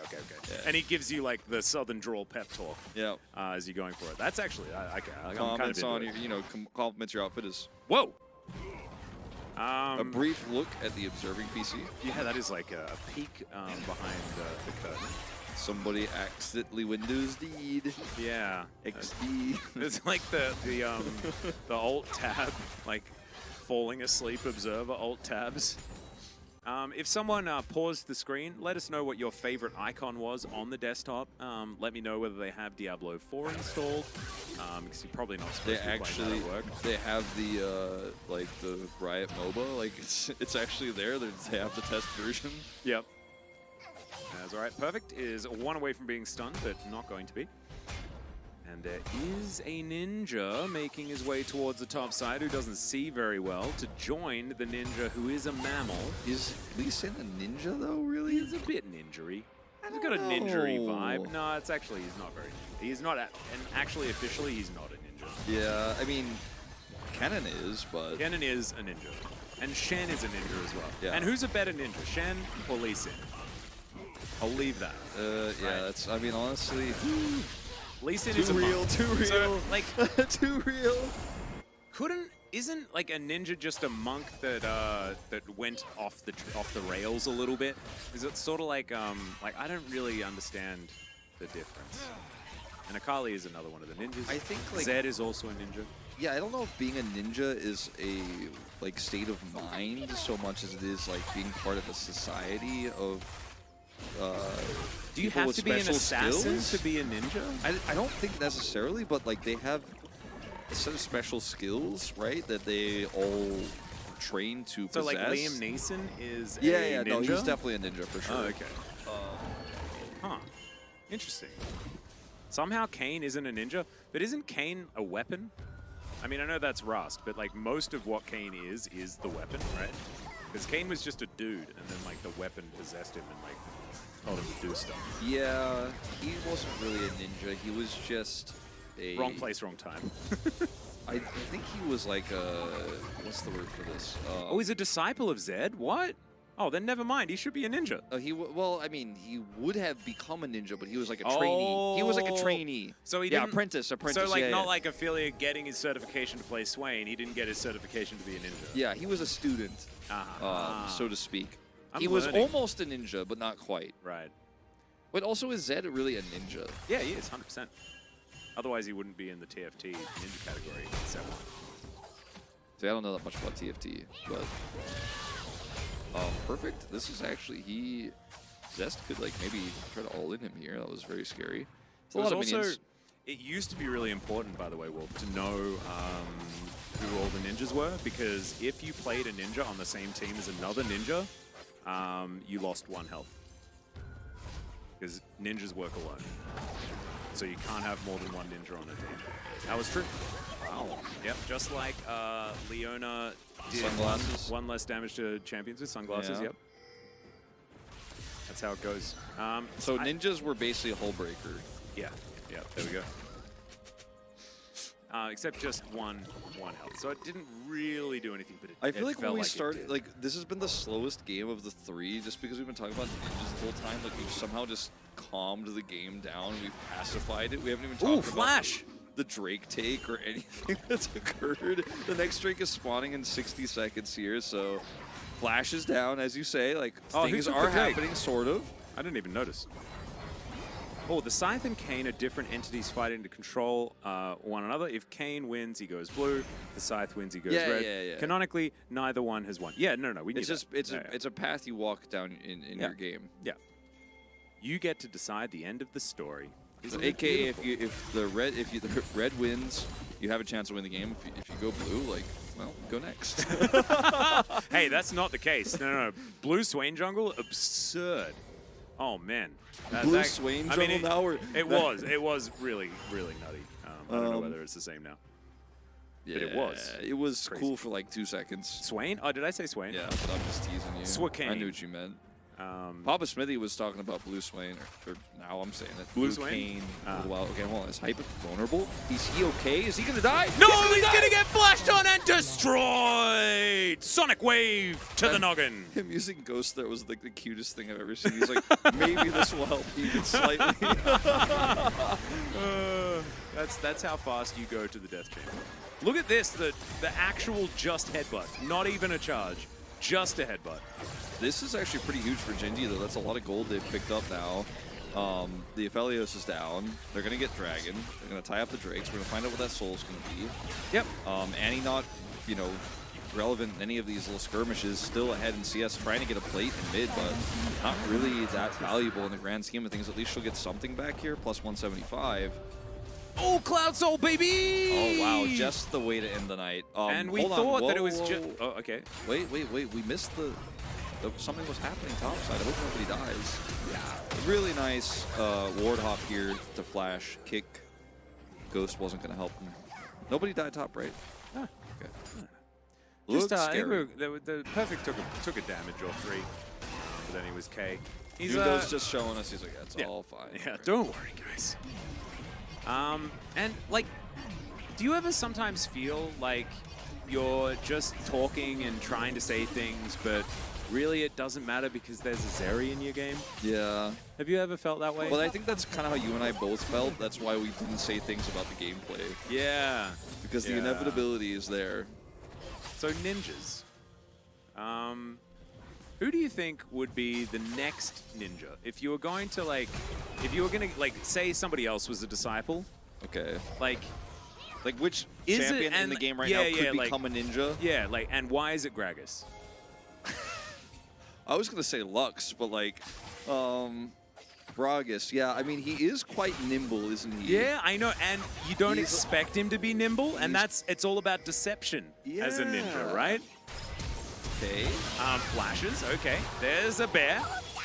Yeah. And he gives you like the Southern drawl pep talk. Yeah. As you're going for it. That's actually, I'm kind of Comments into on it. your, compliments your outfit is. Whoa. A brief look at the observing PC. Yeah, that is like a peek behind the curtain. Somebody accidentally Windows D'd. Yeah. XD. It's like the alt tab, like falling asleep observer alt tabs. If someone paused the screen, let us know what your favorite icon was on the desktop. Let me know whether they have Diablo 4 installed, because you're probably not supposed to be playing that at work. They have the like the Riot MOBA, like it's actually there. They have the test version. Yep. That's all right. Perfect is one away from being stunned, but not going to be. And there is a ninja making his way towards the top side who doesn't see very well to join the ninja who is a mammal. Is Lee Sin a ninja though, really? He's a bit ninja-y. He's got a ninja-y vibe. No, it's actually, he's not very ninja. He's not, and actually officially, he's not a ninja. Yeah, I mean, Kennen is, but... Kennen is a ninja. And Shen is a ninja as well. Yeah. And who's a better ninja, Shen or Lee Sin? I'll leave that. Yeah, right. that's, I mean, honestly... Lee Sin too is a real, monk. too real. So, like, too real. Isn't like a ninja just a monk that that went off the rails a little bit? Is it sort of like I don't really understand the difference. And Akali is another one of the ninjas. I think like Zed is also a ninja. Yeah, I don't know if being a ninja is a like state of mind so much as it is like being part of a society of. Do you have to be an assassin to be a ninja? I don't think necessarily, but like they have a set of special skills, right? That they all train to so possess. So like Liam Neeson is yeah, a ninja? No, he's definitely a ninja for sure. Oh, okay. Huh. Interesting. Somehow Kayn isn't a ninja, but isn't Kayn a weapon? I mean, I know that's Rust, but like most of what Kayn is the weapon, right? Because Kayn was just a dude, and then like the weapon possessed him and like told him to do stuff. Yeah, he wasn't really a ninja. He was just a... Wrong place, wrong time. I think he was like a... What's the word for this? Oh, he's a disciple of Zed? What? Oh, then never mind. He should be a ninja. Well, I mean, he would have become a ninja, but he was like a trainee. He was like a trainee. So he didn't... apprentice. So like not like Ophelia getting his certification to play Swain. He didn't get his certification to be a ninja. Yeah, he was a student, so to speak. He was almost a ninja, but not quite. Right. But also, is Zed really a ninja? Yeah, he is, 100%. Otherwise, he wouldn't be in the TFT ninja category. So. See, I don't know that much about TFT, but... perfect. This is actually, Zest could like maybe try to all in him here. That was very scary. It's a lot of minions. It used to be really important, by the way, Wolf, to know who all the ninjas were, because if you played a ninja on the same team as another ninja, you lost 1 health. Because ninjas work alone. So you can't have more than 1 ninja on a team. That was true. Wow. Yep, just like Leona did one less damage to champions with sunglasses, yep. That's how it goes. So ninjas were basically a hull breaker. Yeah, yeah, there we go. Except just one health. So it didn't really do anything, but I feel like when we started, like, this has been the slowest game of the 3, just because we've been talking about ninjas the whole time. Like, we've somehow just calmed the game down. We've pacified it. We haven't even talked about the Drake take or anything that's occurred. The next Drake is spawning in 60 seconds here, so Flash is down, as you say. Like, things are happening, sort of. I didn't even notice. Oh, the Scythe and Kayn are different entities fighting to control one another. If Kayn wins, he goes blue. The Scythe wins, he goes red. Yeah. Canonically, neither one has won. Yeah, no, we knew it's a path you walk down in your game. Yeah. You get to decide the end of the story. So AKA, if the red wins, you have a chance to win the game. If you go blue, like, well, go next. Hey, that's not the case. No. Blue Swain jungle, absurd. Oh man. Blue Swain jungle now? It was really, really nutty. I don't know whether it's the same now. Yeah, but it was. It was crazy. cool for like 2 seconds. Swain? Oh, did I say Swain? Yeah, but I'm just teasing you. Swakain. I knew what you meant. Papa Smithy was talking about Blue Swain, or now I'm saying it. Blue Swain? A little while. Okay, hold on. Is Hyper vulnerable? Is he okay? Is he gonna die? No, he's gonna get flashed on and destroyed! Blade! Sonic Wave to the noggin! Him using Ghost there was like the cutest thing I've ever seen. He's like, maybe this will help even slightly. That's how fast you go to the death chamber. Look at this, the actual just headbutt. Not even a charge, just a headbutt. This is actually pretty huge for Gen.G though. That's a lot of gold they've picked up now. The Aphelios is down. They're going to get Dragon. They're going to tie up the Drakes. We're going to find out what that soul's going to be. Yep. Annie not, you know, relevant in any of these little skirmishes. Still ahead in CS, trying to get a plate in mid, but not really that valuable in the grand scheme of things. At least she'll get something back here, plus 175. Oh, Cloud Soul, baby! Oh, wow. Just the way to end the night. And we thought that it was just... Oh, okay. Wait. We missed the... Something was happening topside. I hope nobody dies. Yeah. Really nice ward hop here to flash, kick. Ghost wasn't going to help him. Nobody died top, right? Huh. Okay. Just, Looked scary. the Perfect took a damage or 3, but then he was K. He's just showing us, he's like, that's all fine. Yeah, right. don't worry, guys. And, like, do you ever sometimes feel like you're just talking and trying to say things, but really it doesn't matter because there's a Zeri in your game? Yeah. Have you ever felt that way? Well, I think that's kind of how you and I both felt. That's why we didn't say things about the gameplay. Yeah. Because the inevitability is there. So ninjas. Who do you think would be the next ninja? If you were going to like say somebody else was a disciple. Okay. Like which is champion it, in the game right now could become a ninja? Yeah, and why is it Gragas? I was gonna say Lux, but Gragas, yeah, I mean, he is quite nimble, isn't he? Yeah, I know, and you don't expect him to be nimble, and it's all about deception as a ninja, right? Okay. Flashes, okay. There's a bear,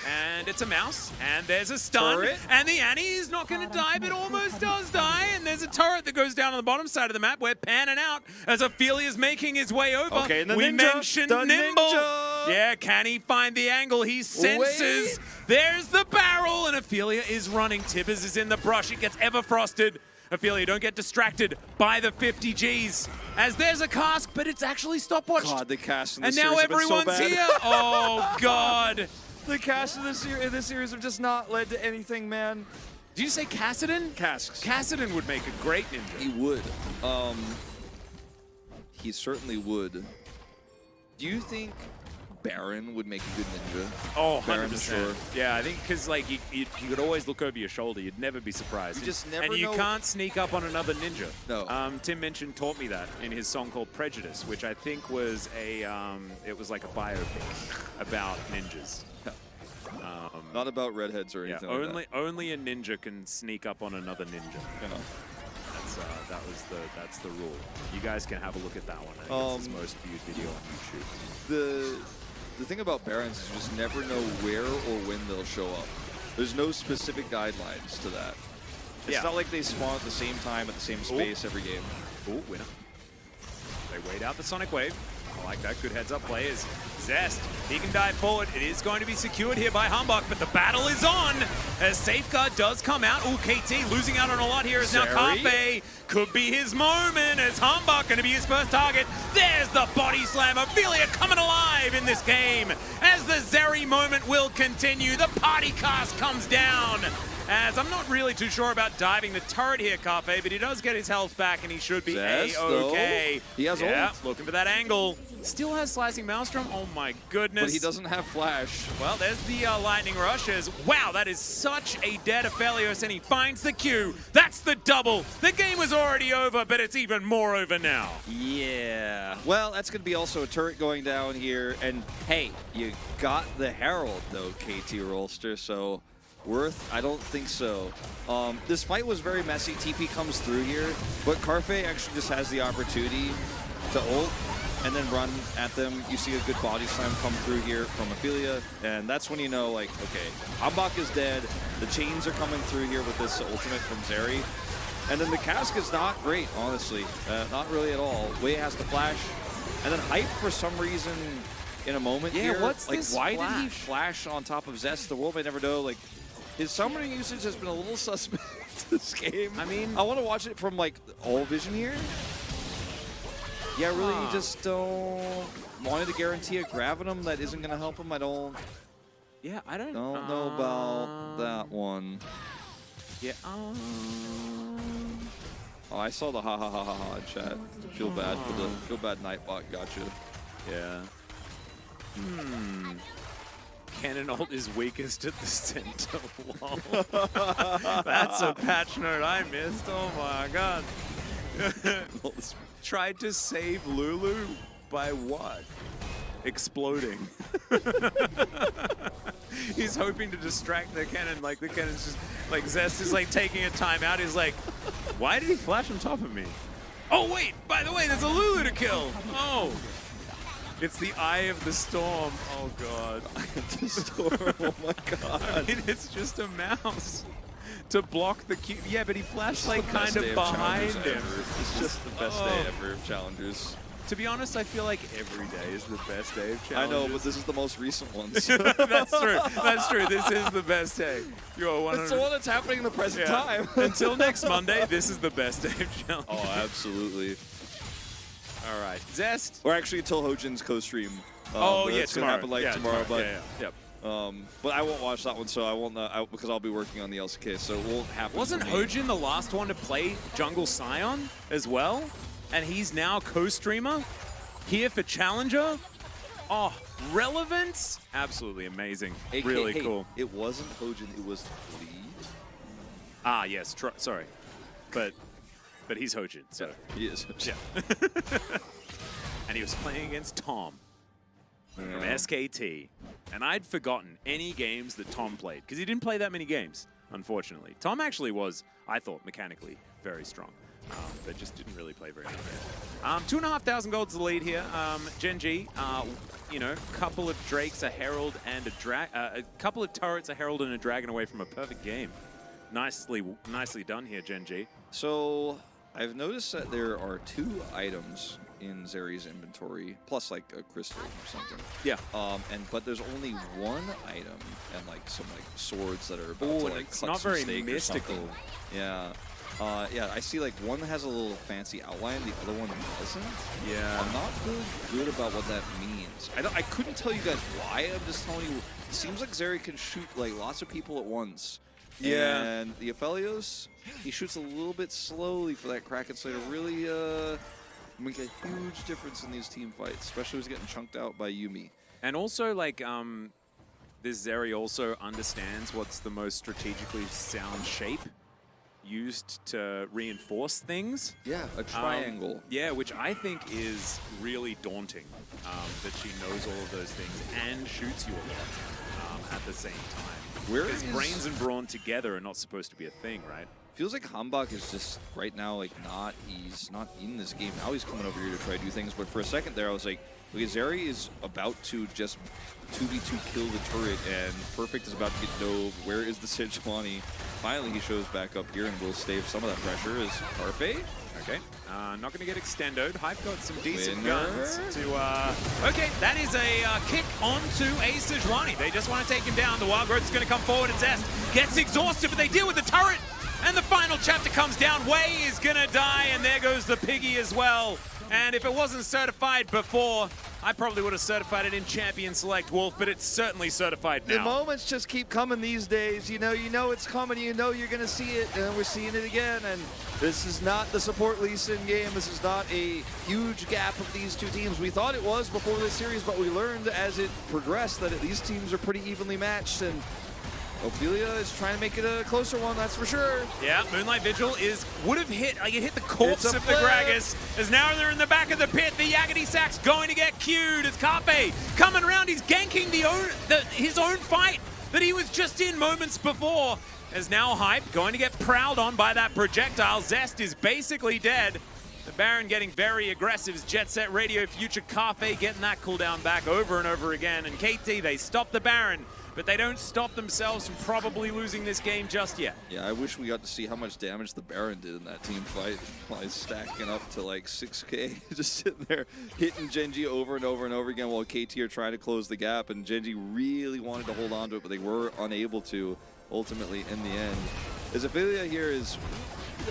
and it's a mouse, and there's a stun, turret. And the Annie is not going to die, but almost does die, and there's a turret that goes down on the bottom side of the map. We're panning out as Aphelia's making his way over. Okay, and the we ninja, mentioned the nimble. ninja. Yeah, can he find the angle? He senses. There's the barrel, and Aphelia is running. Tibbers is in the brush. It gets ever frosted. Aphelia, don't get distracted by the 50 Gs. As there's a cask, but it's actually stopwatched. God, the cast in this and now series have been so everyone's bad. here. Oh, God. The cast in this series have just not led to anything, man. Did you say Kassadin? Casks. Kassadin would make a great ninja. He would. He certainly would. Do you think Baron would make a good ninja? Oh, Baron, 100%. sure. Yeah, I think because you could always look over your shoulder. You'd never be surprised. You just never and you know. can't sneak up on another ninja. No. Tim Minchin taught me that in his song called Prejudice, which I think was it was like a biopic about ninjas. Not about redheads or anything like that. Only a ninja can sneak up on another ninja. Yeah. That's the rule. You guys can have a look at that one. I think it's his most viewed video on YouTube. The thing about Barons is you just never know where or when they'll show up. There's no specific guidelines to that. It's not like they spawn at the same time at the same space every game. Ooh, winner. They wait out the Sonic Wave. I like that. Good heads-up play is Zest. He can dive forward. It is going to be secured here by Humbug, but the battle is on as Safeguard does come out. Ooh, KT losing out on a lot here is now Carpe. Could be his moment as Humbug going to be his first target. There's the body slam. Ophelia coming alive in this game as the Zeri moment will continue. The party cast comes down. As I'm not really too sure about diving the turret here, Carpe, but he does get his health back and he should be A-okay. He has ult. Looking for that angle. Still has Slicing Maelstrom. Oh my goodness. But he doesn't have Flash. Well, there's the Lightning Rushes. Wow, that is such a dead Aphelios, and he finds the Q. That's the double. The game was already over, but it's even more over now. Yeah. Well, that's going to be also a turret going down here. And hey, you got the Herald, though, KT Rolster, so... Worth? I don't think so. This fight was very messy. TP comes through here, but Carfe actually just has the opportunity to ult and then run at them. You see a good body slam come through here from Aphelia, and that's when you know, like, okay, Ambach is dead. The chains are coming through here with this ultimate from Zeri. And then the cask is not great, honestly. Not really at all. Wei has to flash. And then Hype, for some reason, in a moment here. What's like, this why flash? did he flash on top of Zest? The world may never know. Like, his summoning usage has been a little suspect this game. I mean, I want to watch it from, like, all vision here. Yeah, really, you just don't wanted to guarantee a Gravitum that isn't going to help him. I don't don't know about that one. Yeah. Oh, I saw the ha ha ha ha ha in chat. Feel bad for the Nightbot. Gotcha. Yeah. Cannon ult is weakest at the center. Wow. That's a patch note I missed. Oh my god. Tried to save Lulu by what? Exploding. He's hoping to distract the cannon. Like the cannon's just like Zest is like taking a timeout. He's like, why did he flash on top of me? Oh wait, by the way, there's a Lulu to kill. Oh. It's the Eye of the Storm. Oh god. Eye of the Storm. Oh my god. I mean, it's just a mouse to block the Q. Yeah, but he flashed like kind of behind him. It's just the best day ever of Challengers. To be honest, I feel like every day is the best day of Challengers. I know, but this is the most recent one. So. That's true. That's true. This is the best day. You are 100. It's the one that's happening in the present time. Until next Monday, this is the best day of Challengers. Oh, absolutely. All right, Zest. Or actually, until Hojin's co-stream. Oh yeah, it's gonna happen like tomorrow. But yep. But I won't watch that one, so I won't because I'll be working on the LCK, so it won't happen. Wasn't Hojin the last one to play Jungle Scion as well? And he's now co-streamer here for Challenger. Oh, relevance? Absolutely amazing. Really cool. It wasn't Hojin, it was Lee. Ah, yes. Sorry, but he's Hojin. So he is Hojin. Yeah. And he was playing against Tom from SKT. And I'd forgotten any games that Tom played because he didn't play that many games, unfortunately. Tom actually was, I thought, mechanically very strong. But just didn't really play very much. 2,500 gold's the lead here. Gen.G, you know, couple of Drakes, a Herald, and a couple of turrets, a Herald, and a Dragon away from a perfect game. Nicely done here, Gen.G. So I've noticed that there are 2 items in Zeri's inventory, plus like a crystal or something. Yeah. But there's only 1 item and like some like swords that are about to like it's not very mystical. Yeah. Yeah, I see like one has a little fancy outline, the other one doesn't. Yeah. I'm not really good about what that means. I couldn't tell you guys why, I'm just telling you, it seems like Zeri can shoot like lots of people at once. Yeah. And the Aphelios, he shoots a little bit slowly for that Kraken Slayer to really make a huge difference in these team fights, especially when he's getting chunked out by Yuumi. And also like, this Zeri also understands what's the most strategically sound shape used to reinforce things. Yeah, a triangle. Yeah, which I think is really daunting, that she knows all of those things and shoots you a lot at the same time. Because brains and brawn together are not supposed to be a thing, right? Feels like Hambak is just right now like he's not in this game. Now he's coming over here to try to do things, but for a second there I was like, okay, Zeri is about to just 2v2 kill the turret, and Perfect is about to get dove. Where is the Sejuani? Finally, he shows back up here and will stave some of that pressure. Is Parfait? Okay, not going to get extendoed. Hype got some decent guns to... Okay, that is a kick onto a Sejuani. They just want to take him down. The Wild Growth is going to come forward. It's Zest. Gets exhausted, but they deal with the turret. And the final chapter comes down. Wei is going to die, and there goes the Piggy as well. And if it wasn't certified before, I probably would have certified it in Champion Select Wolf, but it's certainly certified now. The moments just keep coming these days. You know it's coming. You know you're going to see it, and we're seeing it again. And this is not the support Lee Sin game. This is not a huge gap of these 2 teams. We thought it was before this series, but we learned as it progressed that these teams are pretty evenly matched. And Ophelia is trying to make it a closer one, that's for sure. Yeah, Moonlight Vigil would have hit, it hit the corpse of the Gragas, as now they're in the back of the pit. The Yagati Sack's going to get queued as Carpe coming around. He's ganking his own fight that he was just in moments before. As now Hype going to get prowled on by that projectile. Zest is basically dead. The Baron getting very aggressive as Jet Set Radio Future Carpe getting that cooldown back over and over again. And KT, they stop the Baron, but they don't stop themselves from probably losing this game just yet. Yeah, I wish we got to see how much damage the Baron did in that team fight while he's stacking up to like 6k, just sitting there hitting Gen.G over and over and over again while KT are trying to close the gap, and Gen.G really wanted to hold on to it, but they were unable to ultimately in the end. As Ophelia here is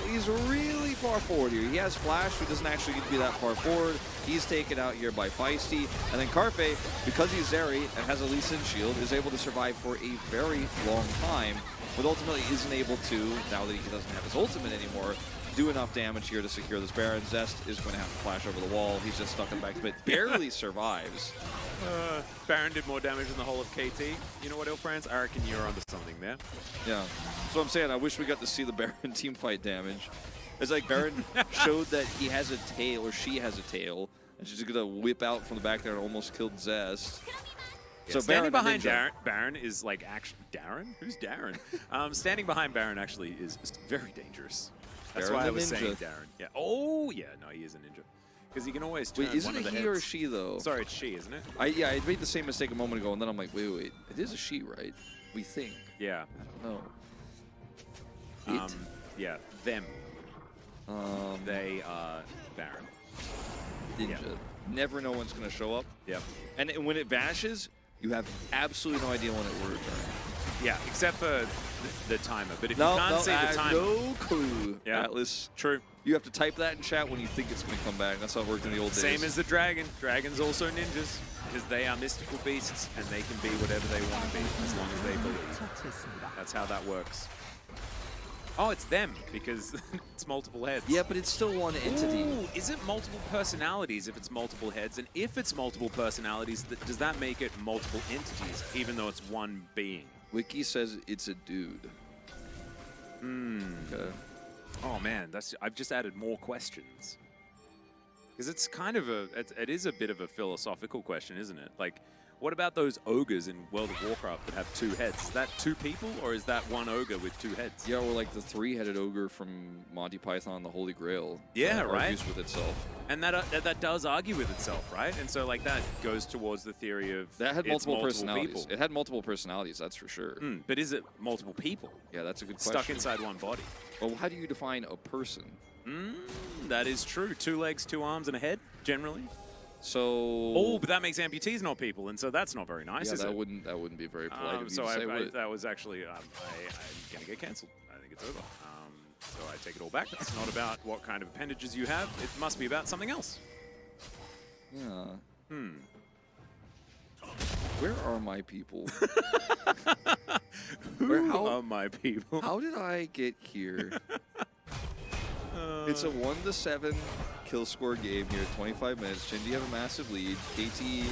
he's really far forward here. He has Flash, who doesn't actually get to be that far forward. He's taken out here by Feisty. And then Carfe, because he's Zeri and has a Lee Sin shield, is able to survive for a very long time, but ultimately isn't able to, now that he doesn't have his ultimate anymore, do enough damage here to secure this Baron. Zest is going to have to flash over the wall. He's just stuck in the back, but barely survives. Baron did more damage than the whole of KT. You know what, Ilfrance? I reckon you're onto something there. Yeah. So I'm saying I wish we got to see the Baron team fight damage. It's like Baron showed that he has a tail, or she has a tail, and she's going to whip out from the back there and almost killed Zest. Yeah, so standing Baron behind Baron is like actually Darren? Who's Darren? Standing behind Baron actually is very dangerous. That's Baron why I the was ninja. saying Darren. Yeah. Oh yeah, no, he is a ninja. Because he can always turn Wait, isn't one of it the he heads. or she though? Sorry, it's she, isn't it? Yeah, I made the same mistake a moment ago, and then I'm like, wait, it is a she, right? We think. Yeah. I don't know. Yeah, them. They are Baron. Ninja. Yeah. Never know when it's going to show up. Yep. And when it vanishes, you have absolutely no idea when it will return. Yeah, except for the timer. But if you can't see the timer, no clue, yeah. Atlas. True. You have to type that in chat when you think it's going to come back. That's how it worked in the old days. Same as the dragon. Dragons also ninjas because they are mystical beasts and they can be whatever they want to be as long as they believe. That's how that works. Oh, it's them because it's multiple heads. Yeah, but it's still one entity. Ooh, is it multiple personalities if it's multiple heads? And if it's multiple personalities, does that make it multiple entities even though it's one being? Wiki says it's a dude. Okay. Oh man, I've just added more questions. Because it's kind of it is a bit of a philosophical question, isn't it? Like, what about those ogres in World of Warcraft that have 2 heads? Is that 2 people or is that 1 ogre with 2 heads? Yeah, or like the 3-headed ogre from Monty Python, the Holy Grail. Yeah, right. Argues with itself. And that does argue with itself, right? And so like that goes towards the theory of That had it's multiple personalities. people. It had multiple personalities, that's for sure. But is it multiple people? Yeah, that's a good question. Stuck inside one body? Well, how do you define a person? That is true. 2 legs, 2 arms, and a head, generally. So. Oh, but that makes amputees not people, and so that's not very nice, Yeah, is that it? wouldn't be very polite of you So to say, would it? that was actually I'm gonna get cancelled. I think it's over. So I take it all back. It's not about what kind of appendages you have. It must be about something else. Yeah. Where are my people? Who are my people? How did I get here? It's a 1-7 kill score game here, 25 minutes. Gen.G have a massive lead. KT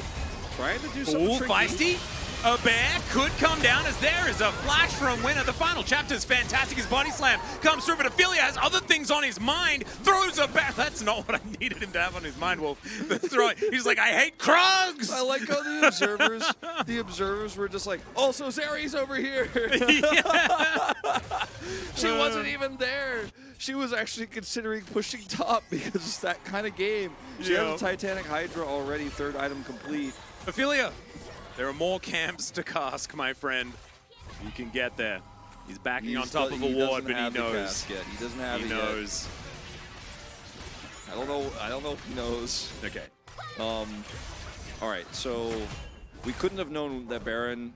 trying to do something tricky. Feisty. A bear could come down as there is a flash from Winner. The final chapter is fantastic. His body slam comes through, but Ophelia has other things on his mind. Throws a bear. That's not what I needed him to have on his mind, Wolf. He's like, I hate Krugs. I like how the observers were just like, also Zeri's over here. She wasn't even there. She was actually considering pushing top because it's that kind of game. She has a Titanic Hydra already, 3rd item complete. Ophelia, there are more camps to Cask, my friend. You can get there. He's backing on top of a ward, but he knows. He doesn't have it yet. He knows. I don't know if he knows. Okay. All right, so we couldn't have known that Baron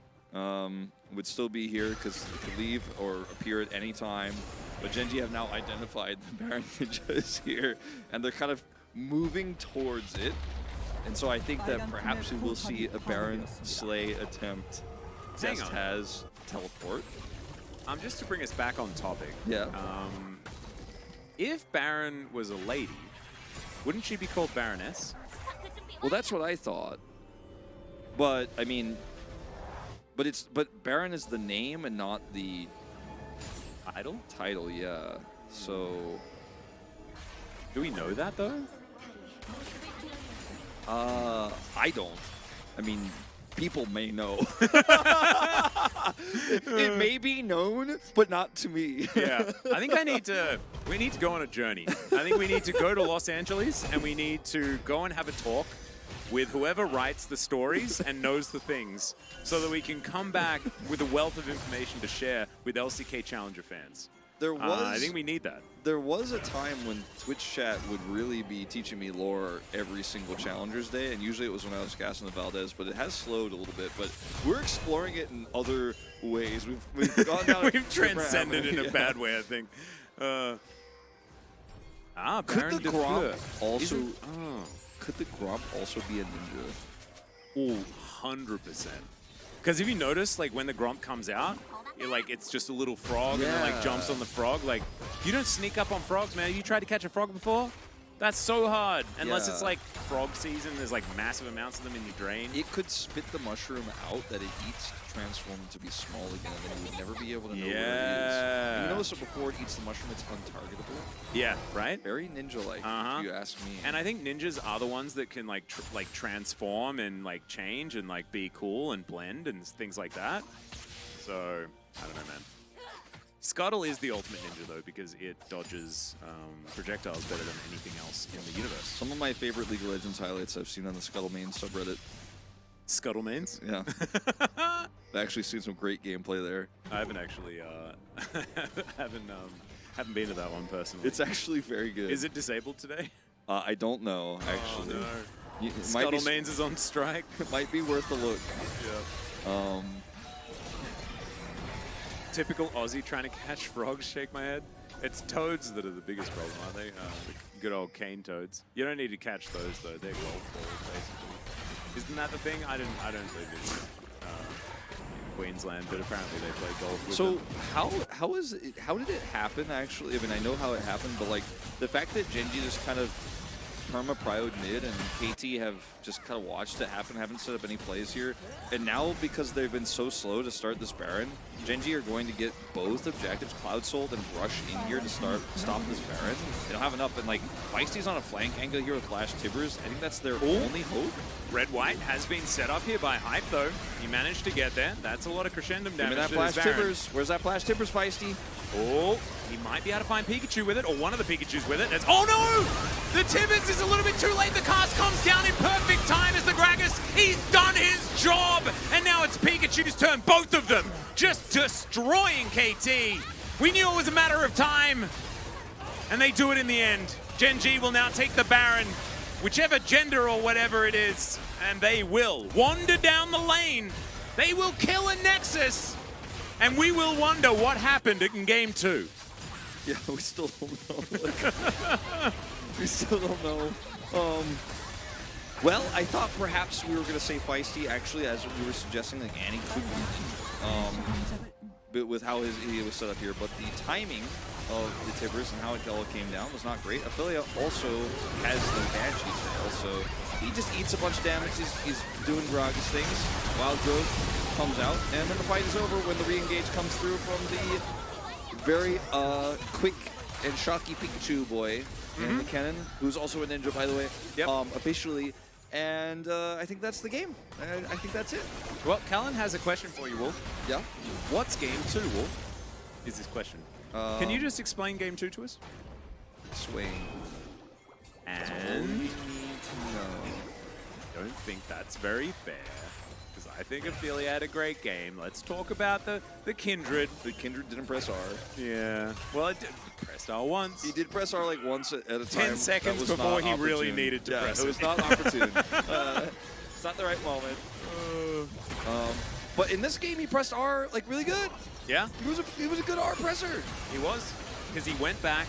would still be here because he could leave or appear at any time. But Gen.G have now identified the Baron Ninja is here, and they're kind of moving towards it. And so I think that perhaps we will see a Baron slay attempt. Zest has teleport. Just to bring us back on topic. Yeah. If Baron was a lady, wouldn't she be called Baroness? Well, that's what I thought. But I mean, but Baron is the name and not the title. Yeah. So do we know that though? I don't. I mean, people may know. It may be known, but not to me. Yeah. I think we need to go on a journey. I think we need to go to Los Angeles and we need to go and have a talk with whoever writes the stories and knows the things so that we can come back with a wealth of information to share with LCK Challenger fans. I think we need that. There was a time when Twitch chat would really be teaching me lore every single Challengers Day, and usually it was when I was casting the Valdez, but it has slowed a little bit. But we're exploring it in other ways. We've gone down. We've transcended in a bad way, I think. Ah, Could Baron the de Gromp Fleur. also? Oh. Could the Gromp also be a ninja? Oh, 100%. Because if you notice, like when the Gromp comes out, it's just a little frog and then like jumps on the frog. Like, you don't sneak up on frogs, man. You tried to catch a frog before? That's so hard. Unless it's like frog season, there's like massive amounts of them in your drain. It could spit the mushroom out that it eats to transform to be small again, and then you would never be able to know where it is. You notice that before it eats the mushroom, it's untargetable. Yeah, right? Very ninja-like, if you ask me. And I think ninjas are the ones that can like transform and like change and like be cool and blend and things like that. So, I don't know, man. Scuttle is the ultimate ninja, though, because it dodges projectiles better than anything else in the universe. Some of my favorite League of Legends highlights I've seen on the Scuttle main subreddit. Scuttle mains? Yeah. I've actually seen some great gameplay there. I haven't actually, haven't been to that one personally. It's actually very good. Is it disabled today? I don't know, actually. Oh, no. It Scuttle mains is on strike. It might be worth a look. Yeah. Typical Aussie trying to catch frogs, shake my head. It's toads that are the biggest problem, aren't they? The good old cane toads. You don't need to catch those, though. They're golf balls, basically. Isn't that the thing? I don't live in Queensland, but apparently they play golf with them. How did it happen, actually? I mean, I know how it happened, but like the fact that Gen.G just kind of perma-prioed mid and KT have just kind of watched it happen, haven't set up any plays here. And now, because they've been so slow to start this Baron, Gen.G are going to get both objectives Cloud Sold and rush in here to stop this Baron. They don't have enough, and like, Feisty's on a flank angle here with Flash Tibbers. I think that's their only hope. Red-White has been set up here by Hype, though. He managed to get there. That's a lot of crescendum damage. Give me that Flash Tibbers. Where's that Flash Tibbers, Feisty? Oh, he might be able to find Pikachu with it, or one of the Pikachus with it. Oh no! The Tibbers is a little bit too late. The cast comes down in perfect time as the Gragas, he's done his job! And now it's Pikachu's turn, both of them, just destroying KT. We knew it was a matter of time, and they do it in the end. Gen.G will now take the Baron, whichever gender or whatever it is, and they will wander down the lane. They will kill a Nexus, and we will wonder what happened in Game 2. Yeah, we still don't know. We still don't know. Well, I thought perhaps we were going to say Feisty, actually, as we were suggesting, like Annie could win, with how he was set up here. But the timing of the Tibbers and how it all came down was not great. Ophelia also has the Banshee trail, so he just eats a bunch of damage. He's doing Gragas things. Wild Growth comes out, and then the fight is over when the re-engage comes through from the very quick and shocky Pikachu boy, and McKinnon, who's also a ninja, by the way, officially. And I think that's the game. I think that's it. Well, Callan has a question for you, Wolf. Yeah? What's Game 2, Wolf? Is his question. Can you just explain Game 2 to us? Swing. And we need to know. Don't think that's very fair. Because I think Ophelia had a great game. Let's talk about the Kindred. The Kindred didn't press R. Yeah. Well, it did press R once. He did press R like once at a time. 10 seconds before he really needed to press it. It was not opportune. It's not the right moment. But in this game, he pressed R like really good. Yeah. He was a good R presser. He was. Because he went back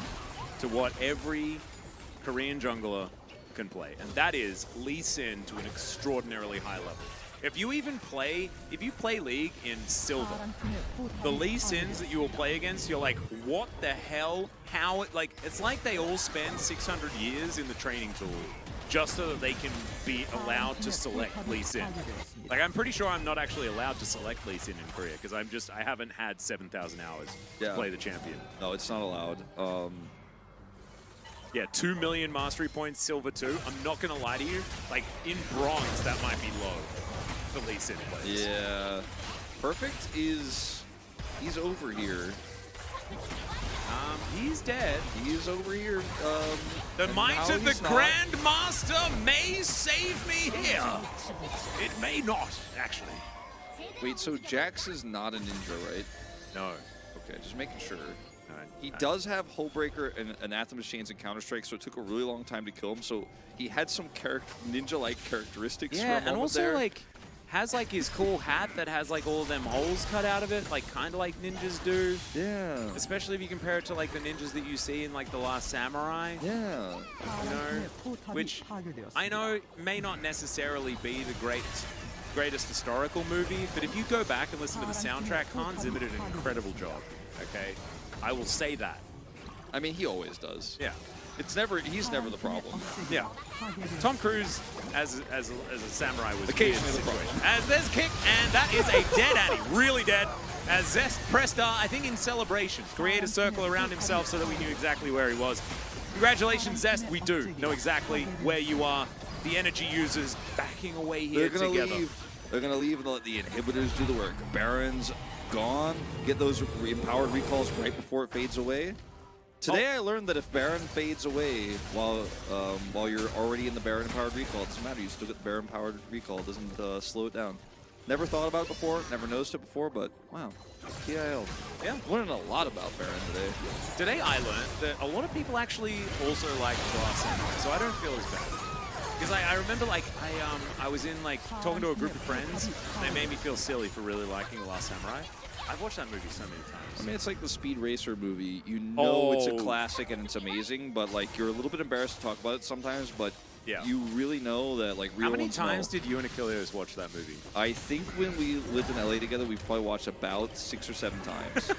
to what every Korean jungler can play. And that is Lee Sin to an extraordinarily high level. If you play League in Silver, the Lee Sins that you will play against, you're like, what the hell? How? It's like they all spend 600 years in the training tool just so that they can be allowed to select Lee Sin. Like, I'm pretty sure I'm not actually allowed to select Lee Sin in Korea because I haven't had 7,000 hours to play the champion. No, it's not allowed. Yeah, 2 million mastery points, Silver 2. I'm not going to lie to you. Like, in Bronze, that might be low for Lee Sin players. Yeah. Perfect he's over here. He's dead. He is over here. The might of the Grandmaster may save me here. It may not, actually. Wait, so Jax is not a ninja, right? No. Okay, just making sure. Right. He does have Hullbreaker and Anathema Chains and Counter-Strike, so it took a really long time to kill him. So he had some ninja-like characteristics. Yeah, for a and also there. like has like his cool hat that has like all of them holes cut out of it, like kind of like ninjas do. Yeah. Especially if you compare it to like the ninjas that you see in like The Last Samurai. Yeah. You know, which I know may not necessarily be the greatest historical movie, but if you go back and listen to the soundtrack, Hans Zimmer did an incredible job. Okay, I will say that. I mean, he always does. Yeah. He's never the problem. Yeah. Tom Cruise as a samurai was occasionally the the problem. As there's kick, and that is a dead Addy, really dead. As Zest pressed R, I think in celebration, create a circle around himself so that we knew exactly where he was. Congratulations, Zest. We do know exactly where you are. The energy users backing away here together. They're gonna leave and let the inhibitors do the work. Baron's gone. Get those empowered recalls right before it fades away. Today I learned that if Baron fades away while you're already in the Baron powered recall, it doesn't matter. You still get the Baron powered recall. It doesn't slow it down. Never thought about it before. Never noticed it before. But wow, TIL. Yeah, learning a lot about Baron today. Today I learned that a lot of people actually also like Glass Samurai, so I don't feel as bad. Because I remember like I was in like talking to a group of friends, and they made me feel silly for really liking The Last Samurai. I've watched that movie so many times. I mean, it's like the Speed Racer movie. You know it's a classic and it's amazing, but like you're a little bit embarrassed to talk about it sometimes, but yeah, you really know that like real How many ones times know. did you and Achilles watch that movie? I think when we lived in LA together, we probably watched about 6 or 7 times.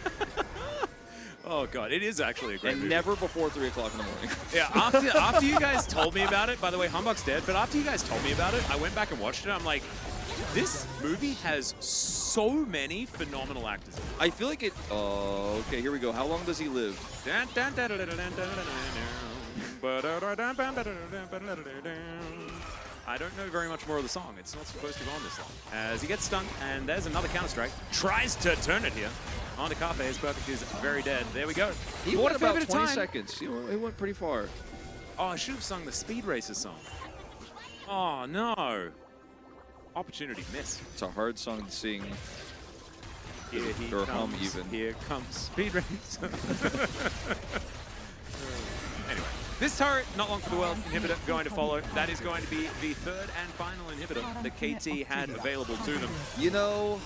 Oh god, it is actually a great movie. And never before 3 o'clock in the morning. Yeah, after you guys told me about it, by the way, Humbug's dead, but after you guys told me about it, I went back and watched it, I'm like, this movie has so many phenomenal actors in it. I feel like it... okay, here we go. How long does he live? I don't know very much more of the song. It's not supposed to go on this long. As he gets stunned, and there's another Counter-Strike. Tries to turn it here. On to Cafe, his perfect is very dead. There we go. He went about 20 seconds. He went pretty far. Oh, I should have sung the Speed Racer song. Oh, no. Opportunity missed. It's a hard song to sing. Here he or comes. hum even. Here comes Speed Racer. Anyway, this turret, not long for the world, inhibitor going to follow. That is going to be the third and final inhibitor that KT had available to them. You know,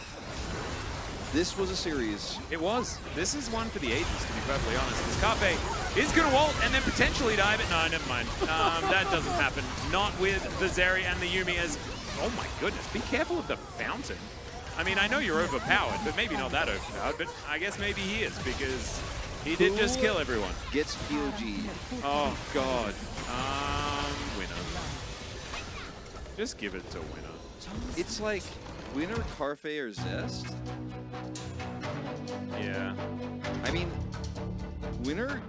this was a series. It was. This is one for the ages, to be perfectly honest. This Cafe is going to ult and then potentially die, but no, never mind. That doesn't happen. Not with the Zeri and the Yuumi as... Oh my goodness, be careful of the fountain. I mean, I know you're overpowered, but maybe not that overpowered, but I guess maybe he is, because he did just kill everyone. Gets POG. Oh, God. Winner. Just give it to Winner. It's like Winner, Carfe, or Zest. Yeah. I mean, Winner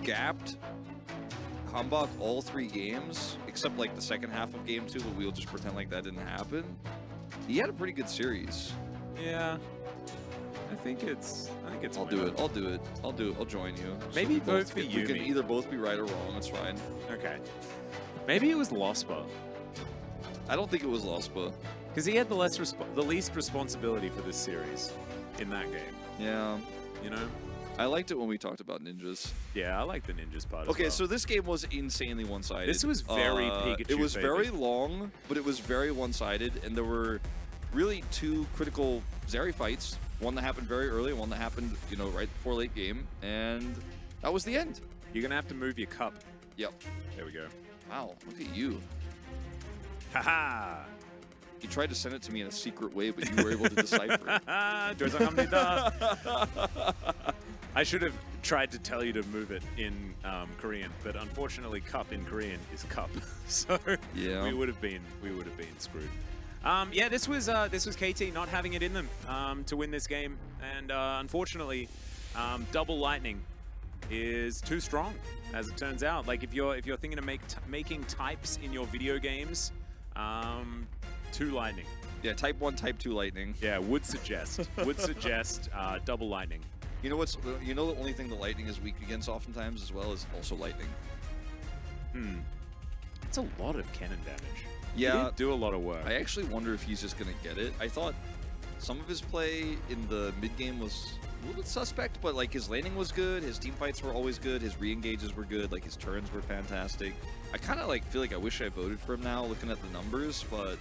gapped Hambach all 3 games, except like the second half of game 2, but we'll just pretend like that didn't happen. He had a pretty good series. Yeah. I think it's I'll do it. I'll do it. I'll join you. Maybe so vote for you. We can either both be right or wrong. It's fine. Okay. Maybe it was Lospa. I don't think it was Lospa. Because he had the least responsibility for this series in that game. Yeah. You know? I liked it when we talked about ninjas. Yeah, I like the ninjas part Okay, as well. so this game was insanely one-sided. This was very Pikachu. It was very long, but it was very one-sided, and there were really 2 critical Zeri fights. One that happened very early, and one that happened, you know, right before late game, and that was the end. You're going to have to move your cup. Yep. There we go. Wow, look at you. Haha! You tried to send it to me in a secret way, but you were able to decipher it. I should have tried to tell you to move it in Korean, but unfortunately, cup in Korean is cup, so yeah, we would have been screwed. Yeah, this was KT not having it in them to win this game, and unfortunately, double lightning is too strong, as it turns out. Like if you're thinking of making types in your video games, 2 lightning. Yeah, type 1, type 2 lightning. Yeah, would suggest double lightning. You know what's? You know the only thing the lightning is weak against oftentimes as well is also lightning. It's a lot of cannon damage. Yeah, he didn't do a lot of work. I actually wonder if he's just gonna get it. I thought some of his play in the mid game was a little bit suspect, but like his laning was good, his team fights were always good, his re-engages were good, like his turns were fantastic. I kind of like feel like I wish I voted for him now, looking at the numbers, but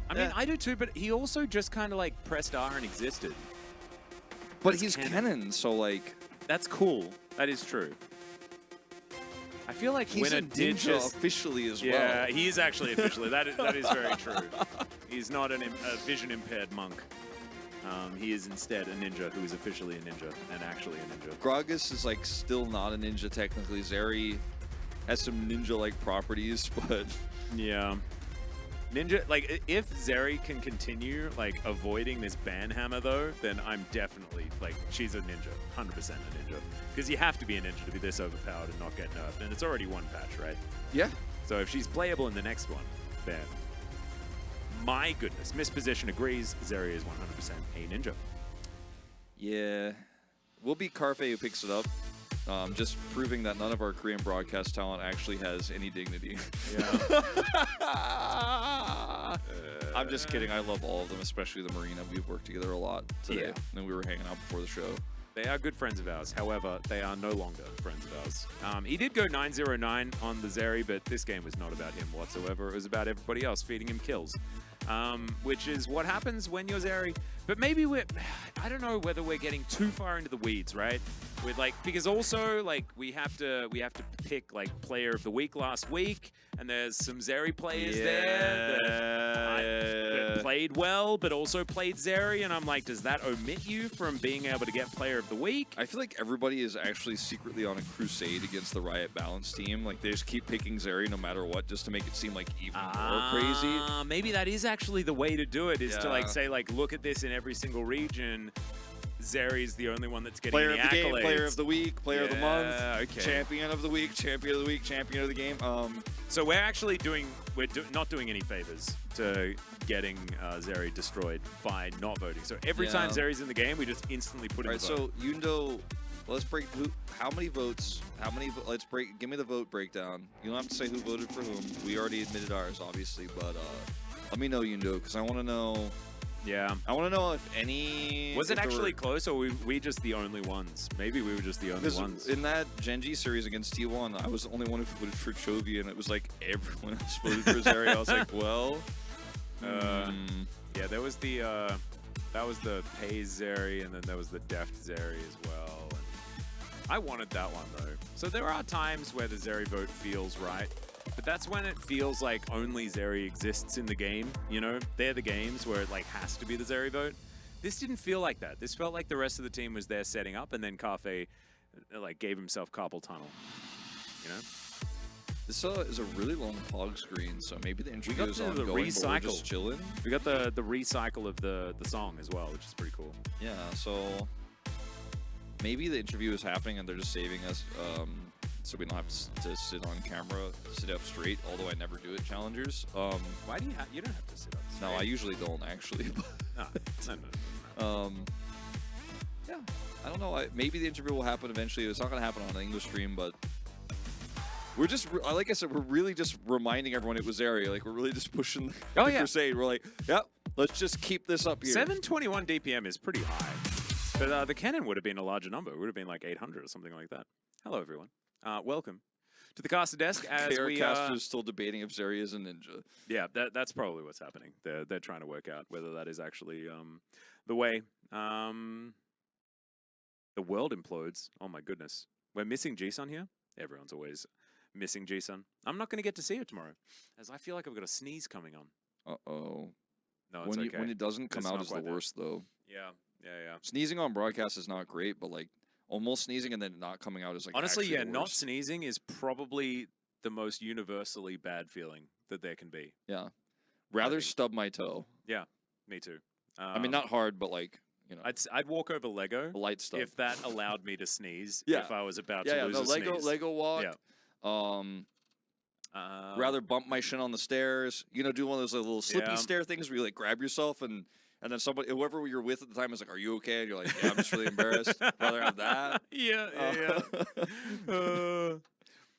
I mean, I do too, but he also just kind of like pressed R and existed. But he's Kennen, so like... That's cool. That is true. I feel like he's Winner a did ninja just... officially as well. Yeah, he is actually officially. That is very true. He's not a vision-impaired monk. He is instead a ninja who is officially a ninja and actually a ninja. Gragas is like still not a ninja technically. Zeri has some ninja-like properties, but... Yeah. Ninja, like, if Zeri can continue, like, avoiding this ban hammer, though, then I'm definitely, like, she's a ninja. 100% a ninja. Because you have to be a ninja to be this overpowered and not get nerfed. And it's already one patch, right? Yeah. So if she's playable in the next one, then... My goodness. Misposition agrees. Zeri is 100% a ninja. Yeah. We'll beat Carfe who picks it up. Just proving that none of our Korean broadcast talent actually has any dignity. Yeah. I'm just kidding. I love all of them, especially the Marina. We've worked together a lot today. Yeah. And we were hanging out before the show. They are good friends of ours. However, they are no longer friends of ours. He did go 9-0-9 on the Zeri, but this game was not about him whatsoever. It was about everybody else feeding him kills, which is what happens when you're Zeri. But maybe I don't know whether we're getting too far into the weeds, right? With like, because also like we have to pick like player of the week last week, and there's some Zeri players there that played well, but also played Zeri, and I'm like, does that omit you from being able to get player of the week? I feel like everybody is actually secretly on a crusade against the Riot Balance team. Like they just keep picking Zeri no matter what, just to make it seem like even more crazy. Maybe that is actually the way to do it, is to like say like, look at this in every single region. Zeri's the only one that's getting player any of the accolades. game, player of the week, player of the month, okay. champion of the week, champion of the week, champion of the game. So we're actually not doing any favors to getting Zeri destroyed by not voting. So every time Zeri's in the game, we just instantly put in the vote. So Yundo, let's break how many votes. Let's break. Give me the vote breakdown. You don't have to say who voted for whom. We already admitted ours, obviously, but let me know, Yundo, because I want to know. Yeah. I want to know if any... Was it actually close, or were we just the only ones? Maybe we were just the only ones. In that Gen.G series against T1, I was the only one who voted for Chovy, and it was like everyone else voted for Zeri. I was like, well... Yeah, there was the... that was the Pays Zeri, and then there was the Deft Zeri as well. And I wanted that one, though. So there are times where the Zeri vote feels right. But that's when it feels like only Zeri exists in the game, you know? They're the games where it like has to be the Zeri vote. This didn't feel like that. This felt like the rest of the team was there setting up, and then Carfe like gave himself carpal tunnel, you know? This is a really long pog screen, so maybe the interview is ongoing, but we're just chilling. We got the recycle of the song as well, which is pretty cool. Yeah, so maybe the interview is happening and they're just saving us. So we don't have to sit on camera, sit up straight, although I never do it, challengers. Why do you don't have to sit up straight. No, I usually don't, actually. No. Yeah, I don't know. Maybe the interview will happen eventually. It's not going to happen on an English stream, but we're just, like I said, we're really just reminding everyone it was Zeri. Like, we're really just pushing the crusade. We're like, yep, let's just keep this up here. 721 DPM is pretty high. But the cannon would have been a larger number. It would have been like 800 or something like that. Hello, everyone. Welcome to the caster desk. As we caster is still debating if Zeri is a ninja. Yeah, that's probably what's happening. They're trying to work out whether that is actually the way. The world implodes. Oh my goodness, we're missing G-Sun here. Everyone's always missing G-Sun. I'm not going to get to see it tomorrow, as I feel like I've got a sneeze coming on. Uh-oh. No, it's okay. When it doesn't come out is the worst, though. Yeah. Sneezing on broadcast is not great, but like almost sneezing and then not coming out is like honestly, yeah, worse. Not sneezing is probably the most universally bad feeling that there can be. Yeah. Rather stub my toe. Yeah, me too. I mean, not hard, but like, you know. I'd walk over Lego light stub if that allowed me to sneeze. If I was about to lose a sneeze. Lego walk. Yeah. Rather bump my shin on the stairs. You know, do one of those little slippy stair things where you like grab yourself and then somebody, whoever you're with at the time, is like, "Are you okay?" And you're like, "Yeah, I'm just really embarrassed." Rather have that. Yeah.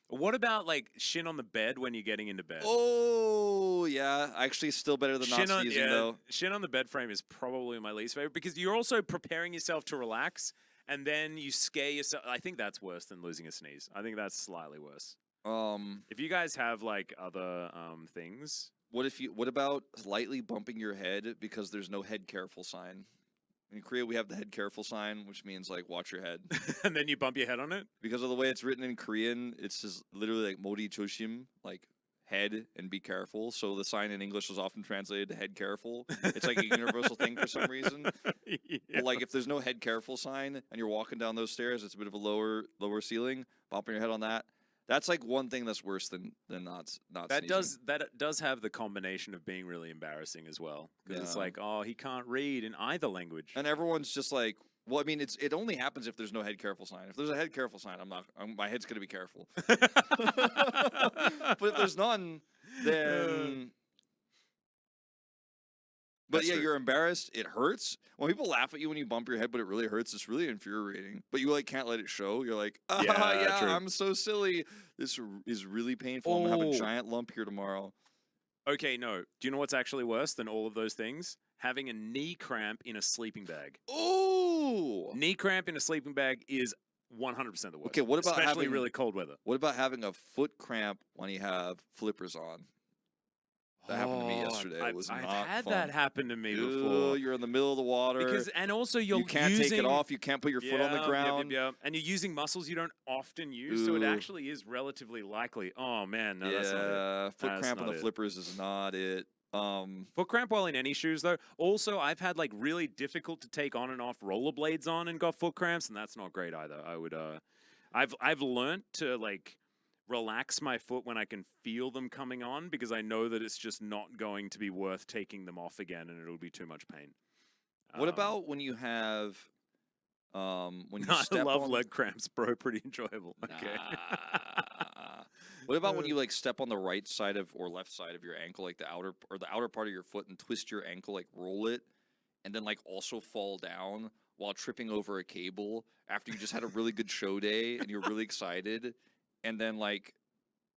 What about like shin on the bed when you're getting into bed? Oh yeah, actually, still better than not sneezing though. Shin on the bed frame is probably my least favorite because you're also preparing yourself to relax, and then you scare yourself. I think that's worse than losing a sneeze. I think that's slightly worse. If you guys have like other things. What about lightly bumping your head because there's no head careful sign? In Korea, we have the head careful sign, which means like watch your head. And then you bump your head on it? Because of the way it's written in Korean, it's just literally like mori choshim, like head and be careful. So the sign in English is often translated to head careful. It's like a universal thing for some reason. Yeah. But like if there's no head careful sign and you're walking down those stairs, it's a bit of a lower ceiling, bumping your head on that. That's like one thing that's worse than not sneezing. That does have the combination of being really embarrassing as well, because it's Yeah. like, oh, he can't read in either language. And everyone's just like, well, I mean, it only happens if there's no head careful sign. If there's a head careful sign, my head's gonna be careful. But if there's none, then. But That's yeah, true. you're embarrassed. It hurts when people laugh at you when you bump your head, but it really hurts. It's really infuriating. But you like can't let it show. You're like, yeah, true. I'm so silly. This is really painful. I'm gonna have a Oh. giant lump here tomorrow. Okay, no. Do you know what's actually worse than all of those things? Having a knee cramp in a sleeping bag. Oh. Knee cramp in a sleeping bag is 100% the worst. Okay, what about especially having really cold weather? What about having a foot cramp when you have flippers on? That happened to me yesterday. It was I've not had fun. that happen to me Ew, before. you're in the middle of the water. Because and also you're you can't using, take it off. You can't put your foot on the Yep, ground. and you're using muscles you don't often use, so it Ooh. actually is relatively likely. Oh man, no, that's not it. Yeah, foot That's cramp on not the it. flippers is not it. Foot cramp while in any shoes though. Also, I've had like really difficult to take on and off rollerblades on and got foot cramps, and that's not great either. I would I've learned to like relax my foot when I can feel them coming on, because I know that it's just not going to be worth taking them off again, and it'll be too much pain. What about when you have when you I step love on leg cramps, bro. Pretty enjoyable. Okay. Nah. What about when you like step on the right side of or left side of your ankle, like the outer part of your foot, and twist your ankle, like roll it, and then like also fall down while tripping over a cable after you just had a really good show day and you're really excited, and then like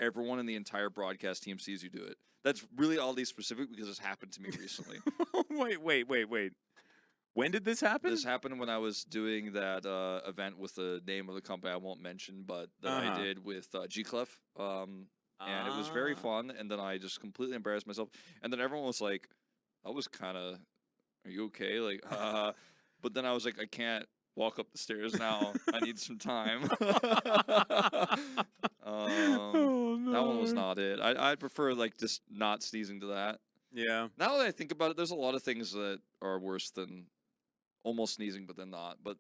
everyone in the entire broadcast team sees you do it. That's really oddly specific because this happened to me recently. Wait. When did this happen? This happened when I was doing that event with the name of the company I won't mention, but that I did with G-Clef. And it was very fun. And then I just completely embarrassed myself. And then everyone was like, "I was kind of, are you okay?" Like, but then I was like, "I can't walk up the stairs now. I need some time." Oh, no. That one was not it. I prefer like just not sneezing to that. Yeah. Now that I think about it, there's a lot of things that are worse than almost sneezing, but then not. But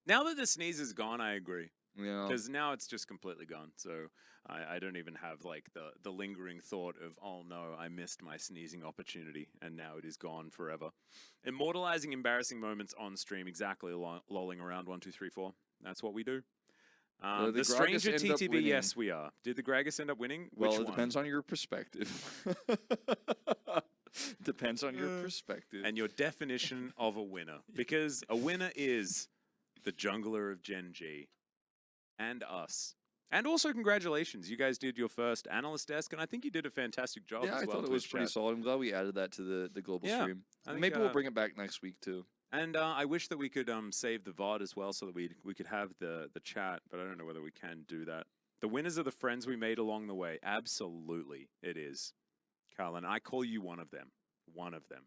Now that the sneeze is gone, I agree. you know, Because now it's just completely gone. So I don't even have like the lingering thought of, oh no, I missed my sneezing opportunity, and now it is gone forever. Immortalizing embarrassing moments on stream, exactly, lolling around 1, 2, 3, 4. That's what we do. Well, The the Gragas Stranger end up TTV, winning. yes, we are. Did the Gragas end up winning? well, Which it one? depends on your perspective. Depends on your perspective. And your definition of a winner. Because a winner is the jungler of Gen.G and us. And also, congratulations. You guys did your first analyst desk, and I think you did a fantastic job yeah, as I well. thought it was Twitch pretty chat. solid. I'm glad we added that to the global Yeah, stream. I think, Maybe we'll bring it back next week too. And I wish that we could save the VOD as well, so that we could have the chat, but I don't know whether we can do that. The winners are the friends we made along the way. Absolutely, it is. Carlin, I call you one of them. One of them.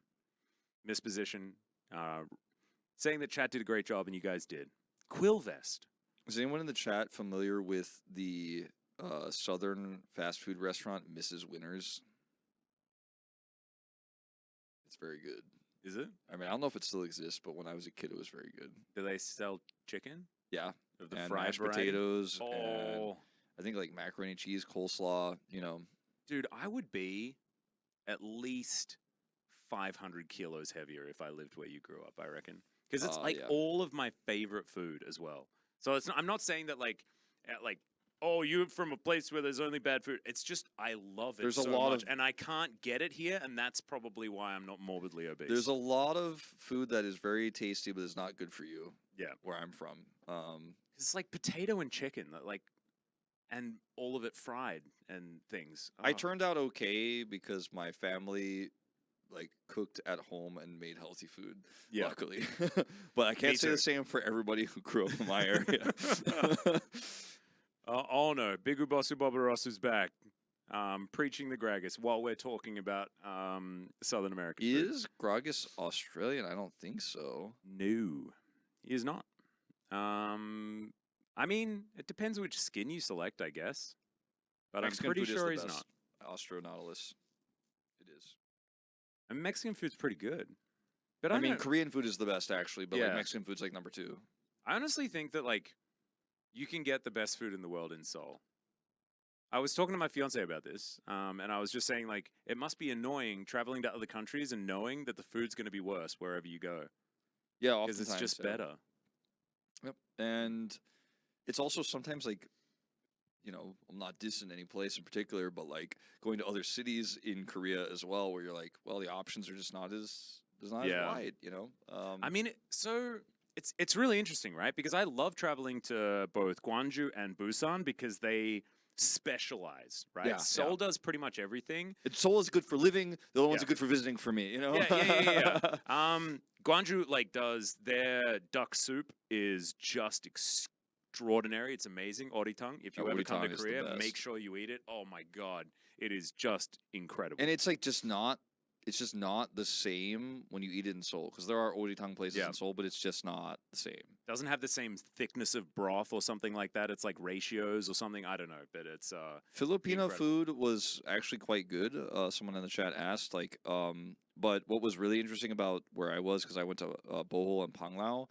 Misposition, saying that chat did a great job, and you guys did. Quillvest. Is anyone in the chat familiar with the southern fast food restaurant Mrs. Winners? It's very good. Is it? I mean, I don't know if it still exists, but when I was a kid, it was very good. Do they sell chicken? Yeah, Of the and fried mashed variety? potatoes, and Oh, I think like macaroni and cheese, coleslaw. You know, dude, I would be at least 500 kilos heavier if I lived where you grew up, I reckon. Because it's like yeah. all of my favorite food as well. So it's not, I'm not saying that like, oh, you're from a place where there's only bad food. It's just I love it There's a so lot much, of- and I can't get it here, and that's probably why I'm not morbidly obese. there's a lot of food that is very tasty, but is not good for you. Yeah. Where I'm from. It's like potato and chicken, like, and all of it fried and things. I Oh. turned out okay because my family like cooked at home and made healthy food. Yeah. Luckily, but I can't say too. the same for everybody who grew up in my area. Oh no, Bigu Bosu Bobarossu's back. Preaching the Gragas while we're talking about Southern American food. Is Gragas Australian? I don't think so. No, he is not. I mean, it depends which skin you select, I guess. But Mexican I'm pretty food is sure the he's best. not. Astronautilus. It is. I mean, Mexican food's pretty good. But I mean, don't- Korean food is the best, actually, but like Yeah. Mexican food's like number 2. I honestly think that, like, you can get the best food in the world in Seoul. I was talking to my fiance about this, and I was just saying, like, it must be annoying traveling to other countries and knowing that the food's going to be worse wherever you go. Yeah, Because it's just better. Yep. And it's also sometimes like, you know, I'm not dissing any place in particular, but like going to other cities in Korea as well, where you're like, well, the options are just not as Yeah. wide, you know. I mean, so it's really interesting, right? Because I love traveling to both Gwangju and Busan because they specialize, right? Yeah, Seoul yeah. does pretty much everything. Seoul is good for living. The other ones Yeah. are good for visiting for me, you know. Yeah. Gwangju like does their duck soup is just extraordinary. It's amazing. Oritang. If you Yeah, ever come to oritang is the Korea, best. make sure you eat it. Oh my god, it is just incredible. And it's like just not the same when you eat it in Seoul, because there are oritang places Yeah. in Seoul, but it's just not the same. Doesn't have the same thickness of broth or something like that. It's like ratios or something. I don't know, but it's Filipino Incredible. food was actually quite good. Someone in the chat asked, like, but what was really interesting about where I was, because I went to Bohol and Panglao,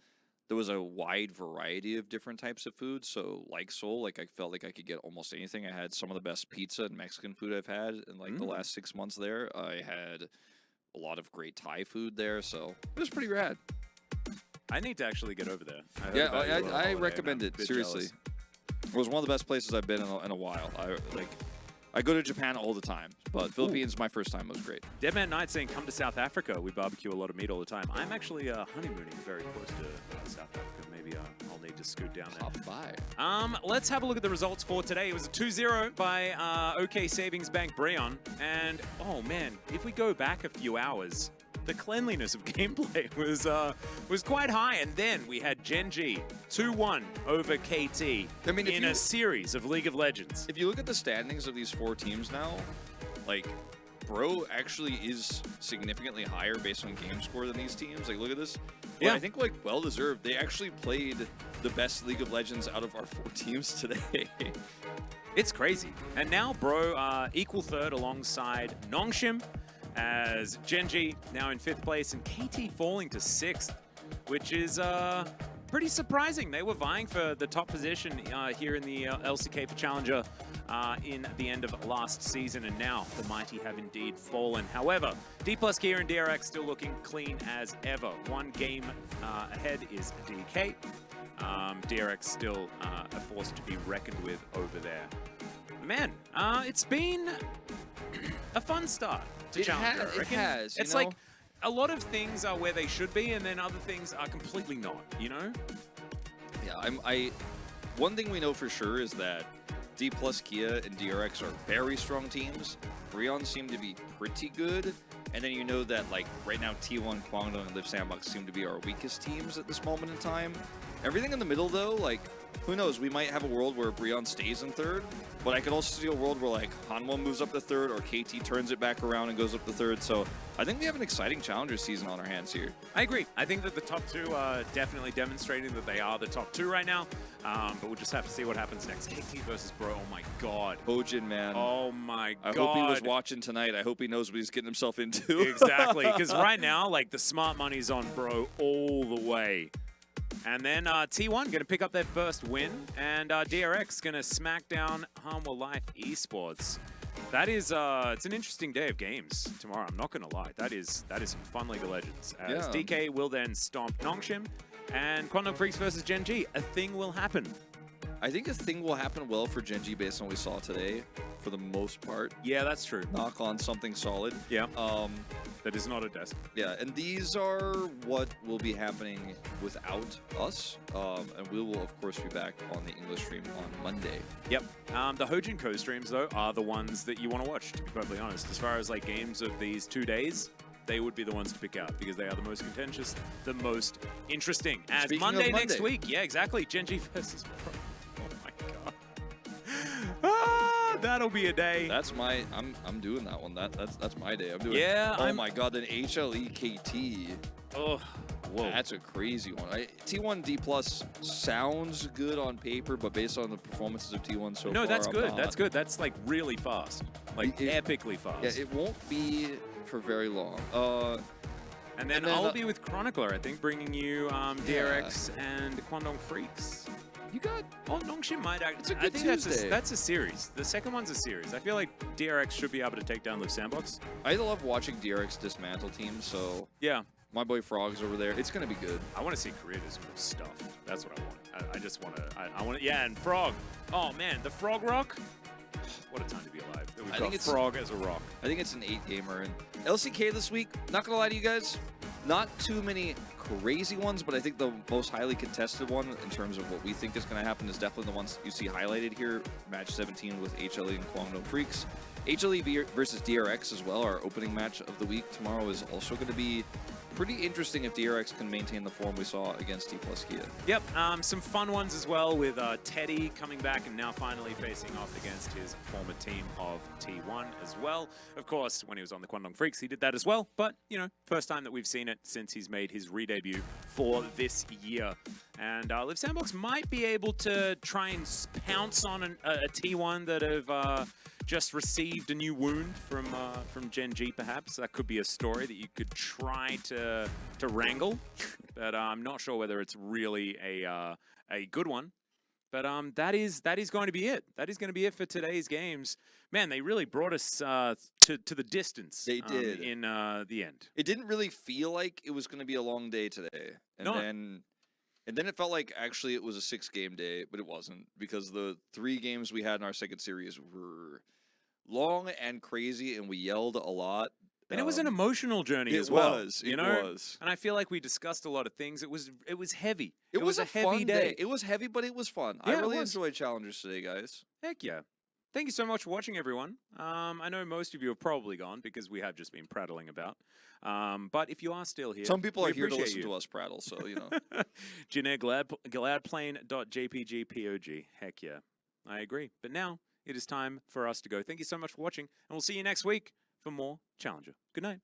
there was a wide variety of different types of food. So, like Seoul, like I felt like I could get almost anything. I had some of the best pizza and Mexican food I've had in like the last 6 months there. I had a lot of great Thai food there, so it was pretty rad. I need to actually get over there. heard Yeah, about you on I holiday, and recommend I'm a it, bit seriously. jealous. It was one of the best places I've been in a while. I go to Japan all the time, but Philippines, my first time, was great. Deadman Knight saying, come to South Africa. We barbecue a lot of meat all the time. I'm actually honeymooning very close to South Africa. Maybe I'll need to scoot down there. Pop by. Let's have a look at the results for today. It was a 2-0 by OK Savings Bank Breon. And, oh man, if we go back a few hours, the cleanliness of gameplay was quite high. And then we had Gen.G 2-1 over KT I mean, in a series of League of Legends. If you look at the standings of these 4 teams now, like, Bro actually is significantly higher based on game score than these teams. Like, look at this. But Yeah. I think, like, well-deserved. They actually played the best League of Legends out of our 4 teams today. It's crazy. And now Bro equal third alongside Nongshim, as Gen.G now in 5th place and KT falling to 6th, which is pretty surprising. They were vying for the top position here in the LCK for Challenger in the end of last season, and now the mighty have indeed fallen. However, D+ Kia and DRX still looking clean as ever. 1 game ahead is DK. DRX still a force to be reckoned with over there. Man, it's been a fun start to Challenger, I it reckon. has, you It's know? like a lot of things are where they should be, and then other things are completely not, you know? Yeah, one thing we know for sure is that D+ Kia and DRX are very strong teams. Breon seem to be pretty good. And then you know that, like, right now T1, Kwangdong, and Live Sandbox seem to be our weakest teams at this moment in time. Everything in the middle, though, like, who knows? We might have a world where Breon stays in 3rd, but I could also see a world where, like, Hanwha moves up to 3rd, or KT turns it back around and goes up to 3rd. So I think we have an exciting Challenger season on our hands here. I agree. I think that the top 2 are definitely demonstrating that they are the top 2 right now, but we'll just have to see what happens next. KT versus Bro, oh my god. Hojin, man. Oh my god. I hope he was watching tonight. I hope he knows what he's getting himself into. Exactly, because right now, like, the smart money's on Bro all the way. And then T1 going to pick up their first win, and DRX going to smack down Hanwha Life Esports. That is, it's an interesting day of games tomorrow. I'm not going to lie. That is some fun League of Legends. As Yeah. DK will then stomp Nongshim, and Kwangdong Freaks versus Gen.G. A thing will happen. I think a thing will happen well for Gen.G based on what we saw today, for the most part. Yeah, that's true. Knock on something solid. Yeah, that is not a desk. Yeah, and these are what will be happening without us. And we will, of course, be back on the English stream on Monday. Yep. The Hojin co-streams, though, are the ones that you want to watch, to be perfectly honest. As far as, like, games of these 2 days, they would be the ones to pick out because they are the most contentious, the most interesting. As Speaking of Monday Monday. next week, yeah, exactly. Gen.G versus Pro. Oh my god. That'll be a day. That's my. I'm doing that one. That's my day. I'm doing. Yeah. Oh my God. Then HLEKT. Oh, whoa. That's a crazy one. T1 D plus sounds good on paper, but based on the performances of T1 so far, No, that's I'm good. not. That's good. That's like really fast, like epically fast. Yeah, it won't be for very long. And then I'll be with Chronicler, I think, bringing you DRX and Kwangdong Freaks. You got. Oh, Nongshim might act. It's a good I think Tuesday. that's a series. The second one's a series. I feel like DRX should be able to take down Live Sandbox. I love watching DRX dismantle teams. So Yeah. my boy Frog's over there. It's gonna be good. I want to see Korea do some cool stuff. That's what I want. I just want to. I want to. Yeah, and Frog. Oh man, the Frog Rock. What a time to be alive. We've got Frog as a rock. I think it's an 8-gamer. And LCK this week, not going to lie to you guys, not too many crazy ones, but I think the most highly contested one in terms of what we think is going to happen is definitely the ones you see highlighted here. Match 17 with HLE and Kwangdong Freaks. HLE versus DRX as well, our opening match of the week tomorrow, is also going to be pretty interesting if DRX can maintain the form we saw against T plus Kia. Yep, some fun ones as well with Teddy coming back and now finally facing off against his former team of T1 as well. Of course, when he was on the Kwangdong Freaks, he did that as well, but, you know, first time that we've seen it since he's made his re-debut for this year. And Live Sandbox might be able to try and pounce on a T1 that have just received a new wound from Gen.G, perhaps. That could be a story that you could try to wrangle, but I'm not sure whether it's really a good one. But that is going to be it. That is going to be it for today's games. Man, they really brought us to the distance. They did in the end. It didn't really feel like it was going to be a long day today, and then it felt like actually it was a 6-game day, but it wasn't, because the 3 games we had in our second series were long and crazy, and we yelled a lot. And it was an emotional journey as well. It was. And I feel like we discussed a lot of things. It was heavy. It was a heavy fun day. It was heavy, but it was fun. Yeah, I really enjoyed challengers today, guys. Heck yeah. Thank you so much for watching, everyone. I know most of you have probably gone because we have just been prattling about. But if you are still here, some people are here to listen to us prattle, so, you know. Janae Gladplane.jpgpog. Heck yeah. I agree. But now it is time for us to go. Thank you so much for watching, and we'll see you next week for more Challenger. Good night.